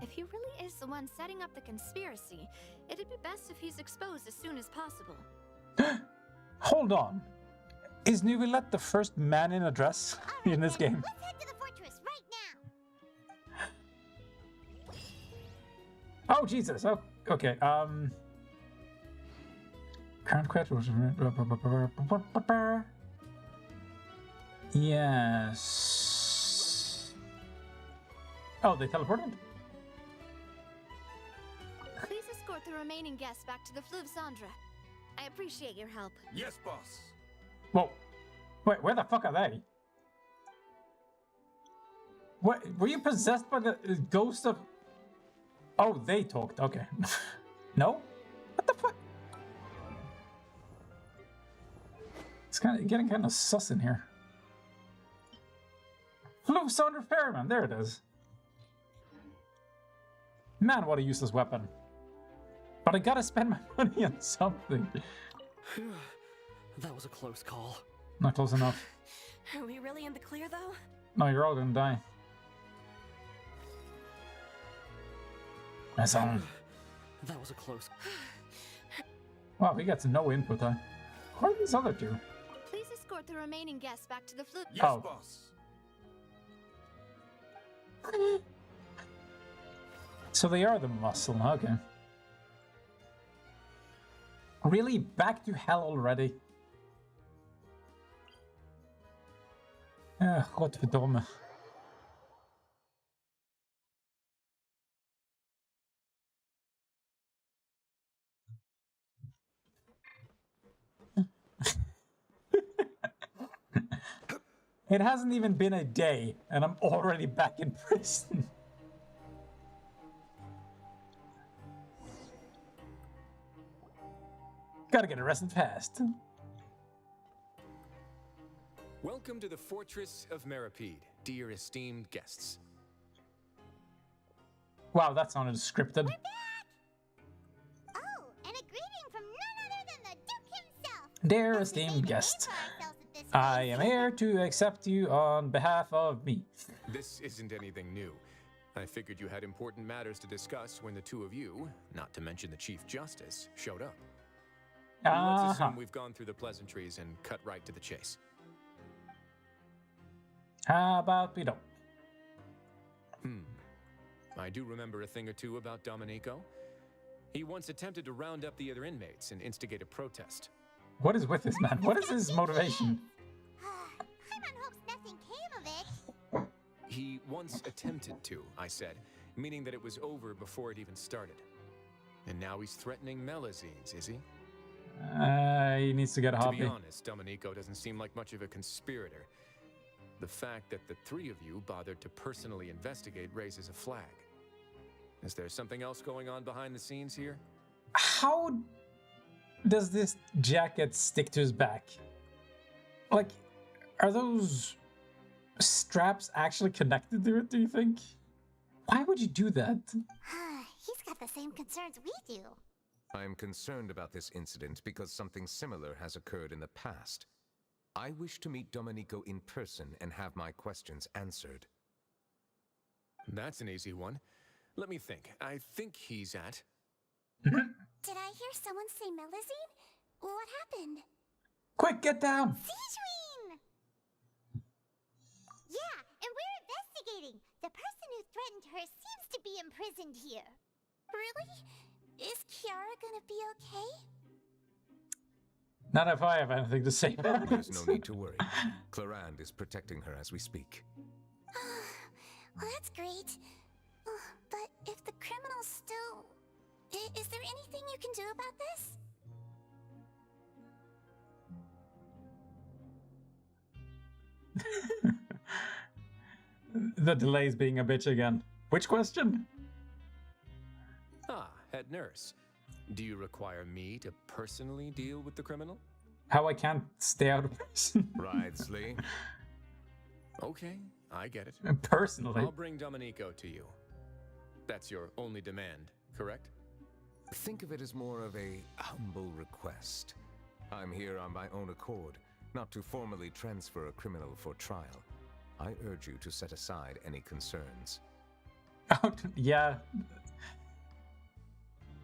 If he really is the one setting up the conspiracy, it'd be best if he's exposed as soon as possible. Hold on. Is Neuvillette the first man in a dress in this game? Let's head to the fortress right now. Oh, Jesus. Oh, okay. Current question. Yes. Oh, they teleported? Please escort the remaining guests back to the Fleuve Cendre. I appreciate your help. Yes, boss. Whoa. Wait, where the fuck are they? What? Were you possessed by the ghost of... Oh, they talked. Okay. No? What the fuck? It's getting kind of sus in here. Fleuve Cendre Ferryman. There it is. Man, what a useless weapon. But I gotta spend my money on something. That was a close call. Not close enough. Are we really in the clear, though? No, you're all gonna die. That's on. That was a close. Wow, he gets no input, huh? Who are these other two? Please escort the remaining guests back to the Fleuve. Yes, Oh. boss. So they are the muscle, okay. Really? Back to hell already? Godverdomme. It hasn't even been a day, and I'm already back in prison. Gotta get arrested fast. Welcome to the Fortress of Meripede, dear esteemed guests. Wow, that sounded scripted. Oh, and a greeting from none other than the Duke himself. Dear esteemed guests, I am here to accept you on behalf of me. This isn't anything new. I figured you had important matters to discuss when the two of you, not to mention the Chief Justice, showed up. Let's assume we've gone through the pleasantries and cut right to the chase. How about we don't? I do remember a thing or two about Domenico. He once attempted to round up the other inmates and instigate a protest. What is with this man? What is his motivation? Paimon hopes nothing came of it. He once attempted to, I said, meaning that it was over before it even started. And now he's threatening Melazines, is he? He needs to get a hobby. To be honest, Domenico doesn't seem like much of a conspirator. The fact that the three of you bothered to personally investigate raises a flag. Is there something else going on behind the scenes here? How does this jacket stick to his back? Like, are those straps actually connected to it, do you think? Why would you do that? He's got the same concerns we do. I am concerned about this incident because something similar has occurred in the past. I wish to meet Domenico in person and have my questions answered. That's an easy one. Let me think. I think he's at... Did I hear someone say Melazine? What happened? Quick, get down! Sigewinne! Yeah, and we're investigating. The person who threatened her seems to be imprisoned here. Really? Is Kiara gonna be okay? Not if I have anything to say about it. There's no need to worry. Clarande is protecting her as we speak. Well, that's great. But if the criminal's still... Is there anything you can do about this? The delay's being a bitch again. Which question? Head nurse. Do you require me to personally deal with the criminal? How I can't stay out of prison. Right, Slee. Okay, I get it. Personally. I'll bring Domenico to you. That's your only demand, correct? Think of it as more of a humble request. I'm here on my own accord, not to formally transfer a criminal for trial. I urge you to set aside any concerns. Oh, yeah.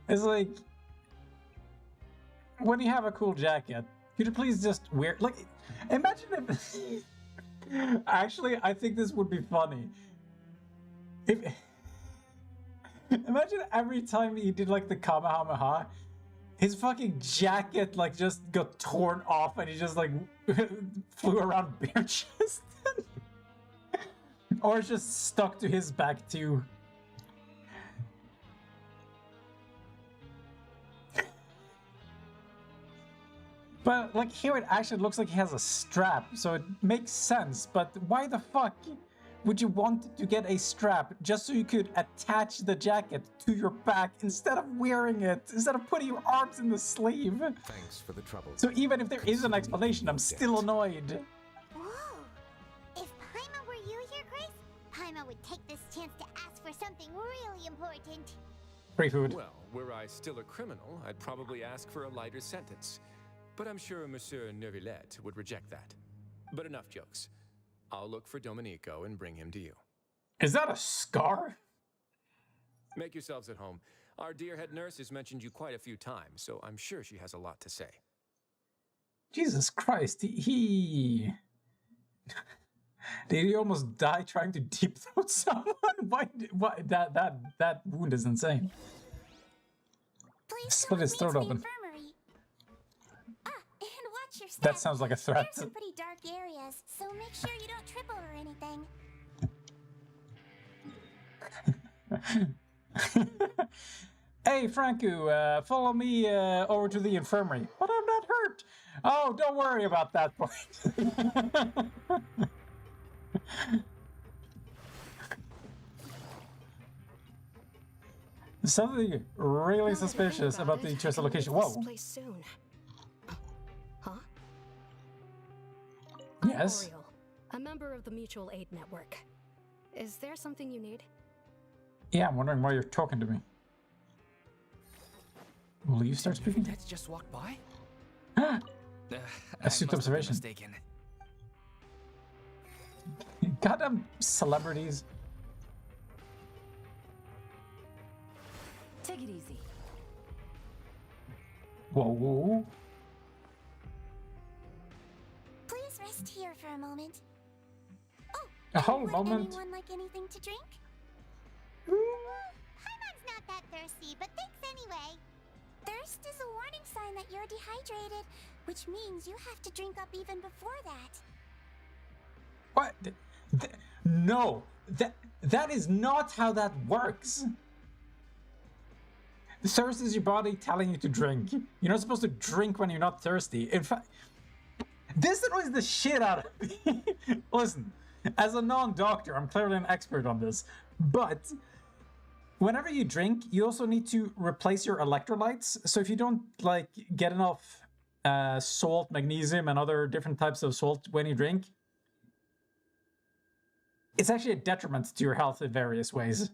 It's like, when you have a cool jacket, could you please just wear, like, imagine if, actually, I think this would be funny. If, imagine every time he did, like, the Kamehameha, his fucking jacket, like, just got torn off and he just, like, flew around bare chested. Or it's just stuck to his back, too. But, like, here it actually looks like he has a strap, so it makes sense. But why the fuck would you want to get a strap just so you could attach the jacket to your back instead of wearing it, instead of putting your arms in the sleeve? Thanks for the trouble. So even if there is an explanation, I'm still annoyed. Whoa! If Paimon were you here, Grace, Paimon would take this chance to ask for something really important. Free food. Well, were I still a criminal, I'd probably ask for a lighter sentence. But I'm sure Monsieur Neuvillette would reject that. But enough jokes. I'll look for Domenico and bring him to you. Is that a scar? Make yourselves at home. Our dear head nurse has mentioned you quite a few times, so I'm sure she has a lot to say. Jesus Christ, he... Did he almost die trying to deep throat someone? Why? That wound is insane. Please split his throat open. Infirmary. Ah, and watch your step. That sounds like a threat. There's some pretty dark areas, so make sure you don't trip over anything. Hey, Franco, follow me over to the infirmary. But I'm not hurt. Oh, don't worry about that point. Something really suspicious about the Chester location. Whoa. Soon. Huh? Yes. Oriole, a member of the Mutual Aid Network. Is there something you need? Yeah, I'm wondering why you're talking to me. Will you start speaking? Let's just walk by. Astute observation. Mistaken. Goddamn celebrities. Take it easy. Whoa. Please rest here for a moment. Oh, a whole would moment. Anyone like anything to drink? Paimon's not that thirsty, but thanks anyway. Thirst is a warning sign that you're dehydrated, which means you have to drink up even before that. What? No, that is not how that works. Thirst is your body telling you to drink. You're not supposed to drink when you're not thirsty. In fact, this annoys the shit out of me. Listen, as a non-doctor, I'm clearly an expert on this, but whenever you drink, you also need to replace your electrolytes. So if you don't like get enough salt, magnesium, and other different types of salt when you drink, it's actually a detriment to your health in various ways.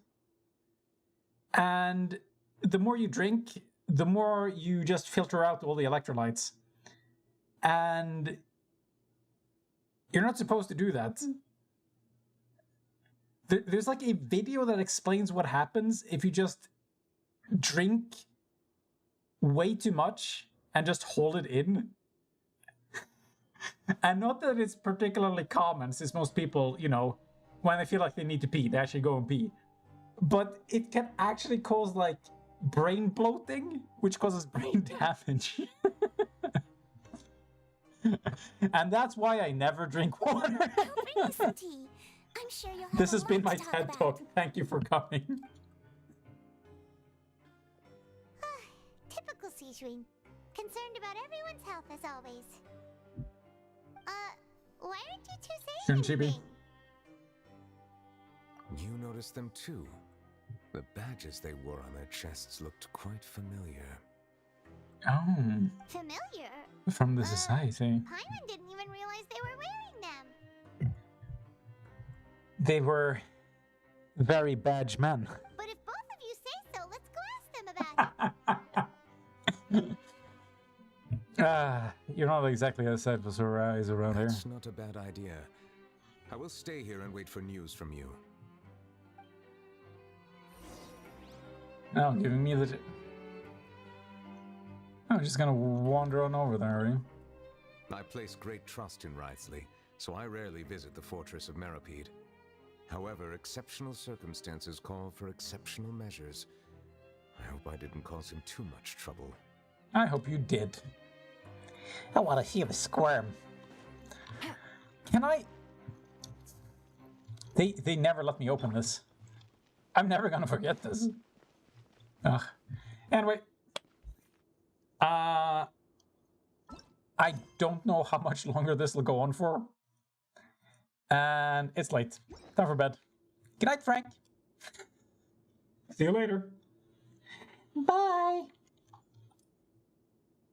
And the more you drink, the more you just filter out all the electrolytes. And you're not supposed to do that. There's like a video that explains what happens if you just drink way too much and just hold it in. And not that it's particularly common, since most people, you know, when they feel like they need to pee, they actually go and pee. But it can actually cause, like, brain bloating, which causes brain damage. And that's why I never drink water. I'll bring you some tea. I'm sure you'll have This a has been lot my to talk TED about. Talk. Thank you for coming. Typical Sejuin. Concerned about everyone's health as always. Why aren't you two saying Shouldn't she be? anything? You noticed them too. The badges they wore on their chests looked quite familiar. Oh. Familiar? From the society. Paimon didn't even realize they were wearing them. They were very badge men. But if both of you say so, let's go ask them about it. You're not exactly as said was eyes around here. That's not a bad idea. I will stay here and wait for news from you. Oh, giving me the... I'm just gonna wander on over there, are you? I place great trust in Wriothesley, so I rarely visit the fortress of Meripede. However, exceptional circumstances call for exceptional measures. I hope I didn't cause him too much trouble. I hope you did. I want to see him squirm. Can I... They never let me open this. I'm never gonna forget this. Ugh. Anyway. I don't know how much longer this will go on for. And it's late. Time for bed. Good night, Frank. See you later. Bye.